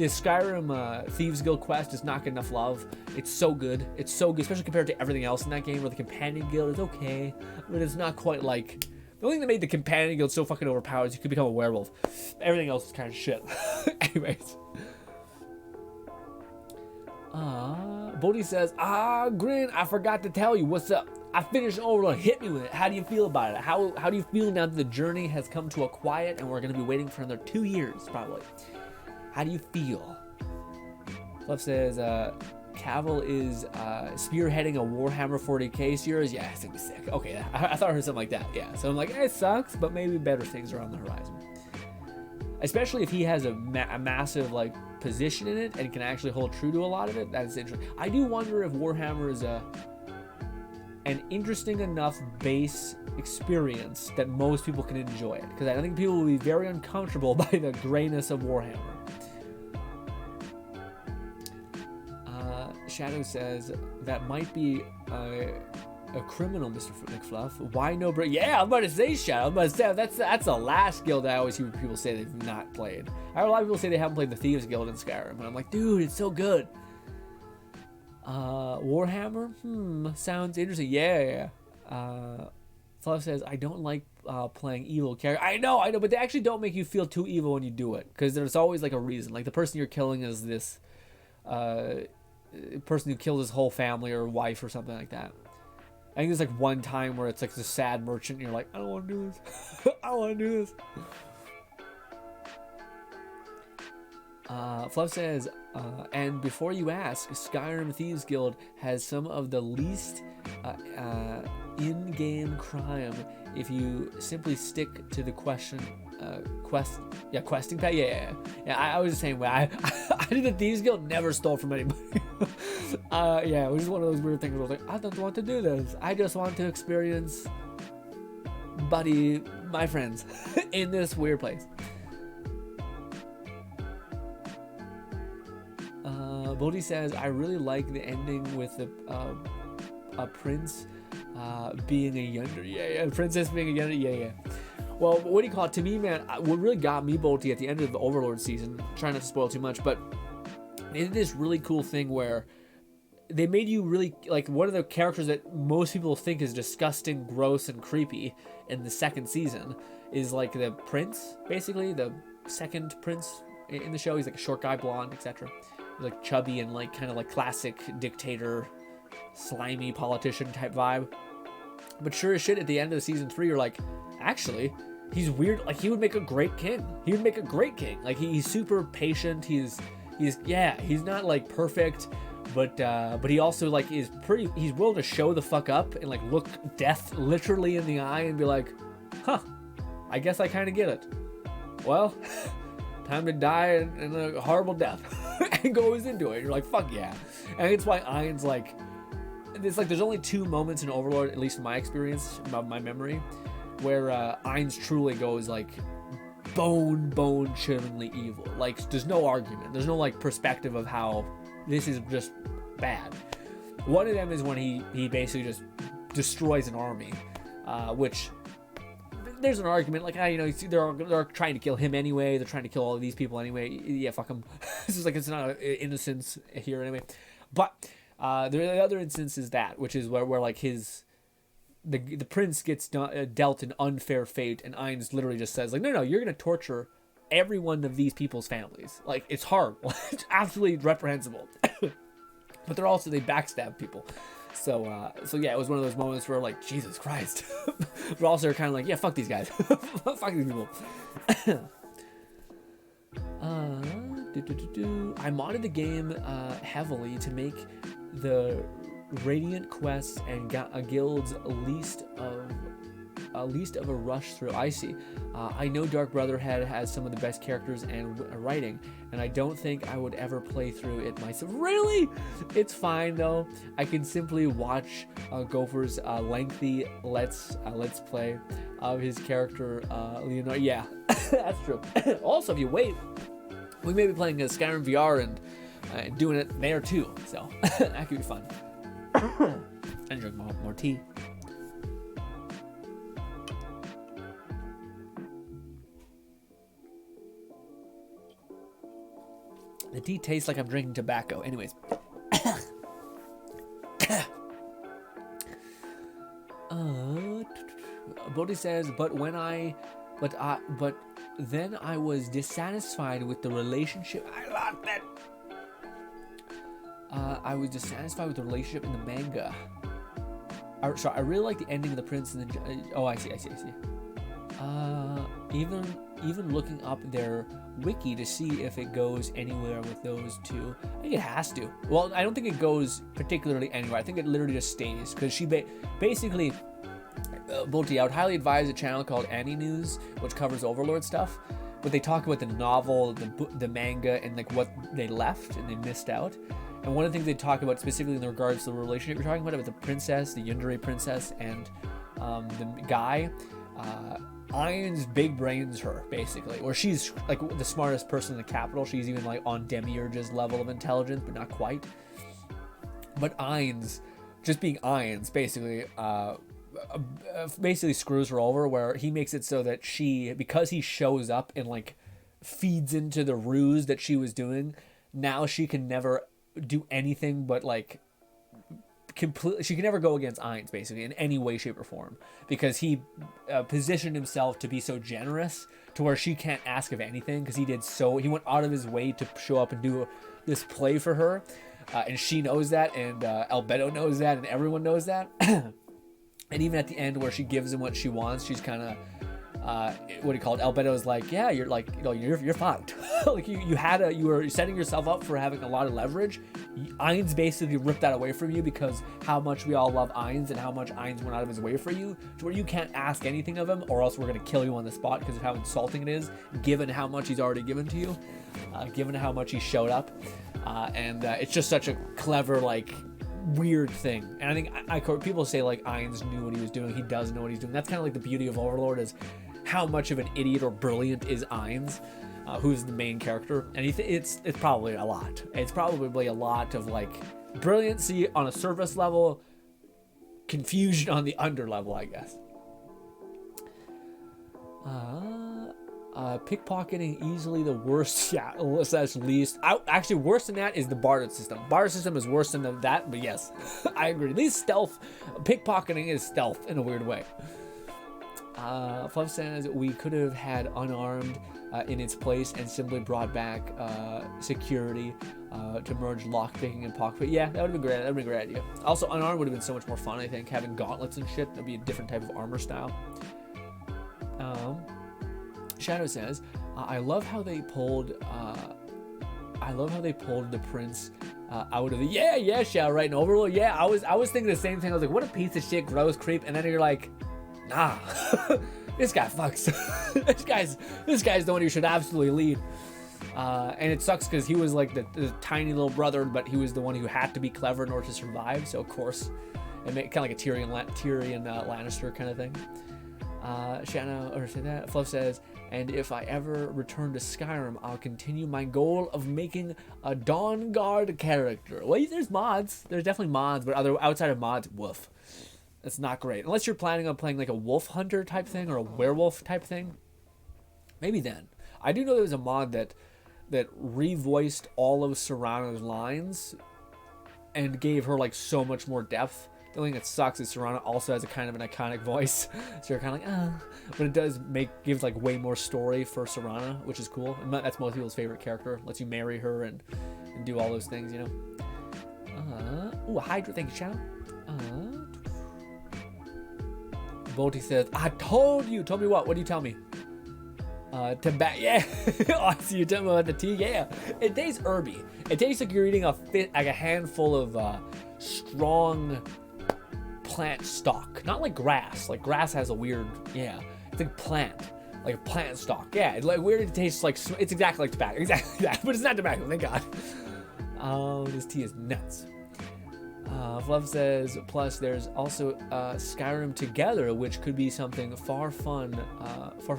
Skyrim Thieves Guild quest does not get enough love. It's so good. It's so good, especially compared to everything else in that game, where the Companion Guild is okay, but it's not quite like... The only thing that made the Companion Guild so fucking overpowered is you could become a werewolf. Everything else is kind of shit. Anyways. Bodhi says, Grin, I forgot to tell you. What's up? I finished Overlord. Hit me with it. How do you feel about it? How do you feel now that the journey has come to a quiet and we're going to be waiting for another 2 years, probably? How do you feel? Fluff says, Cavill is spearheading a Warhammer 40k series. Yeah, it's gonna be sick. Okay, I thought I heard something like that. Yeah, so I'm like, it sucks, but maybe better things are on the horizon. Especially if he has a massive like position in it and can actually hold true to a lot of it. That's interesting. I do wonder if Warhammer is an interesting enough base experience that most people can enjoy it, because I think people will be very uncomfortable by the grayness of Warhammer. Shadow says that might be a criminal, Mr. McFluff. Why no break? Yeah, I'm about to say, Shadow. I'm about to say that's the last guild I always hear people say they've not played. I heard a lot of people say they haven't played the Thieves Guild in Skyrim, and I'm like, dude, it's so good. Warhammer? Sounds interesting. Yeah. Fluff says, I don't like playing evil character. I know, but they actually don't make you feel too evil when you do it, because there's always like a reason. Like the person you're killing is this person who killed his whole family or wife or something like that. I think there's like one time where it's like the sad merchant and you're like, I don't want to do this. I don't want to do this. Fluff says, and before you ask, Skyrim Thieves Guild has some of the least in-game crime if you simply stick to the questing path. Yeah. I was the same way. I did the Thieves Guild, never stole from anybody. It was just one of those weird things where I was like, I don't want to do this. I just want to experience my friends in this weird place. Bodhi says, I really like the ending with a prince being a Yonder. Yeah, princess being a Yonder. Yeah. Well, what do you call it? To me, man, what really got me, Bodhi, at the end of the Overlord season, trying not to spoil too much, but they did this really cool thing where they made you really, like, one of the characters that most people think is disgusting, gross, and creepy in the second season is, like, the prince, basically, the second prince in the show. He's, like, a short guy, blonde, etc. Like, chubby and, like, kind of, like, classic dictator, slimy politician type vibe. But sure as shit, at the end of season 3, you're like, actually, he's weird. Like, he would make a great king. Like, he's super patient. He's not, like, perfect, but he also, like, he's willing to show the fuck up and, like, look death literally in the eye and be like, I guess I kind of get it. Well, time to die in a horrible death. and goes into it. You're like, fuck yeah. And it's why Ain's like, it's like there's only 2 moments in Overlord, at least in my experience, my memory, where Ain's truly goes like bone chillingly evil. Like there's no argument. There's no like perspective of how this is just bad. One of them is when he basically just destroys an army, which there's an argument like, you know, they're trying to kill him anyway. They're trying to kill all of these people anyway. Yeah, fuck them. It's just like it's not innocence here anyway. But the other instance is that, which is where like the prince gets dealt an unfair fate, and Ain's literally just says like, no, you're gonna torture every one of these people's families. Like it's horrible. It's absolutely reprehensible. But they backstab people. So yeah, it was one of those moments where like, Jesus Christ. But also they're kind of like, yeah, fuck these guys. Fuck these people. I modded the game heavily to make the Radiant quests and guilds least of a rush through. I see. I know Dark Brotherhood has some of the best characters and writing, and I don't think I would ever play through it myself. Really? It's fine though. I can simply watch Gopher's lengthy let's play of his character Leonardo. Yeah, that's true. Also, if you wait, we may be playing Skyrim VR and doing it there too. So that could be fun. And drink more tea. The tea tastes like I'm drinking tobacco. Anyways. Bodhi says, but then I was dissatisfied with the relationship. I love that. I was dissatisfied with the relationship in the manga. Sorry, I really like the ending of the prince and the. Oh, I see. Even looking up their wiki to see if it goes anywhere with those two. I think it has to. Well, I don't think it goes particularly anywhere. I think it literally just stays because she basically. Bolty, I would highly advise a channel called Annie News, which covers Overlord stuff. But they talk about the novel, the manga, and like what they left and they missed out. And one of the things they talk about specifically in regards to the relationship you're talking about with the princess, the Yandere princess, and the guy, Ain's big brains her, basically. Or she's like the smartest person in the capital. She's even like on Demiurge's level of intelligence, but not quite. But Ain's, just being Ain's, basically screws her over, where he makes it so that because he shows up and like feeds into the ruse that she was doing, now she can never do anything but like completely, she can never go against Ain's basically in any way, shape, or form, because he positioned himself to be so generous to where she can't ask of anything, because he went out of his way to show up and do this play for her, and she knows that, and Albedo knows that, and everyone knows that. And even at the end where she gives him what she wants, she's kind of what do you call it? Albedo's like, yeah, you're like, you're fucked. Like you were setting yourself up for having a lot of leverage. Ain's basically ripped that away from you because how much we all love Ain's and how much Ain's went out of his way for you, to where you can't ask anything of him, or else we're gonna kill you on the spot because of how insulting it is, given how much he's already given to you, given how much he showed up, and it's just such a clever, like, weird thing. And I think people say like Ain's knew what he was doing. He does know what he's doing. That's kind of like the beauty of Overlord, is how much of an idiot or brilliant is Ain's, who's the main character. And it's probably a lot. It's probably a lot of like brilliancy on a surface level, confusion on the under level, I guess. Pickpocketing easily the worst. Yeah, slash least. Actually, worse than that is the barter system. Barter system is worse than that, but yes, I agree. At least stealth. Pickpocketing is stealth in a weird way. Fluff says we could have had unarmed in its place and simply brought back security to merge lockpicking and pocket. Yeah, that would have been great. That would have been a great idea. Also, unarmed would have been so much more fun, I think. Having gauntlets and shit, that'd be a different type of armor style. Shadow says, I love how they pulled the prince out of the yeah Shadow, right? And Overlord, yeah, I was thinking the same thing. I was like, what a piece of shit, gross creep. And then you're like, nah, this guy fucks. this guy's the one who should absolutely lead. And it sucks because he was like the tiny little brother, but he was the one who had to be clever in order to survive. So of course, it made kind of like a Tyrion Lannister kind of thing. Shanna, or say that, Fluff says, and if I ever return to Skyrim, I'll continue my goal of making a Dawnguard character. Well, there's mods. There's definitely mods, but outside of mods, woof. That's not great. Unless you're planning on playing like a wolf hunter type thing or a werewolf type thing. Maybe then. I do know there was a mod that revoiced all of Serana's lines and gave her like so much more depth. The only thing that sucks is Serana also has a kind of an iconic voice, so you're kind of like, but it does gives like way more story for Serana, which is cool. And that's most people's favorite character. Lets you marry her and do all those things, you know. Ooh, a Hydra, thank you, Chow. Volty says, I told you. Told me what? What do you tell me? Tobacco, yeah. Oh, I see you telling me about the tea. Yeah, it tastes herby. It tastes like you're eating like a handful of strong plant stock, not like grass. Like grass has a weird, it's like plant stock. Yeah, it's like weird. It tastes like it's exactly like tobacco, exactly that, but it's not tobacco. Thank God. This tea is nuts. Fluff says, plus there's also Skyrim Together, which could be something far for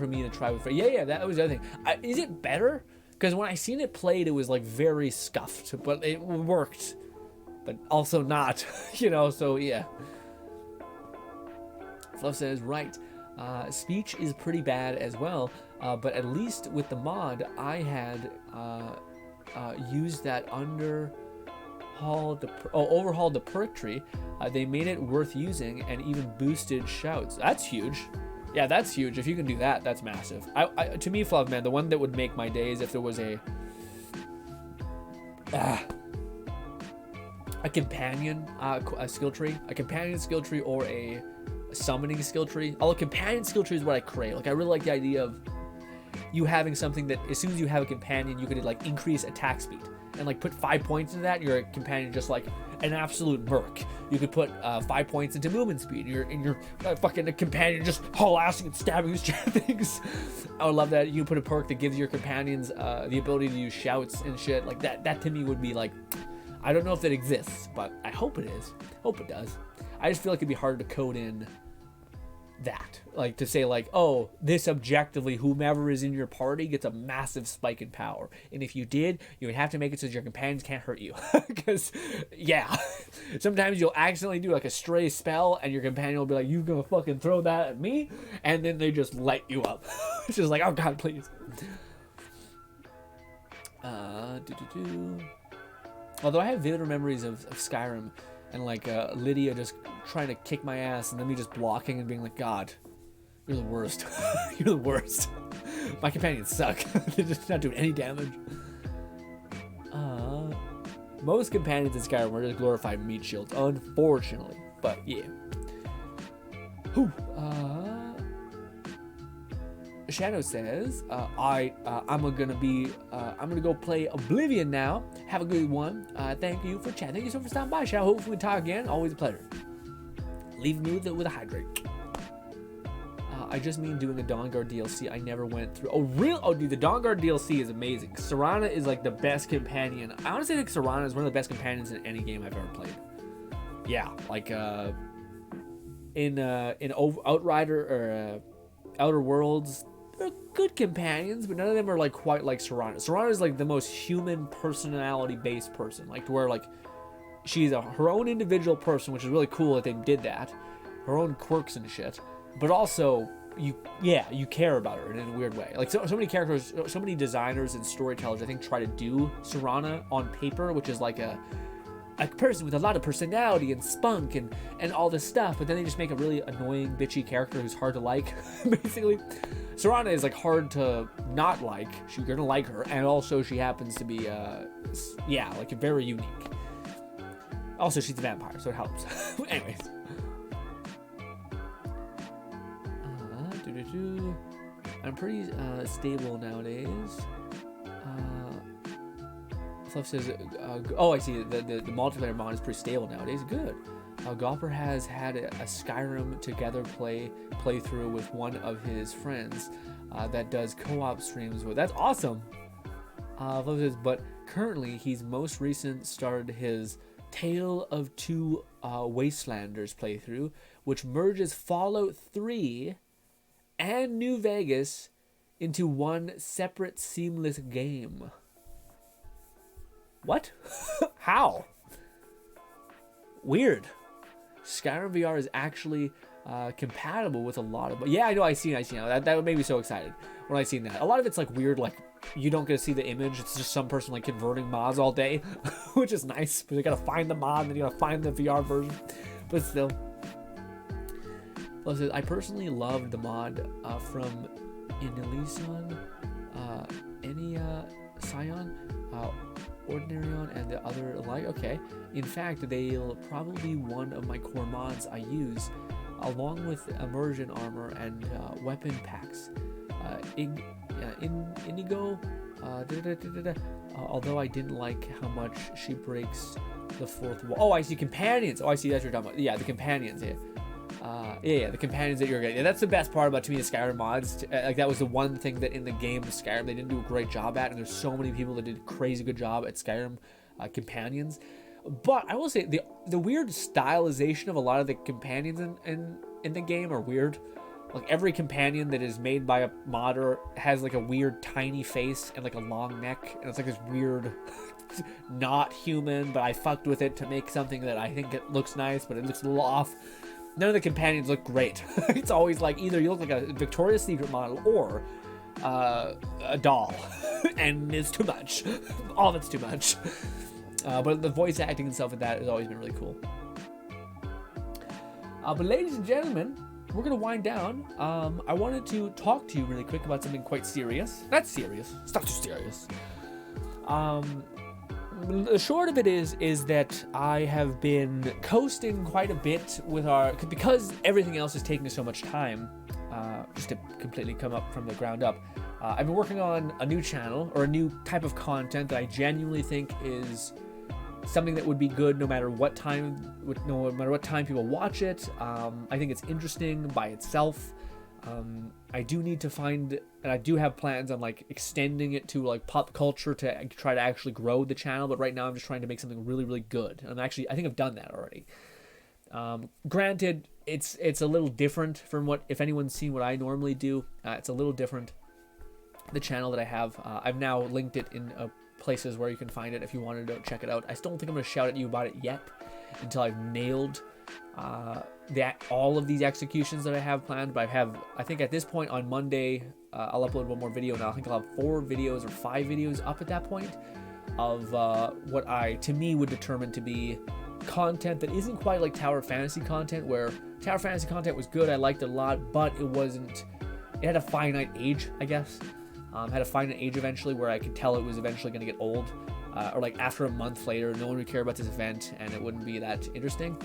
me to try with. Yeah, that was the other thing. Is it better? Because when I seen it played, it was like very scuffed, but it worked, but also not, you know. So yeah. Fluff says, right. Speech is pretty bad as well, but at least with the mod, I had used that overhauled the perk tree. They made it worth using and even boosted shouts. That's huge. Yeah, that's huge. If you can do that, that's massive. To me, Fluff, man, the one that would make my days if there was a companion a skill tree, or a summoning skill tree. Although companion skill tree is what I crave. Like I really like the idea of you having something that as soon as you have a companion, you could like increase attack speed. And like put 5 points into that, your companion just like an absolute merc. You could put 5 points into movement speed. Your fucking companion just haul-assing and stabbing these things. I would love that. You put a perk that gives your companions the ability to use shouts and shit like that. That to me would be like, I don't know if it exists, but I hope it is. Hope it does. I just feel like it'd be hard to code in that, like to say like, oh, this objectively whomever is in your party gets a massive spike in power, and if you did, you would have to make it so that your companions can't hurt you. Because yeah, sometimes you'll accidentally do like a stray spell and your companion will be like, you gonna fucking throw that at me, and then they just light you up. It's just like, oh god, please. Although I have vivid memories of Skyrim and like Lydia just trying to kick my ass and then me just blocking and being like, God, you're the worst. You're the worst. My companions suck. They're just not doing any damage. Most companions in Skyrim are just glorified meat shields, unfortunately. But yeah. Whew. Shadow says, I'm gonna go play Oblivion now. Have a good one. Thank you for chatting. Thank you so much for stopping by, Shadow. Hopefully we talk again. Always a pleasure. Leave me with a hydrate. I just mean doing a Dawnguard DLC. I never went through. Oh, real? Oh, dude, the Dawnguard DLC is amazing. Serana is like the best companion. I honestly think Serana is one of the best companions in any game I've ever played. Yeah, like in Outrider or Outer Worlds. They're good companions, but none of them are like quite like Serana. Serana is like the most human personality-based person, like to where like she's her own individual person, which is really cool that they did that. Her own quirks and shit, but also you care about her in a weird way. Like so many characters, so many designers and storytellers, I think, try to do Serana on paper, which is like a person with a lot of personality and spunk and all this stuff, but then they just make a really annoying, bitchy character who's hard to like, basically. Serana is like hard to not like. You're gonna like her, and also she happens to be like very unique. Also, she's a vampire, so it helps. Anyways. I'm pretty stable nowadays. Fluff says, oh, I see. The multiplayer mod is pretty stable nowadays. Good. Golfer has had a Skyrim Together playthrough with one of his friends that does co-op streams with. That's awesome. But currently, he's most recent started his Tale of Two Wastelanders playthrough, which merges Fallout 3 and New Vegas into one separate seamless game. What? How? Weird. Skyrim VR is actually compatible with a lot of... Yeah, I know, I see. That would make me so excited when I seen that. A lot of it's like weird, like you don't get to see the image. It's just some person like converting mods all day, which is nice. But you gotta find the mod, and then you gotta find the VR version. But still. I personally loved the mod from Inelisan, Sion, Ordinarion, and the other alike. Okay. In fact, they'll probably be one of my core mods I use, along with immersion armor and weapon packs. Indigo, although I didn't like how much she breaks the fourth wall. Oh, I see companions. Oh, I see, that's what you're talking about. Yeah, the companions. Yeah, the companions that you're getting. Yeah, that's the best part about, to me, the Skyrim mods. Like, that was the one thing that in the game of Skyrim they didn't do a great job at, and there's so many people that did a crazy good job at Skyrim companions. But I will say the weird stylization of a lot of the companions in the game are weird. Like, every companion that is made by a modder has like a weird tiny face and like a long neck, and it's like this weird not human, but I fucked with it to make something that I think it looks nice, but it looks a little off. None of the companions look great. It's always like either you look like a Victoria's Secret model or a doll, and it's too much. All of it's too much. But the voice acting and stuff like that has always been really cool. But ladies and gentlemen, we're gonna wind down. I wanted to talk to you really quick about something quite serious. Not serious. It's not too serious. The short of it is that I have been coasting quite a bit with because everything else is taking so much time, just to completely come up from the ground up. I've been working on a new channel, or a new type of content that I genuinely think is something that would be good no matter what time people watch it. I think it's interesting by itself. I do need to find, and I do have plans on like extending it to like pop culture to try to actually grow the channel, but right now I'm just trying to make something really, really good. And I think I've done that already. Granted, it's a little different from what, if anyone's seen what I normally do, it's a little different. The channel that I have, I've now linked it in places where you can find it if you wanted to check it out. I still don't think I'm going to shout at you about it yet until I've nailed all of these executions that I have planned. But I think at this point on Monday, I'll upload one more video, and I think I'll have 4 videos or 5 videos up at that point of what to me would determine to be content that isn't quite like Tower Fantasy content, where Tower Fantasy content was good, I liked it a lot, but it had a finite age, I guess. Had a finite age eventually, where I could tell it was eventually going to get old, or like after a month later, no one would care about this event and it wouldn't be that interesting.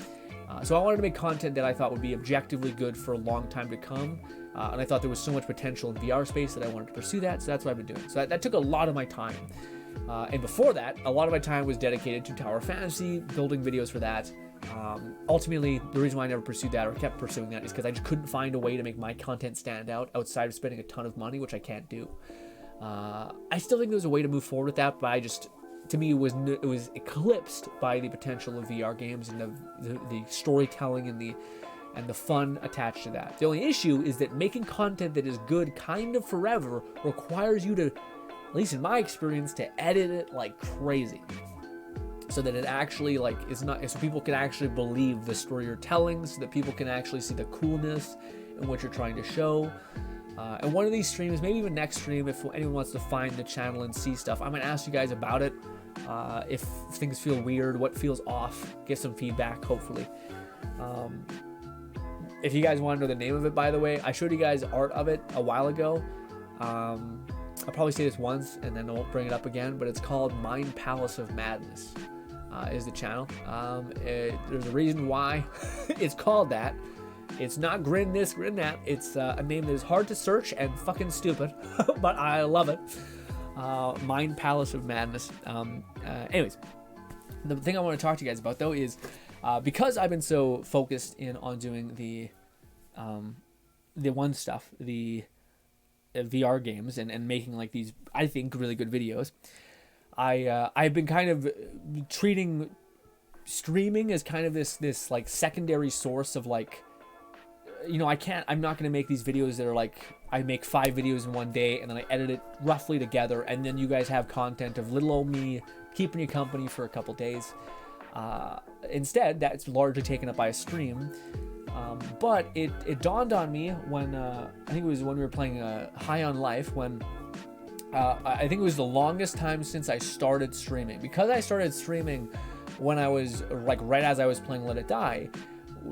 So I wanted to make content that I thought would be objectively good for a long time to come, and I thought there was so much potential in VR space that I wanted to pursue that, so that's what I've been doing. So that took a lot of my time, and before that, a lot of my time was dedicated to Tower Fantasy, building videos for that. Ultimately, the reason why I never pursued that or kept pursuing that is because I just couldn't find a way to make my content stand out outside of spending a ton of money, which I can't do. I still think there's a way to move forward with that, but to me, it was eclipsed by the potential of VR games and the storytelling and the fun attached to that. The only issue is that making content that is good kind of forever requires you to, at least in my experience, to edit it like crazy, so that it actually so people can actually believe the story you're telling, so that people can actually see the coolness in what you're trying to show. And one of these streams, maybe even next stream, if anyone wants to find the channel and see stuff, I'm going to ask you guys about it. If things feel weird, what feels off, get some feedback, hopefully. If you guys want to know the name of it, by the way, I showed you guys art of it a while ago. I'll probably say this once and then I won't bring it up again, but it's called Mind Palace of Madness, is the channel. There's a reason why it's called that. It's not Grin this, Grin that. It's a name that is hard to search and fucking stupid, but I love it. Mind Palace of Madness. Anyways, the thing I want to talk to you guys about, though, is because I've been so focused in on doing the one stuff, the VR games and making like these, I think, really good videos, I've been kind of treating streaming as kind of this like secondary source of like, you know, I'm not going to make these videos that are like, I make 5 videos in one day and then I edit it roughly together, and then you guys have content of little old me keeping you company for a couple days. Instead, that's largely taken up by a stream. But it dawned on me when, I think it was when we were playing High on Life, when I think it was the longest time since I started streaming. Because I started streaming when I was, like, right as I was playing Let It Die,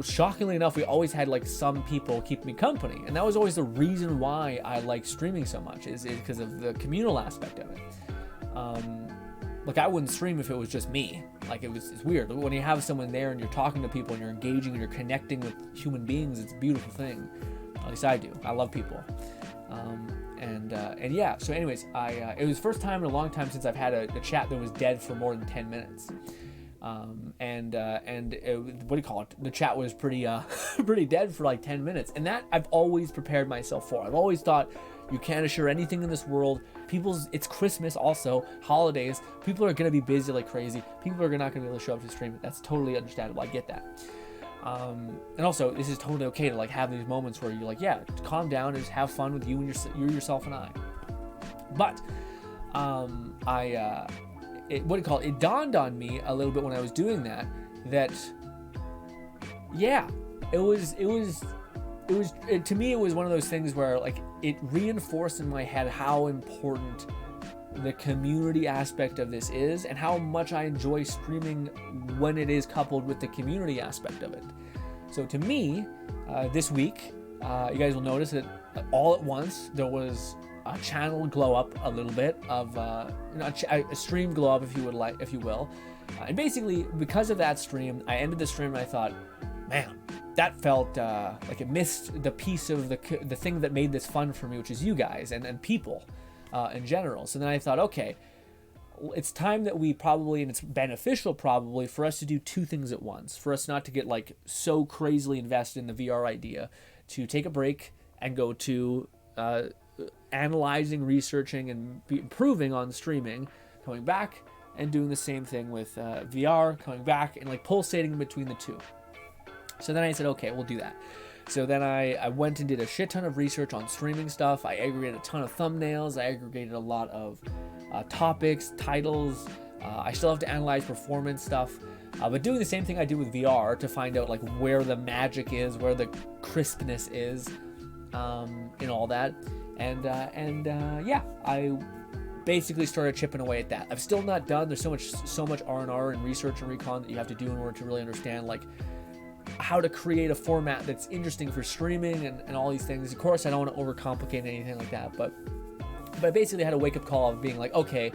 shockingly enough, we always had, like, some people keep me company. And that was always the reason why I like streaming so much, is because of the communal aspect of it. Like, I wouldn't stream if it was just me. Like, it's weird. When you have someone there and you're talking to people and you're engaging and you're connecting with human beings, it's a beautiful thing. At least I do. I love people. And yeah, so anyways, it was the first time in a long time since I've had a chat that was dead for more than 10 minutes. What do you call it? The chat was pretty dead for like 10 minutes. And that I've always prepared myself for. I've always thought, you can't assure anything in this world. It's Christmas also, holidays. People are going to be busy like crazy. People are not going to be able to show up to stream it. That's totally understandable. I get that. And also, this is totally okay to like have these moments where you're like, yeah, calm down and just have fun with you and yourself and I. But it dawned on me a little bit when I was doing that yeah, to me, it was one of those things where like it reinforced in my head how important the community aspect of this is and how much I enjoy streaming when it is coupled with the community aspect of it. So to me, this week, you guys will notice that all at once there was a channel glow up a little bit of a stream glow up, if you will. And basically, because of that stream, I ended the stream and I thought, man, that felt like it missed the piece of the thing that made this fun for me, which is you guys and people in general. So then I thought, okay, it's time that we probably, and it's beneficial probably, for us to do 2 things at once. For us not to get like so crazily invested in the VR idea, to take a break and go to analyzing, researching, and improving on streaming, coming back and doing the same thing with VR, coming back and like pulsating in between the two. So then I said, okay, we'll do that. So then I went and did a shit ton of research on streaming stuff. I aggregated a ton of thumbnails. I aggregated a lot of topics, titles. I still have to analyze performance stuff. But doing the same thing I did with VR to find out like where the magic is, where the crispness is, and all that. And yeah, I basically started chipping away at that. I'm still not done. There's so much R&R and research and recon that you have to do in order to really understand like how to create a format that's interesting for streaming and all these things. Of course, I don't want to overcomplicate anything like that, but I basically had a wake-up call of being like, okay,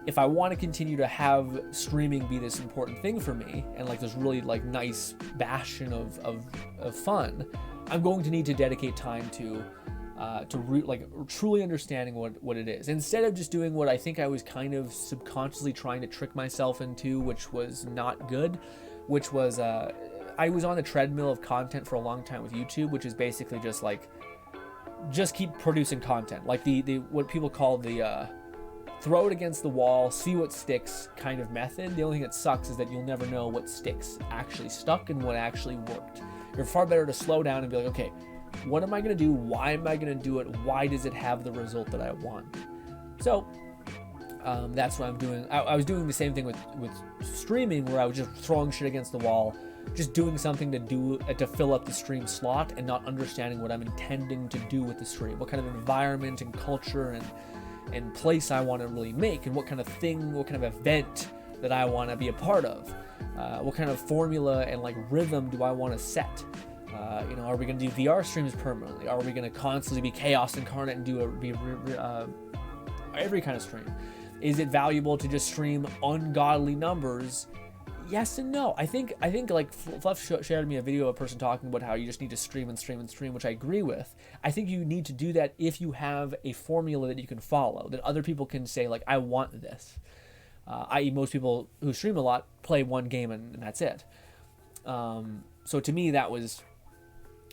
if I want to continue to have streaming be this important thing for me and like this really like nice bastion of fun, I'm going to need to dedicate time to truly understanding what it is, instead of just doing what I think I was kind of subconsciously trying to trick myself into, which was not good, which was I was on the treadmill of content for a long time with YouTube, which is basically just keep producing content, like the what people call the throw it against the wall, see what sticks kind of method. The only thing that sucks is that you'll never know what sticks actually stuck and what actually worked. You're far better to slow down and be like, okay, what am I going to do? Why am I going to do it? Why does it have the result that I want? So that's what I'm doing. I was doing the same thing with streaming, where I was just throwing shit against the wall, just doing something to fill up the stream slot and not understanding what I'm intending to do with the stream, what kind of environment and culture and place I want to really make, and what kind of event that I want to be a part of, what kind of formula and like rhythm do I want to set. Are we going to do VR streams permanently? Are we going to constantly be chaos incarnate and do every kind of stream? Is it valuable to just stream ungodly numbers? Yes and no. I think like Fluff shared me a video of a person talking about how you just need to stream and stream and stream, which I agree with. I think you need to do that if you have a formula that you can follow, that other people can say like, I want this. I.e. most people who stream a lot play one game and that's it. So to me, that was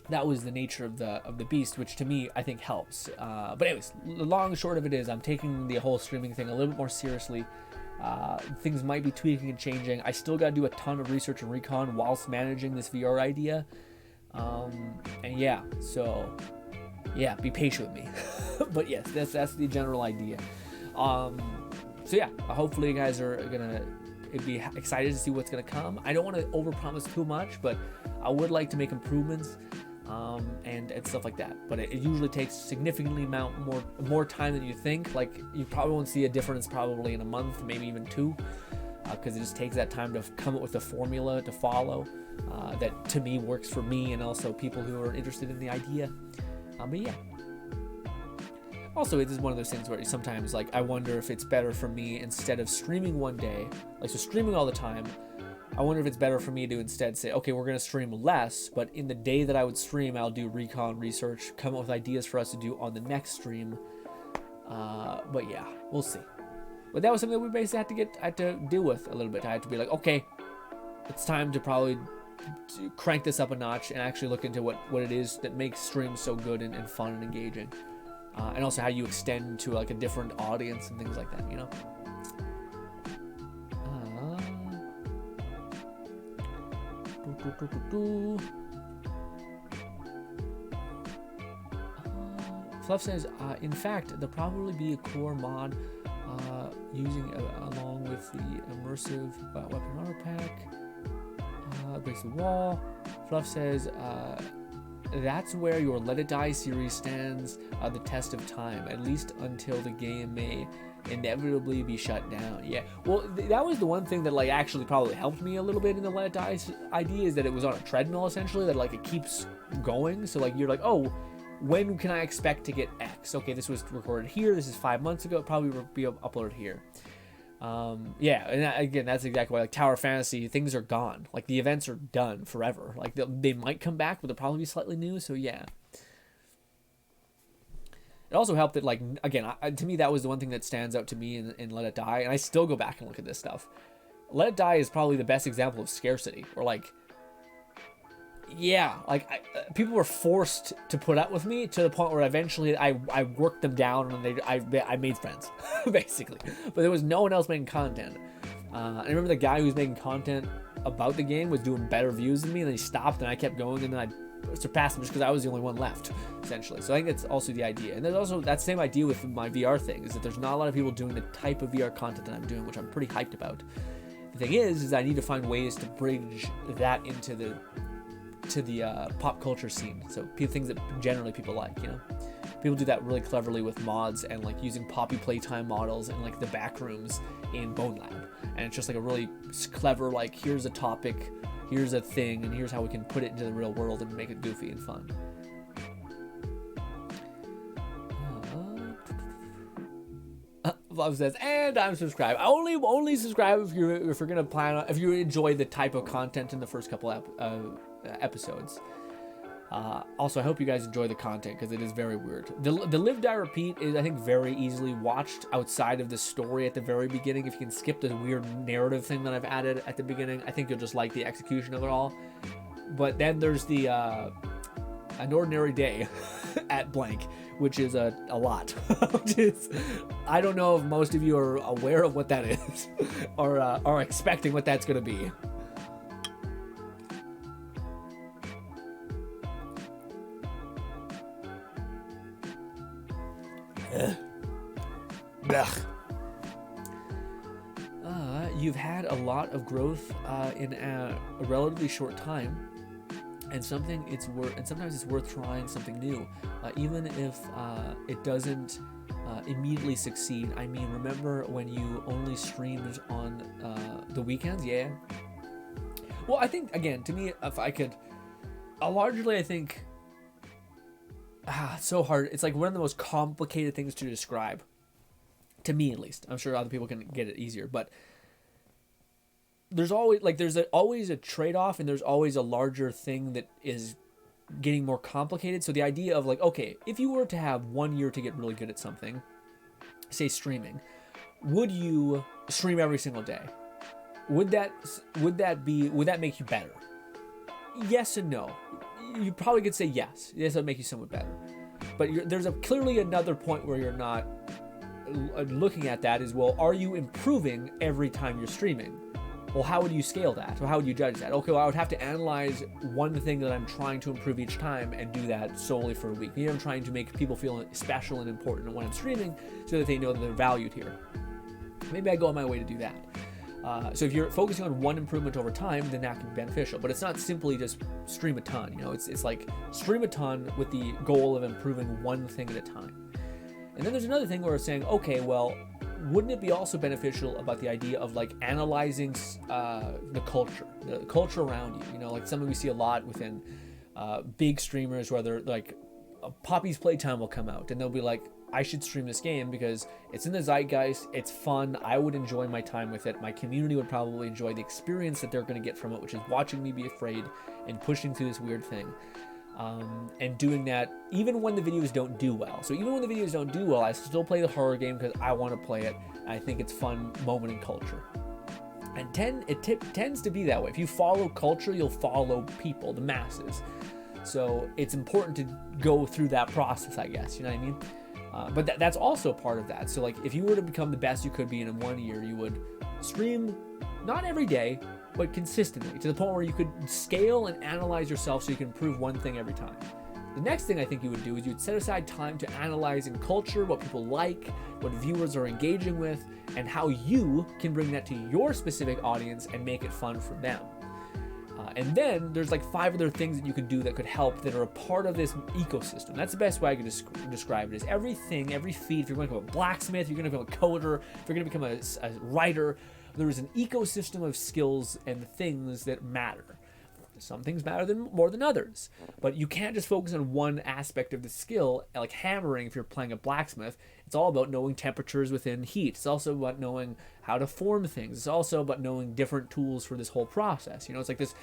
that was the nature of the beast, which to me I think helps. But anyways, the long and short of it is I'm taking the whole streaming thing a little bit more seriously. Things might be tweaking and changing. I still got to do a ton of research and recon whilst managing this VR idea. And yeah, so yeah, be patient with me. But yes, that's the general idea. So yeah, hopefully you guys are gonna be excited to see what's gonna come. I don't want to overpromise too much, but I would like to make improvements and stuff like that. But it usually takes significantly more time than you think. Like, you probably won't see a difference probably in a month, maybe even 2, because it just takes that time to come up with a formula to follow that to me works for me and also people who are interested in the idea. But yeah. Also, it is one of those things where sometimes, like, I wonder if it's better for me, instead of streaming one day, like, so streaming all the time, I wonder if it's better for me to instead say, okay, we're going to stream less, but in the day that I would stream, I'll do recon research, come up with ideas for us to do on the next stream. But yeah, we'll see. But that was something that we basically had to deal with a little bit. I had to be like, okay, it's time to probably crank this up a notch and actually look into what it is that makes streams so good and fun and engaging. And also how you extend to like a different audience and things like that, you know? Fluff says, in fact, there'll probably be a core mod using along with the immersive weapon armor pack. Breaks the wall. Fluff says, that's where your Let It Die series stands the test of time, at least until the game may inevitably be shut down. Yeah, well, that was the one thing that like actually probably helped me a little bit in the Let It Die idea, is that it was on a treadmill essentially, that like it keeps going. So like you're like, oh, when can I expect to get X? Okay, this was recorded here, this is 5 months ago, it probably will be uploaded here. Yeah, and again, that's exactly why, like, Tower Fantasy, things are gone. Like, the events are done forever. Like, they might come back, but they'll probably be slightly new, so yeah. It also helped that, like, again, to me, that was the one thing that stands out to me in Let It Die, and I still go back and look at this stuff. Let It Die is probably the best example of scarcity, or, like, yeah, like, people were forced to put up with me to the point where eventually I worked them down and I made friends, basically. But there was no one else making content. I remember the guy who was making content about the game was doing better views than me, and then he stopped, and I kept going, and then I surpassed him just because I was the only one left, essentially. So I think that's also the idea. And there's also that same idea with my VR thing, is that there's not a lot of people doing the type of VR content that I'm doing, which I'm pretty hyped about. The thing is I need to find ways to bridge that into the pop culture scene, so things that generally people like, you know. People do that really cleverly with mods and like using Poppy Playtime models and like the back rooms in Bone Lab, and it's just like a really clever, like, here's a topic, here's a thing, and here's how we can put it into the real world and make it goofy and fun. Love says, and I'm subscribed. Only subscribe if you're gonna plan on, if you enjoy the type of content in the first couple episodes. Also, I hope you guys enjoy the content, because it is very weird. The Live Die Repeat is, I think, very easily watched outside of the story at the very beginning. If you can skip the weird narrative thing that I've added at the beginning, I think you'll just like the execution of it all. But then there's the An Ordinary Day at blank, which is a lot. Which is, I don't know if most of you are aware of what that is or are expecting what that's going to be. You've had a lot of growth in a relatively short time, and sometimes it's worth trying something new, even if it doesn't immediately succeed. I mean, remember when you only streamed on the weekends? Yeah. Well, I think, again, to me, if I could, largely, I think, it's so hard. It's like one of the most complicated things to describe, to me at least. I'm sure other people can get it easier, but there's always always a trade-off, and there's always a larger thing that is getting more complicated. So the idea of, like, okay, if you were to have 1 year to get really good at something, say streaming, would you stream every single day? Would that make you better? Yes and no. you probably could say yes. Yes, that'll make you somewhat better. But there's clearly another point where you're not looking at that is, well, are you improving every time you're streaming? Well, how would you scale that? Or how would you judge that? Okay, well, I would have to analyze one thing that I'm trying to improve each time and do that solely for a week. Maybe I'm trying to make people feel special and important when I'm streaming so that they know that they're valued here. Maybe I go on my way to do that. So if you're focusing on one improvement over time, then that can be beneficial. But it's not simply just stream a ton. It's like stream a ton with the goal of improving one thing at a time. And then there's another thing where it's saying, okay, well, wouldn't it be also beneficial about the idea of like analyzing the culture around you? Like something we see a lot within big streamers, where they're like, Poppy's Playtime will come out and they'll be like, I should stream this game because it's in the zeitgeist, it's fun, I would enjoy my time with it, my community would probably enjoy the experience that they're going to get from it, which is watching me be afraid and pushing through this weird thing. And doing that even when the videos don't do well. So even when the videos don't do well, I still play the horror game because I want to play it. I think it's fun moment in culture. And it tends to be that way. If you follow culture, you'll follow people, the masses. So it's important to go through that process, I guess. You know what I mean? But that's also part of that. So like if you were to become the best you could be in 1 year, you would stream not every day, but consistently, to the point where you could scale and analyze yourself so you can improve one thing every time. The next thing I think you would do is you'd set aside time to analyze in culture what people like, what viewers are engaging with, and how you can bring that to your specific audience and make it fun for them. And then there's like 5 other things that you could do that could help, that are a part of this ecosystem. That's the best way I could describe it. Is everything, every feed, if you're going to become a blacksmith, if you're going to become a coder, if you're going to become a writer, there is an ecosystem of skills and things that matter. Some things matter more than others, but you can't just focus on one aspect of the skill, like hammering. If you're playing a blacksmith, it's all about knowing temperatures within heat. It's also about knowing how to form things. It's also about knowing different tools for this whole process. It's like this.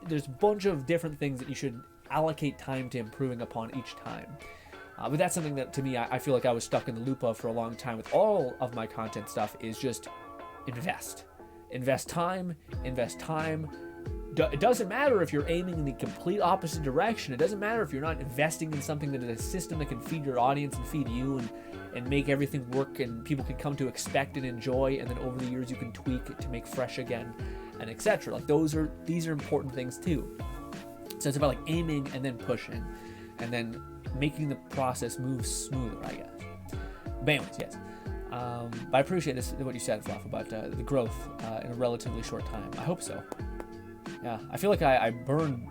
There's a bunch of different things that you should allocate time to improving upon each time. But that's something that, to me, I feel like I was stuck in the loop of for a long time with all of my content stuff. Is just invest time. It doesn't matter if you're aiming in the complete opposite direction. It doesn't matter if you're not investing in something that is a system that can feed your audience and feed you and make everything work and people can come to expect and enjoy, and then over the years you can tweak it to make fresh again, and etc. Like these are important things too. So it's about like aiming and then pushing and then making the process move smoother, I guess. But anyways, yes. But I appreciate what you said, Fluff, about the growth in a relatively short time. I hope so. Yeah, I feel like I burned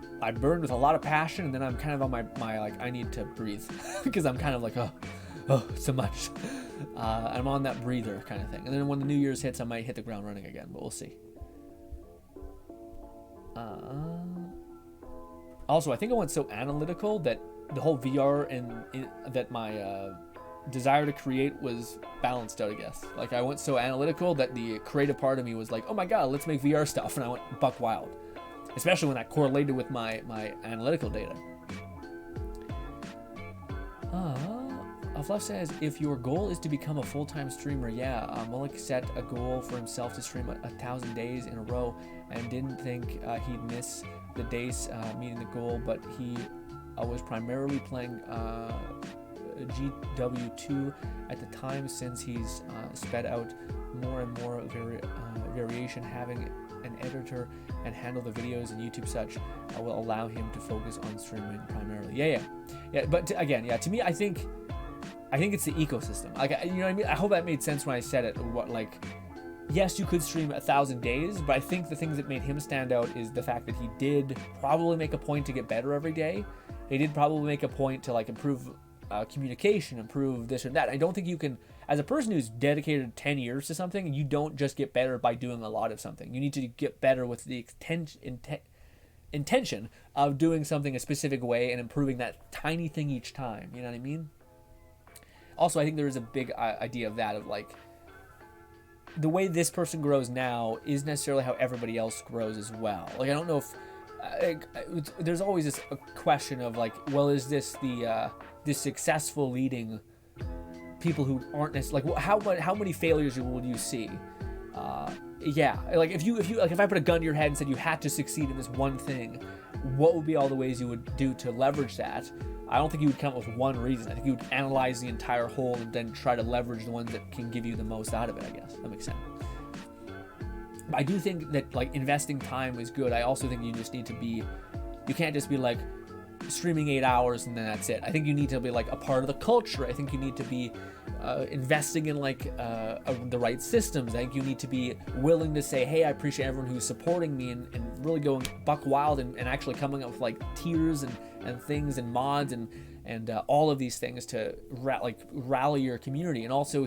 with a lot of passion, and then I'm kind of on my like, I need to breathe because I'm kind of like, oh, so much. I'm on that breather kind of thing. And then when the New Year's hits, I might hit the ground running again, but we'll see. Also, I think I went so analytical that the whole VR and that my desire to create was balanced out, I guess. Like I went so analytical that the creative part of me was like, oh my god, let's make VR stuff, and I went buck wild. Especially when that correlated with my analytical data. Fluff says, if your goal is to become a full-time streamer, Mullick set a goal for himself to stream 1,000 days in a row and didn't think he'd miss the days meeting the goal, but he was primarily playing GW2 at the time, since he's sped out more and more variation. Having an editor and handle the videos and YouTube such will allow him to focus on streaming primarily. Yeah. But to me, I think it's the ecosystem. Like, you know what I mean? I hope that made sense when I said it. Yes, you could stream 1,000 days, but I think the things that made him stand out is the fact that he did probably make a point to get better every day. He did probably make a point to like improve communication, improve this or that. I don't think you can, as a person who's dedicated 10 years to something, you don't just get better by doing a lot of something. You need to get better with the intention of doing something a specific way and improving that tiny thing each time. You know what I mean? Also, I think there is a big idea of that, of like, the way this person grows now is necessarily how everybody else grows as well. Like, I don't know if there's always this question of like, well, is this the successful leading people who aren't necessarily, like, how many failures will you see? Like if I put a gun to your head and said you had to succeed in this one thing, what would be all the ways you would do to leverage that, I don't think you would come up with one reason. I think you would analyze the entire whole and then try to leverage the ones that can give you the most out of it, I guess. That makes sense. But I do think that like investing time is good. I also think you just need to be, you can't just be like streaming 8 hours and then that's it. I think you need to be like a part of the culture. I think you need to be investing in like the right systems. I think you need to be willing to say, hey, I appreciate everyone who's supporting me, and really going buck wild and actually coming up with like tiers and things and mods and all of these things to rally your community, and also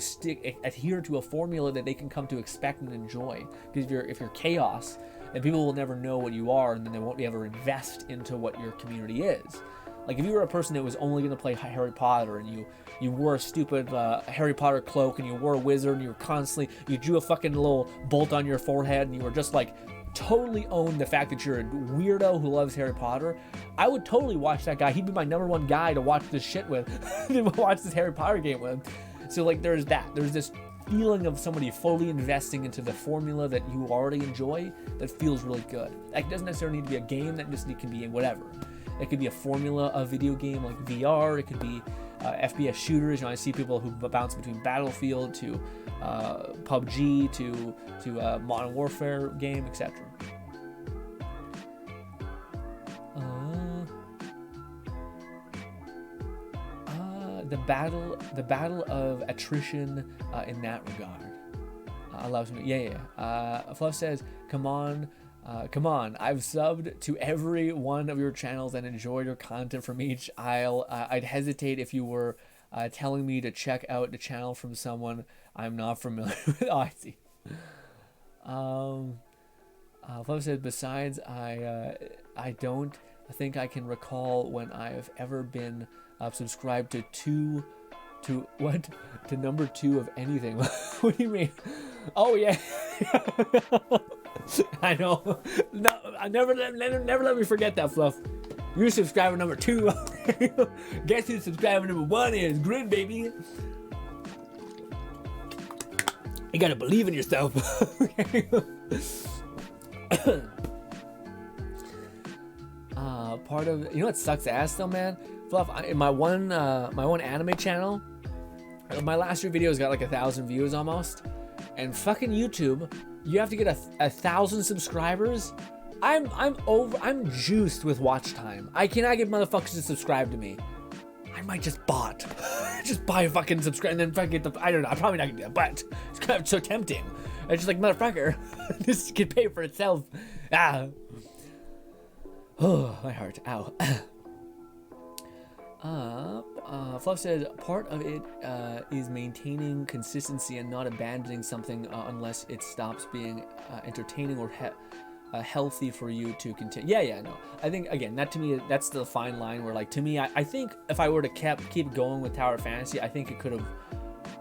adhere to a formula that they can come to expect and enjoy. Because if you're chaos, then people will never know what you are, and then they won't ever invest into what your community is. Like if you were a person that was only going to play Harry Potter, and you wore a stupid Harry Potter cloak, and you wore a wizard, and you drew a fucking little bolt on your forehead, and you were just like totally owned the fact that you're a weirdo who loves Harry Potter, I would totally watch that guy. He'd be my #1 guy to watch this shit with, to watch this Harry Potter game with. So like there's this feeling of somebody fully investing into the formula that you already enjoy that feels really good. It doesn't necessarily need to be a game, that just can be whatever. It could be a formula of video game like VR. It could be FPS shooters. You know, I see people who bounce between Battlefield to PUBG to Modern Warfare game, etc. The battle of attrition in that regard allows me. Fluff says, come on, I've subbed to every one of your channels and enjoyed your content from each. I'd hesitate if you were telling me to check out the channel from someone I'm not familiar with. Oh, I see. Fluff says, besides, I don't think I can recall when I've ever been subscribed to number 2 of anything. What do you mean? Oh yeah. I know. No, I never let me forget that, Fluff. You're subscriber number 2. Guess who subscriber number 1 is? Grid, baby. You gotta believe in yourself. Part of, you know what sucks ass though, man? Fluff, in my one anime channel, my last 3 videos got like 1,000 views almost, and fucking YouTube, you have to get 1,000 subscribers. I'm juiced with watch time. I cannot get motherfuckers to subscribe to me. I might just just buy a fucking subscribe and then fucking I don't know. I'm probably not gonna do that, but it's kind of so tempting. It's just like, motherfucker, this can pay for itself. Oh, my heart. Ow. Fluff says part of it is maintaining consistency and not abandoning something unless it stops being entertaining or healthy for you to continue. No. I think, again, that to me, that's the fine line where, like, to me, I think if I were to keep going with Tower Fantasy, I think it could have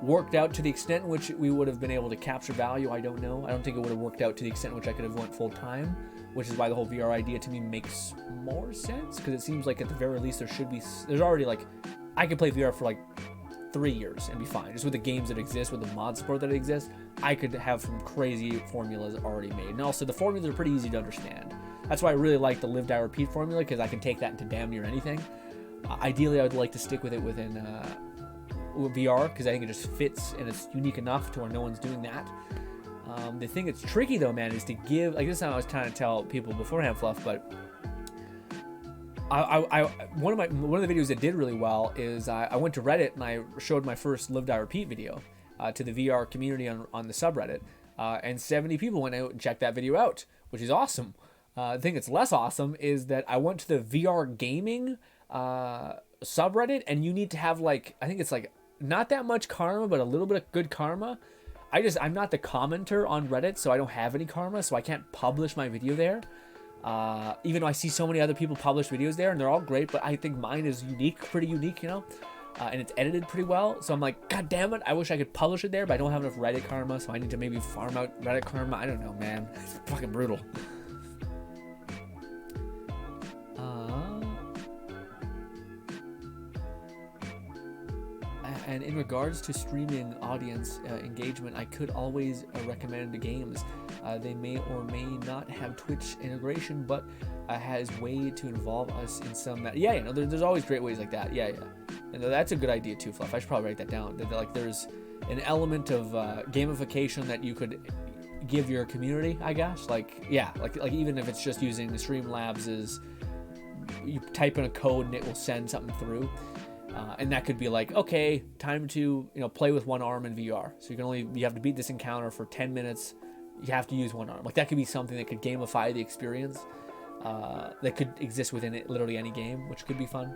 worked out to the extent in which we would have been able to capture value. I don't know. I don't think it would have worked out to the extent in which I could have went full time, which is why the whole VR idea to me makes more sense, because it seems like at the very least there's already, like, I could play VR for like 3 years and be fine. Just with the games that exist, with the mod support that exists, I could have some crazy formulas already made. And also the formulas are pretty easy to understand. That's why I really like the live, die, repeat formula, because I can take that into damn near anything. Ideally, I would like to stick with it within VR, because I think it just fits and it's unique enough to where no one's doing that. The thing that's tricky though, man, is to give, like, this is how I was trying to tell people beforehand, Fluff, but one of the videos that did really well is I went to Reddit and I showed my first live, die, repeat video to the VR community on the subreddit, and 70 people went out and checked that video out, which is awesome. The thing that's less awesome is that I went to the VR gaming subreddit, and you need to have, like, I think it's like not that much karma, but a little bit of good karma. I'm not the commenter on Reddit, so I don't have any karma, so I can't publish my video there. Even though I see so many other people publish videos there, and they're all great, but I think mine is pretty unique, you know? And it's edited pretty well, so I'm like, god damn it, I wish I could publish it there, but I don't have enough Reddit karma, so I need to maybe farm out Reddit karma. I don't know, man. It's fucking brutal. And in regards to streaming audience engagement, I could always recommend games. They may or may not have Twitch integration, but has way to involve us in some. No, there's always great ways like that. Yeah. And that's a good idea too, Fluff. I should probably write that down. Like there's an element of gamification that you could give your community, I guess. Like even if it's just using Streamlabs, is you type in a code and it will send something through. And that could be like, okay, time to play with one arm in VR. So you have to beat this encounter for 10 minutes. You have to use one arm. Like that could be something that could gamify the experience. That could exist within it, literally any game, which could be fun.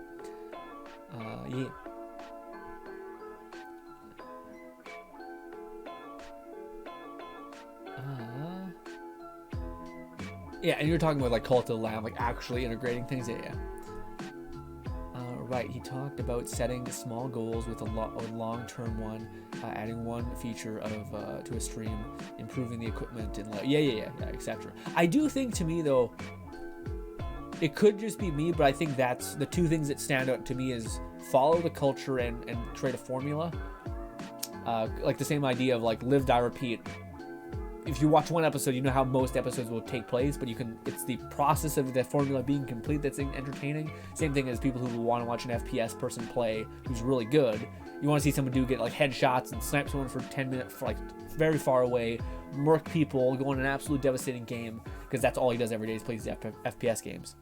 Yeah, and you're talking about like Cult of the Lamb, like actually integrating things. Yeah. Right, he talked about setting small goals with a long-term one, adding one feature of to a stream, improving the equipment, and etc. I do think, to me though, it could just be me, but I think that's the two things that stand out to me is follow the culture and create a formula. Like the same idea of like live, die, repeat. If you watch one episode, you know how most episodes will take place, but it's the process of the formula being complete that's entertaining. Same thing as people who want to watch an FPS person play who's really good. You want to see someone get like headshots and snipe someone for 10 minutes, for like very far away, murk people, go on an absolute devastating game, because that's all he does every day is plays FPS games.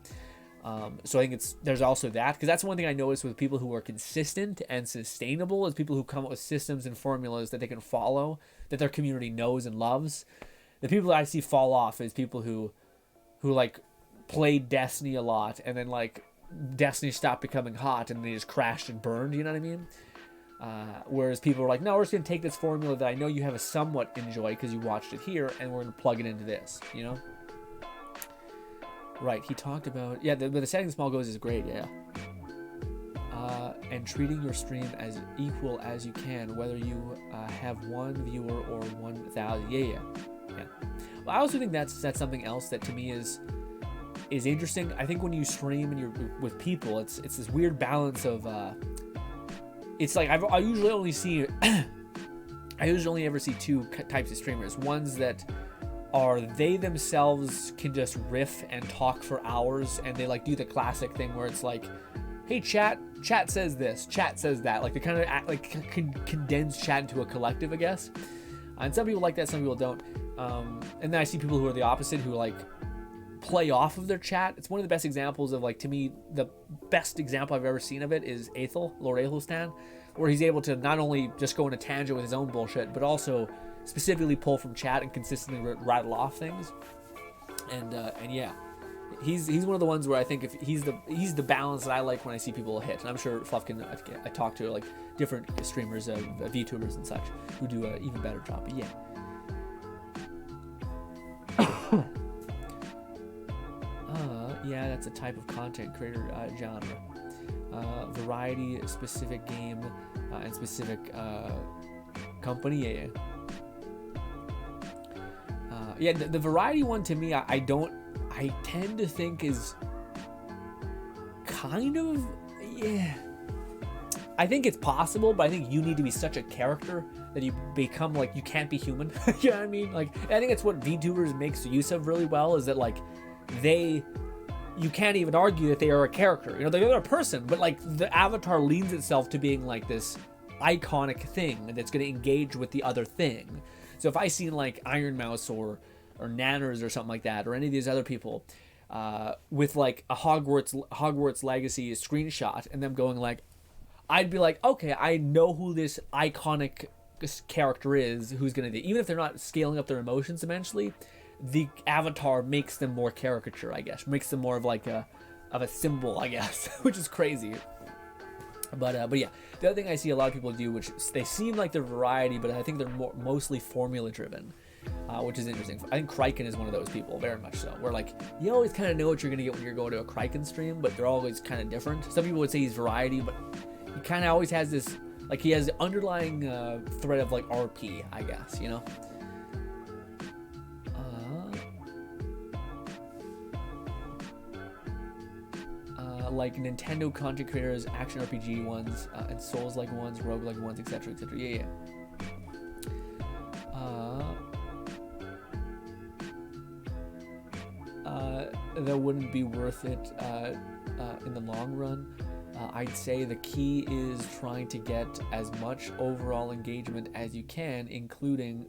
So I think there's also that, because that's one thing I noticed with people who are consistent and sustainable is people who come up with systems and formulas that they can follow, that their community knows and loves. The people that I see fall off is people who like played Destiny a lot and then like Destiny stopped becoming hot and they just crashed and burned, you know what I mean? Whereas people are like, no, we're just going to take this formula that I know you have a somewhat enjoy because you watched it here, and we're going to plug it into this, you know? Right, he talked about, the setting small goals is great, yeah. And treating your stream as equal as you can, whether you have one viewer or 1,000. Yeah. Well, I also think that's something else that to me is interesting. I think when you stream and you're with people, it's this weird balance of, it's like I usually only see, I usually only ever see two types of streamers. Ones that are they themselves can just riff and talk for hours, and they like do the classic thing where it's like, hey chat says this, chat says that, like they kind of act like condense chat into a collective, I guess. And some people like that, some people don't. And then I see people who are the opposite, who like play off of their chat. It's one of the best examples of, like, to me, the best example I've ever seen of it is Lord Aethelstan, where he's able to not only just go in a tangent with his own bullshit, but also specifically pull from chat and consistently rattle off things. And yeah, he's one of the ones where I think if he's the balance that I like when I see people hit. And I'm sure Fluff can I talk to like different streamers, VTubers and such, who do an even better job. But yeah. Yeah, that's a type of content creator genre. Variety, specific game, and specific company. Yeah. The variety one to me, I tend to think is kind of, yeah. I think it's possible, but I think you need to be such a character that you become like, you can't be human. You know what I mean? Like, I think it's what VTubers makes use of really well, is that like you can't even argue that they are a character. You know, they're a person, but like the avatar leans itself to being like this iconic thing that's going to engage with the other thing. So if I see like Iron Mouse or Nanners or something like that, or any of these other people with like a Hogwarts Legacy screenshot and them going like, I'd be like, okay, I know who this iconic character is, who's going to do, even if they're not scaling up their emotions immensely, the avatar makes them more caricature, I guess, makes them more of like a symbol, I guess, which is crazy. But yeah, the other thing I see a lot of people do, which they seem like they're variety, but I think they're mostly formula driven, which is interesting. I think Kraken is one of those people, very much so, where like you always kind of know what you're gonna get when you're going to a Kraken stream, but they're always kind of different. Some people would say he's variety, but he kind of always has this, like, he has the underlying thread of like RP, I guess, you know. Like Nintendo content creators, action RPG ones, and Souls-like ones, roguelike ones, etc., etc. Yeah. that wouldn't be worth it in the long run. I'd say the key is trying to get as much overall engagement as you can, including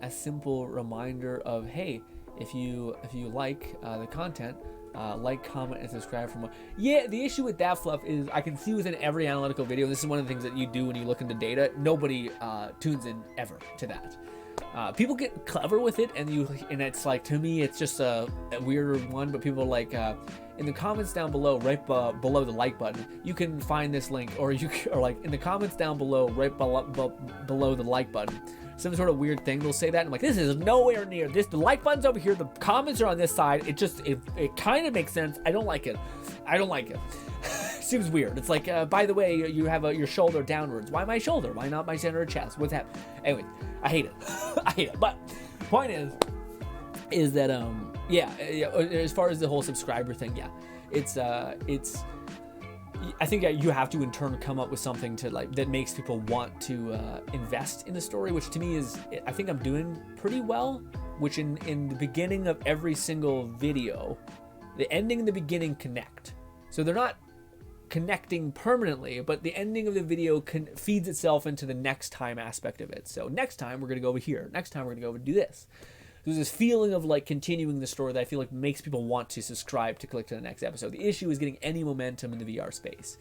a simple reminder of, hey, if you like the content, like, comment, and subscribe for more. Yeah, the issue with that fluff is I can see within every analytical video, this is one of the things that you do when you look into data, nobody tunes in ever to that. People get clever with it, and it's like, to me, it's just a weirder one, but people like, in the comments down below, right below the like button, you can find this link, or like in the comments down below, right below the like button, some sort of weird thing they'll say that, and I'm like, this is nowhere near this. The like button's over here, the comments are on this side. It kind of makes sense. I don't like it. Seems weird. It's like, by the way, you have your shoulder downwards. Why my shoulder? Why not my center of chest? What's happening? Anyway, I hate it. But point is that as far as the whole subscriber thing, yeah, it's I think you have to in turn come up with something to like that makes people want to invest in the story, which to me is, I think I'm doing pretty well. Which in the beginning of every single video, the ending and the beginning connect. So they're not connecting permanently, but the ending of the video feeds itself into the next time aspect of it. So next time we're gonna go over here. Next time we're gonna go over do this. There's this feeling of like continuing the story that I feel like makes people want to subscribe to click to the next episode. The issue is getting any momentum in the VR space,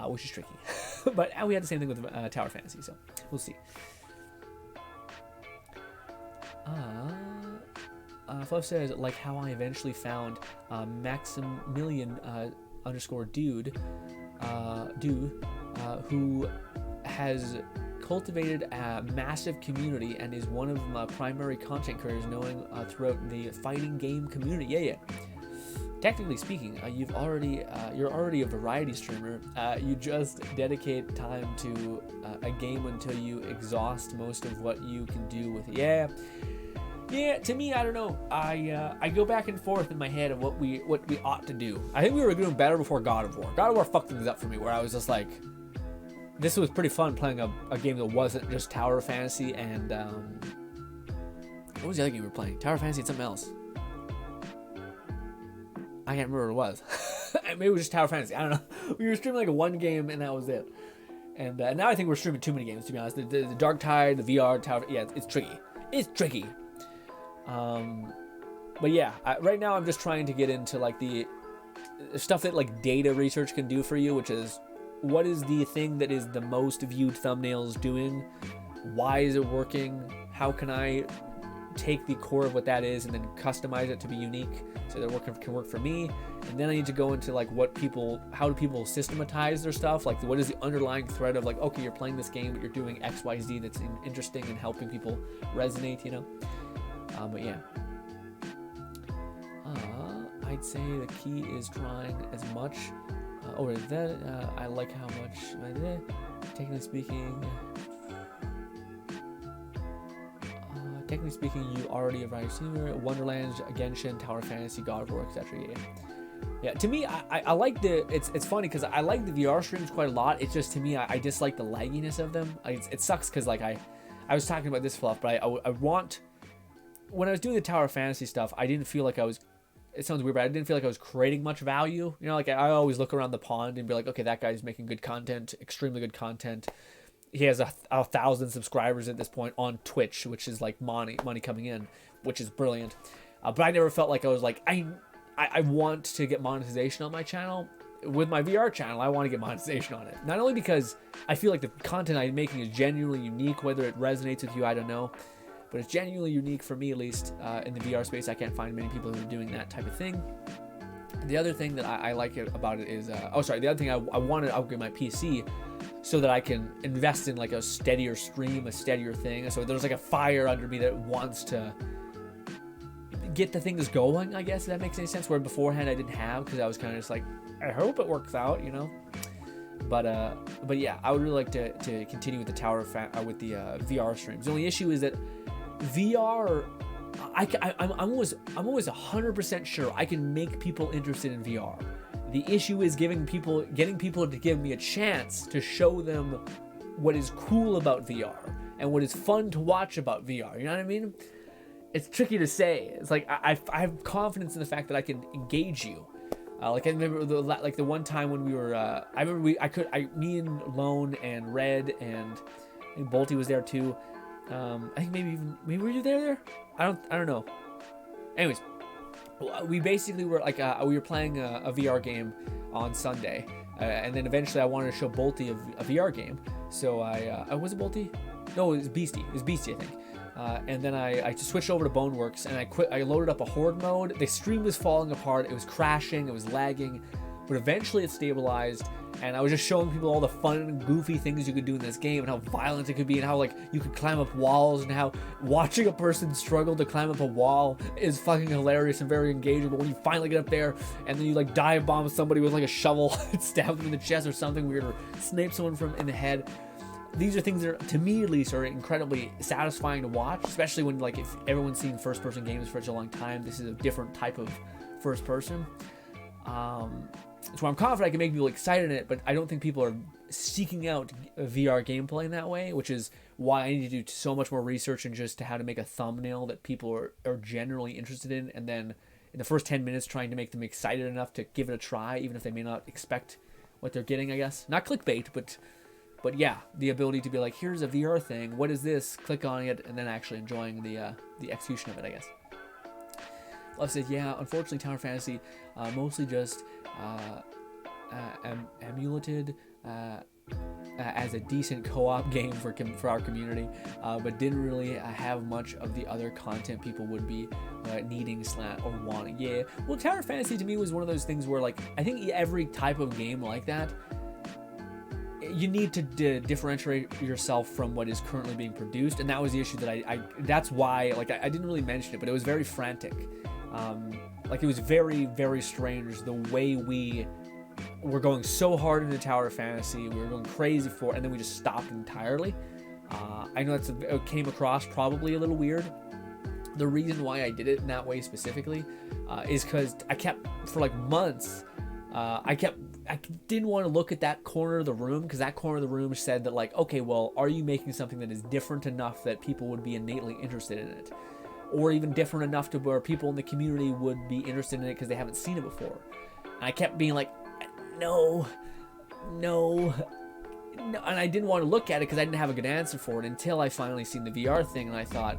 which is tricky. But we had the same thing with Tower Fantasy, so we'll see. Fluff says, like how I eventually found Maximilian _dude who has cultivated a massive community and is one of my primary content creators knowing throughout the fighting game community. Yeah. Technically speaking, you're already a variety streamer. You just dedicate time to a game until you exhaust most of what you can do with it. Yeah, to me, I don't know. I go back and forth in my head of what we ought to do. I think we were doing better before God of War. God of War fucked things up for me, where I was just like, this was pretty fun playing a game that wasn't just Tower Fantasy and what was the other game we were playing? Tower Fantasy and something else. I can't remember what it was. Maybe it was just Tower Fantasy. I don't know. We were streaming like one game and that was it. And now I think we're streaming too many games, to be honest. The Dark Tide, the VR, Tower. Yeah, it's tricky. It's tricky. But yeah, right now I'm just trying to get into like the stuff that like data research can do for you, which is what is the thing that is the most viewed thumbnails doing? Why is it working? How can I take the core of what that is and then customize it to be unique so that it can work for me? And then I need to go into like how do people systematize their stuff? Like what is the underlying thread of like, okay, you're playing this game, but you're doing XYZ that's interesting and helping people resonate, you know? But yeah, I'd say the key is trying as much. I like how much. Technically speaking, you already have variety streamer. Wonderlands, Genshin, Tower Fantasy, God of War, etc. Yeah. To me, I like the. It's funny because I like the VR streams quite a lot. It's just to me, I dislike the lagginess of them. It sucks because like I was talking about this fluff, but I want. When I was doing the Tower Fantasy stuff, I didn't feel like I was. It sounds weird, but I didn't feel like I was creating much value. You know, like I always look around the pond and be like, okay, that guy's making good content, extremely good content. He has 1,000 subscribers at this point on Twitch, which is like money coming in, which is brilliant. But I never felt like I was like, I want to get monetization on my channel. With my VR channel, I want to get monetization on it. Not only because I feel like the content I'm making is genuinely unique, whether it resonates with you, I don't know. But it's genuinely unique for me, at least in the VR space. I can't find many people who are doing that type of thing. The other thing that I like about it is, the other thing I wanted to upgrade my PC so that I can invest in like a steadier stream, a steadier thing. So there's like a fire under me that wants to get the things going, I guess, if that makes any sense. Where beforehand I didn't have, because I was kind of just like, I hope it works out, you know. But yeah, I would really like to continue with the with the VR streams. The only issue is that VR, I'm always 100% sure I can make people interested in VR. The issue is getting people to give me a chance to show them what is cool about VR and what is fun to watch about VR. You know what I mean? it's tricky to say. It's like I have confidence in the fact that I can engage you. Like I remember the one time when we were, I remember me and Lone and Red and I think Bolty was there too. I think maybe were you there? I don't know. Anyways, we basically were like we were playing a VR game on Sunday, and then eventually I wanted to show Bolty a VR game. So I was it Bolty? No, it was Beastie. It was Beastie, I think. And then I just switched over to Boneworks and I loaded up a horde mode. The stream was falling apart. It was crashing. It was lagging. But eventually it stabilized. And I was just showing people all the fun and goofy things you could do in this game and how violent it could be and how like you could climb up walls and how watching a person struggle to climb up a wall is fucking hilarious and very engaging. But when you finally get up there and then you like dive bomb somebody with like a shovel and stab them in the chest or something weird or snipe someone from in the head. These are things that, to me at least, are incredibly satisfying to watch, especially when, like, if everyone's seen first-person games for such a long time, this is a different type of first-person. So I'm confident I can make people excited in it, but I don't think people are seeking out VR gameplay in that way, which is why I need to do so much more research and just how to make a thumbnail that people are generally interested in, and then in the first 10 minutes trying to make them excited enough to give it a try, even if they may not expect what they're getting, I guess. Not clickbait, but yeah, the ability to be like, here's a VR thing, what is this? Click on it, and then actually enjoying the execution of it, I guess. Love said, yeah, unfortunately, Tower Fantasy mostly just emulated as a decent co-op game for our community, but didn't really have much of the other content people would be needing or wanting. Yeah, well, Tower Fantasy to me was one of those things where, like, I think every type of game like that, you need to differentiate yourself from what is currently being produced, and that was the issue that that's why, like, I didn't really mention it, but it was very frantic. Like, it was very, very strange the way we were going so hard into Tower Fantasy, we were going crazy for it, and then we just stopped entirely. I know it came across probably a little weird. The reason why I did it in that way specifically is because I kept, for like months, I didn't want to look at that corner of the room, because that corner of the room said that, like, okay, well, are you making something that is different enough that people would be innately interested in it? Or even different enough to where people in the community would be interested in it because they haven't seen it before. And I kept being like, no. And I didn't want to look at it because I didn't have a good answer for it until I finally seen the VR thing, and I thought,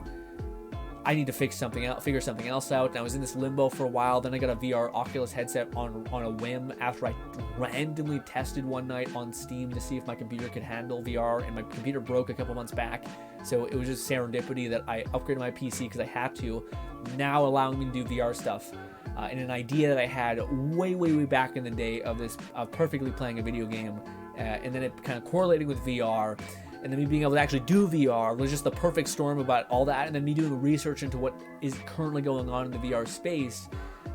I need to figure something else out. And I was in this limbo for a while. Then I got a VR Oculus headset on a whim after I randomly tested one night on Steam to see if my computer could handle VR, and my computer broke a couple months back. So it was just serendipity that I upgraded my PC because I had to, now allowing me to do VR stuff. And an idea that I had way back in the day of this perfectly playing a video game, and then it kind of correlating with VR. And then me being able to actually do VR was just the perfect storm about all that. And then me doing research into what is currently going on in the VR space.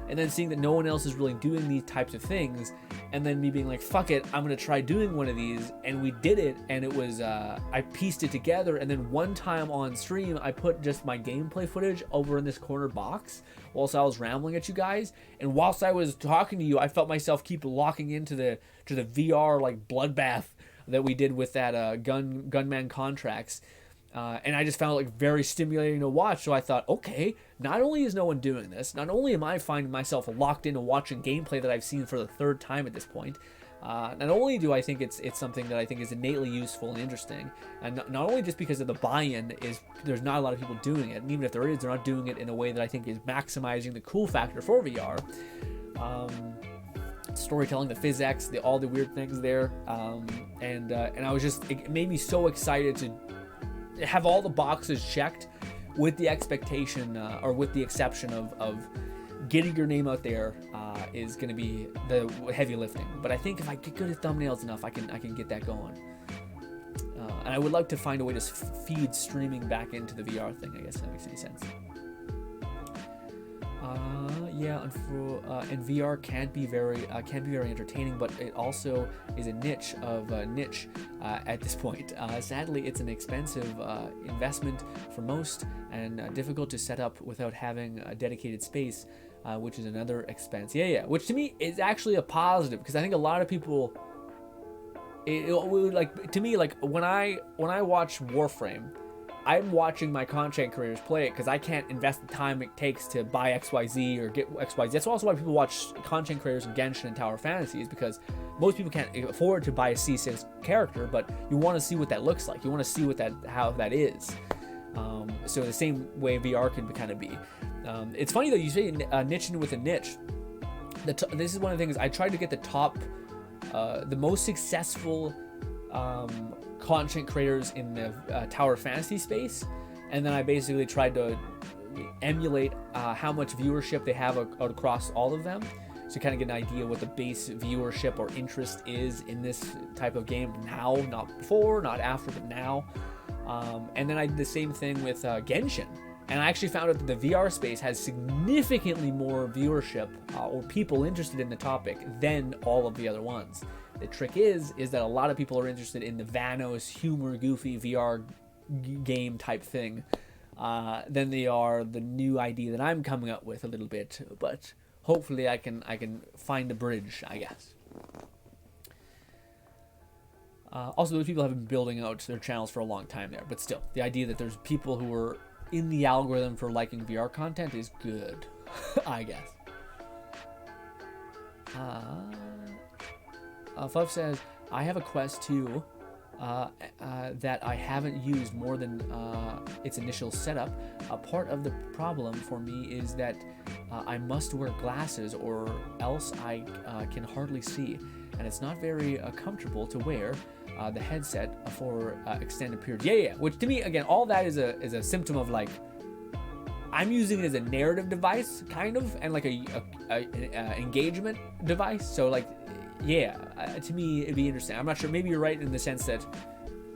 And then seeing that no one else is really doing these types of things. And then me being like, fuck it, I'm going to try doing one of these. And we did it. And it was, I pieced it together. And then one time on stream, I put just my gameplay footage over in this corner box whilst I was rambling at you guys. And whilst I was talking to you, I felt myself keep locking into the VR like bloodbath that we did with that gunman contracts, and I just found it like very stimulating to watch. So I thought, okay, not only is no one doing this, not only am I finding myself locked into watching gameplay that I've seen for the third time at this point, not only do I think it's something that I think is innately useful and interesting, and not only just because of the buy-in is there's not a lot of people doing it, and even if there is, they're not doing it in a way that I think is maximizing the cool factor for VR. Storytelling, the physics, all the weird things there, and I was just, it made me so excited to have all the boxes checked, with the expectation or with the exception of getting your name out there is going to be the heavy lifting. But I think if I get good at thumbnails enough, I can get that going. And I would like to find a way to feed streaming back into the VR thing, I guess, if that makes any sense. Yeah, and VR can be very entertaining, but it also is a niche at this point. Sadly, it's an expensive investment for most, and difficult to set up without having a dedicated space, which is another expense. Yeah, which to me is actually a positive, because I think a lot of people, it would, like, to me, like when I watch Warframe, I'm watching my content creators play it because I can't invest the time it takes to buy XYZ or get XYZ. That's also why people watch content creators in Genshin and Tower Fantasy, is because most people can't afford to buy a C6 character, but you want to see what that looks like. You want to see how that is. So the same way VR can kind of be. It's funny though, you say niching with a niche. This is one of the things I tried to get the most successful content creators in the Tower Fantasy space, and then I basically tried to emulate how much viewership they have across all of them, so kind of get an idea what the base viewership or interest is in this type of game now, not before, not after, but now. And then I did the same thing with Genshin, and I actually found out that the VR space has significantly more viewership or people interested in the topic than all of the other ones. The trick is that a lot of people are interested in the Vanos humor, goofy VR game type thing than they are the new idea that I'm coming up with a little bit. But hopefully I can find a bridge, I guess. Also, those people have been building out their channels for a long time there, but still, the idea that there's people who are in the algorithm for liking VR content is good, I guess. Fluff says, I have a Quest 2 that I haven't used more than its initial setup. A part of the problem for me is that I must wear glasses or else I can hardly see, and it's not very comfortable to wear the headset for extended periods. Yeah, which to me, again, all that is a symptom of like, I'm using it as a narrative device, kind of, and like a engagement device. So like, yeah, to me it'd be interesting. I'm not sure. Maybe you're right in the sense that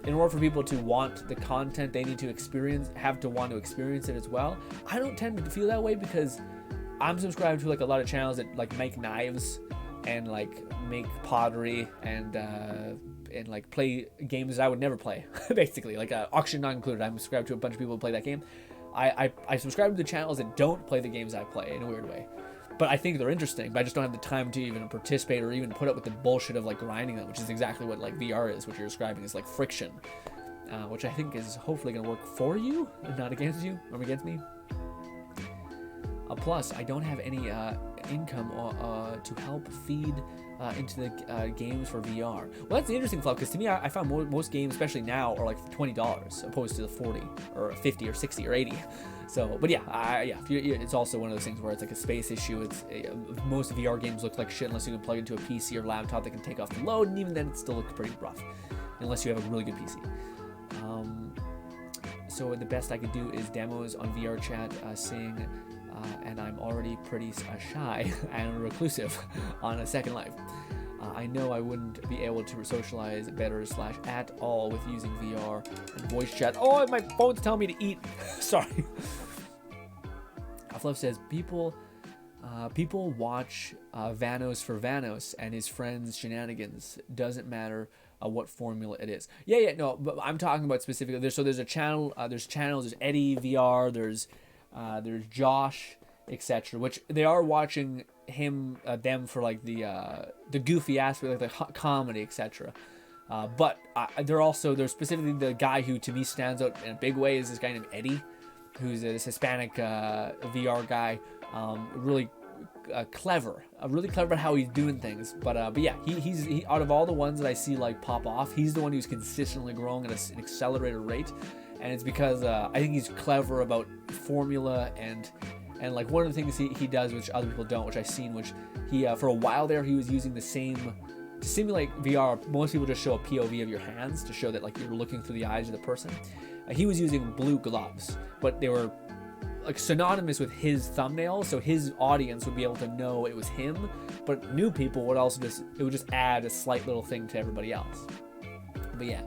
in order for people to want the content, they need to want to experience it as well. I don't tend to feel that way because I'm subscribed to like a lot of channels that like make knives and like make pottery and like play games that I would never play. Basically, like auction not included. I'm subscribed to a bunch of people who play that game. I subscribe to the channels that don't play the games I play in a weird way. But I think they're interesting, but I just don't have the time to even participate or even put up with the bullshit of like grinding them, which is exactly what like VR is, what you're describing is like friction, which I think is hopefully going to work for you and not against you or against me. Plus, I don't have any income to help feed into the games for VR. Well, that's the interesting fluff, because to me, I found most games, especially now, are like $20 opposed to the 40 or 50 or 60 or 80. So, but yeah, it's also one of those things where it's like a space issue. It's most VR games look like shit unless you can plug into a PC or laptop that can take off the load, and even then, it still looks pretty rough unless you have a really good PC. So the best I could do is demos on VR chat, saying. And I'm already pretty shy and reclusive on a Second Life. I know I wouldn't be able to socialize better / at all with using VR and voice chat. Oh, my phone's telling me to eat. Sorry. Fluff says, people watch Vanos for Vanos and his friends' shenanigans. Doesn't matter what formula it is. No, but I'm talking about specifically. There's a channel. There's channels. There's Eddie VR. There's Josh, etc., which they are watching them for like the goofy aspect, like the comedy, etc. But there's specifically the guy who to me stands out in a big way is this guy named Eddie, who's this Hispanic VR guy, really clever, really clever how he's doing things. But yeah, he's out of all the ones that I see like pop off, he's the one who's consistently growing at an accelerated rate. And it's because I think he's clever about formula and like one of the things he does, which other people don't, which I've seen, which he for a while there he was using the same to simulate VR. Most people just show a POV of your hands to show that like you're looking through the eyes of the person. He was using blue gloves, but they were like synonymous with his thumbnail, so his audience would be able to know it was him. But new people would also would just add a slight little thing to everybody else. But yeah.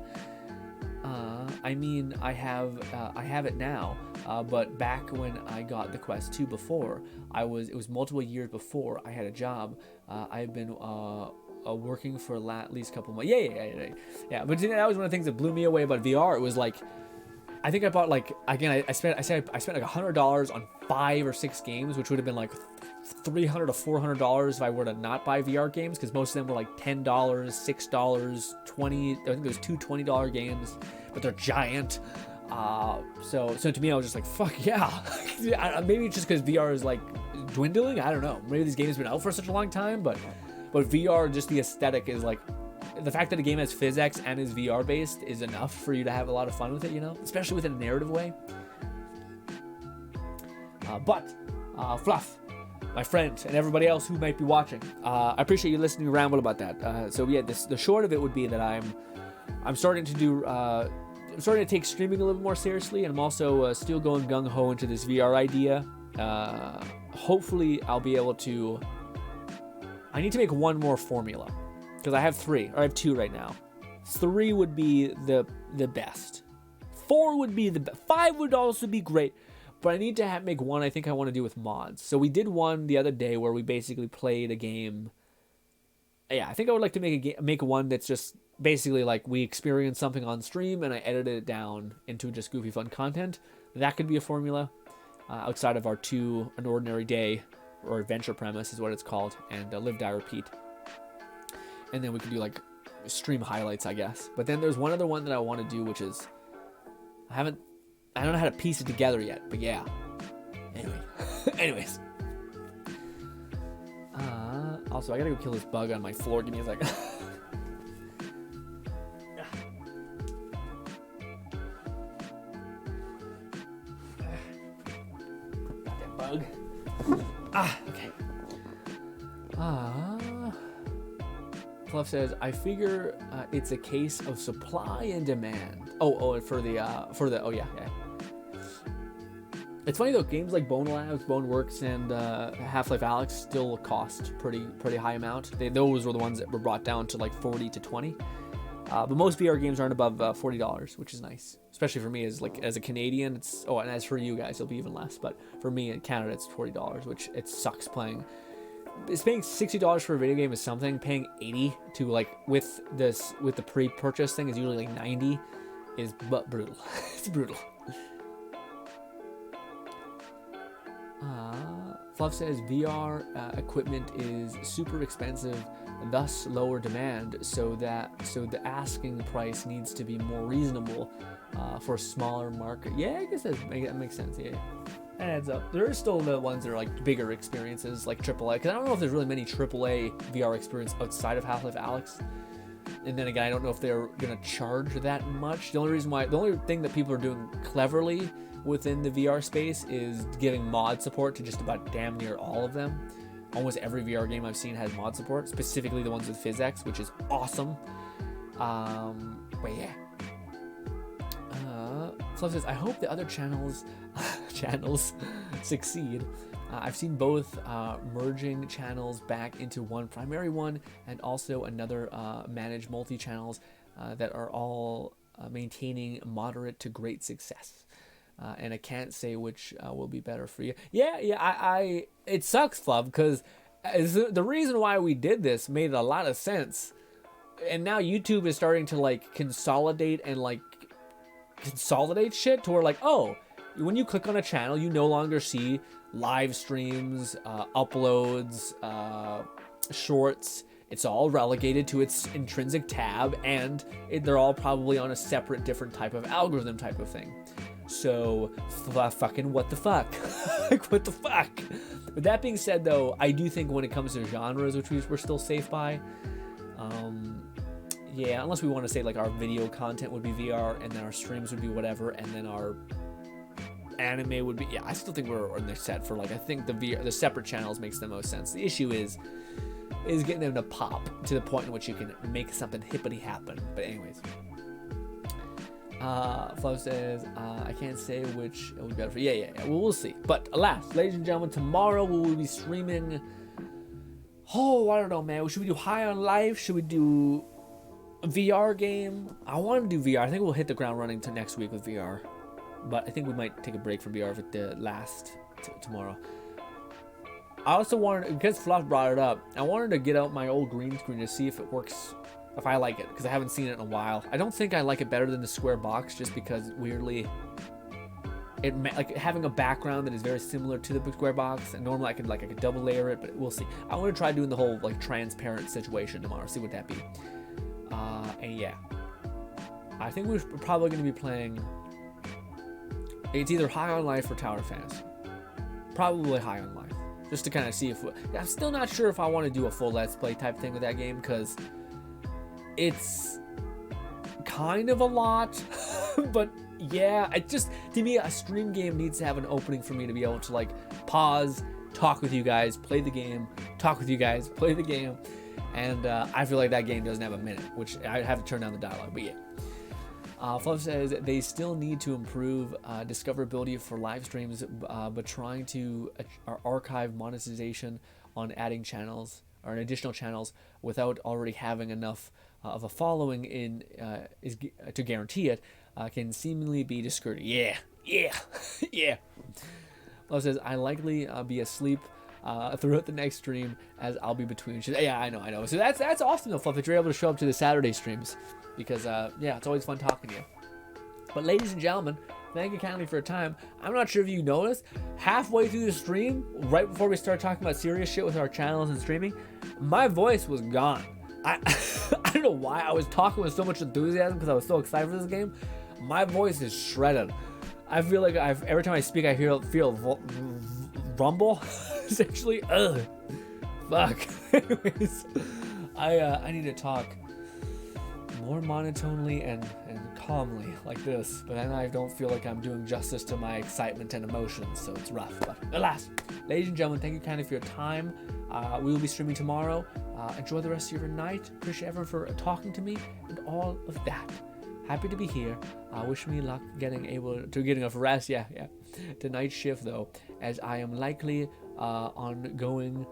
I mean, I have it now, but back when I got the Quest 2 before, it was multiple years before I had a job. I've been working for at least a couple months. Yeah. But that was one of the things that blew me away about VR. It was like, I think I bought like, again, I spent like $100 on 5 or 6 games, which would have been like $300 to $400 if I were to not buy VR games, because most of them were like $10, $6, $20. I think there's 2 $20 games, but they're giant. So to me, I was just like, fuck yeah. Maybe it's just because VR is like dwindling. I don't know. Maybe this game has been out for such a long time, but VR, just the aesthetic is like, the fact that a game has physics and is VR based is enough for you to have a lot of fun with it, you know, especially with a narrative way. Fluff, my friend, and everybody else who might be watching, I appreciate you listening to ramble about that. So yeah, the short of it would be that I'm starting to do. I'm starting to take streaming a little more seriously, and I'm also still going gung-ho into this VR idea. Hopefully, I'll be able to... I need to make one more formula, because I have 3, or I have 2 right now. 3 would be the best. 4 would be the best. 5 would also be great, but I need to make one I think I want to do with mods. So we did one the other day where we basically played a game. Yeah, I think I would like to make one that's just basically like we experienced something on stream and I edited it down into just goofy fun content. That could be a formula outside of our an ordinary day or adventure premise is what it's called, and live, die, repeat. And then we could do like stream highlights, I guess. But then there's one other one that I want to do, which is I don't know how to piece it together yet, but yeah. Anyways. Also, I gotta go kill this bug on my floor. Give me a second. Goddamn bug. Okay. Fluff says, I figure it's a case of supply and demand. For the It's funny though, games like Bone Labs, Bone Works, and Half-Life Alyx still cost pretty high amount. Those were the ones that were brought down to like 40 to 20. But most VR games aren't above $40, which is nice, especially for me as a Canadian. And as for you guys, it'll be even less. But for me in Canada, it's $40, which it sucks playing. It's paying $60 for a video game is something. Paying $80 to with the pre-purchase thing is usually like $90 is brutal. It's brutal. Fluff says VR equipment is super expensive, thus lower demand, so the asking price needs to be more reasonable for a smaller market. Yeah, I guess that makes sense. Yeah, that adds up. There are still the ones that are like bigger experiences, like AAA, because I don't know if there's really many AAA VR experience outside of Half-Life Alyx. And then again, I don't know if they're gonna charge that much. The only thing that people are doing cleverly within the VR space is giving mod support to just about damn near all of them. Almost every VR game I've seen has mod support, specifically the ones with PhysX, which is awesome. But yeah. Fluff says, I hope the other channels succeed. I've seen both merging channels back into one primary one, and also another managed multi-channels that are all maintaining moderate to great success. And I can't say which will be better for you. Yeah, it sucks, Fluff, because the reason why we did this made a lot of sense. And now YouTube is starting to consolidate shit to where when you click on a channel, you no longer see live streams, uploads, shorts. It's all relegated to its intrinsic tab, and they're all probably on a separate, different type of algorithm type of thing. So, fucking what the fuck? What the fuck? With that being said, though, I do think when it comes to genres, which we're still safe by, yeah, unless we want to say our video content would be VR, and then our streams would be whatever, and then our anime would be, yeah, I still think we're on the set for I think the separate channels makes the most sense. The issue is getting them to pop to the point in which you can make something hippity happen. But anyways. Flo says, I can't say which it will be better for. Yeah. Well, we'll see. But alas, ladies and gentlemen, tomorrow we will be streaming. Oh, I don't know, man. Should we do High on Life? Should we do a VR game? I want to do VR. I think we'll hit the ground running to next week with VR. But I think we might take a break from VR for the last tomorrow. I also wanted, because Fluff brought it up, I wanted to get out my old green screen to see if it works. If I like it, because I haven't seen it in a while. I don't think I like it better than the square box, just because weirdly, having a background that is very similar to the square box. And normally I could double layer it, but we'll see. I want to try doing the whole transparent situation tomorrow. See what that be. And yeah, I think we're probably going to be playing It's either High on Life or Tower Fantasy. Probably High on Life, just to kind of see if I'm still not sure if I want to do a full Let's Play type thing with that game, because it's kind of a lot. But yeah, it just, to me, a stream game needs to have an opening for me to be able to like pause, talk with you guys, play the game, talk with you guys, play the game. And I feel like that game doesn't have a minute, which I have to turn down the dialogue. But yeah. Fluff says they still need to improve discoverability for live streams, but trying to archive monetization on adding channels or additional channels without already having enough of a following in to guarantee it can seemingly be discouraging. Yeah. Fluff says I likely be asleep throughout the next stream as I'll be between. Yeah, I know. So that's awesome though, Fluff, that you're able to show up to the Saturday streams. Because, yeah, it's always fun talking to you. But ladies and gentlemen, thank you kindly for your time. I'm not sure if you noticed, halfway through the stream, right before we started talking about serious shit with our channels and streaming, my voice was gone. I don't know why. I was talking with so much enthusiasm because I was so excited for this game. My voice is shredded. I feel like every time I speak, I feel rumble, essentially. Ugh. Fuck. Anyways, I need to talk more monotonely and calmly like this, but then I don't feel like I'm doing justice to my excitement and emotions, so it's rough. But alas, ladies and gentlemen, thank you kindly for your time. We will be streaming tomorrow. Enjoy the rest of your night. Appreciate everyone for talking to me and all of that. Happy to be here. Wish me luck getting enough rest. Yeah. Tonight shift though, as I am likely going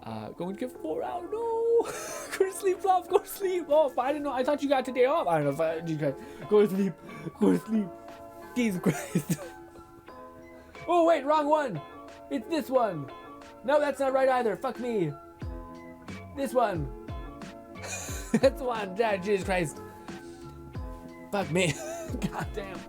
to get 4 hours. No. Go to sleep, Fluff. Go to sleep. Oh, I didn't know. I thought you got today off. I don't know if you guys go to sleep. Go to sleep. Jesus Christ. Oh wait, wrong one. It's this one. No, that's not right either. Fuck me. This one. That's the one. Jesus Christ. Fuck me. God damn.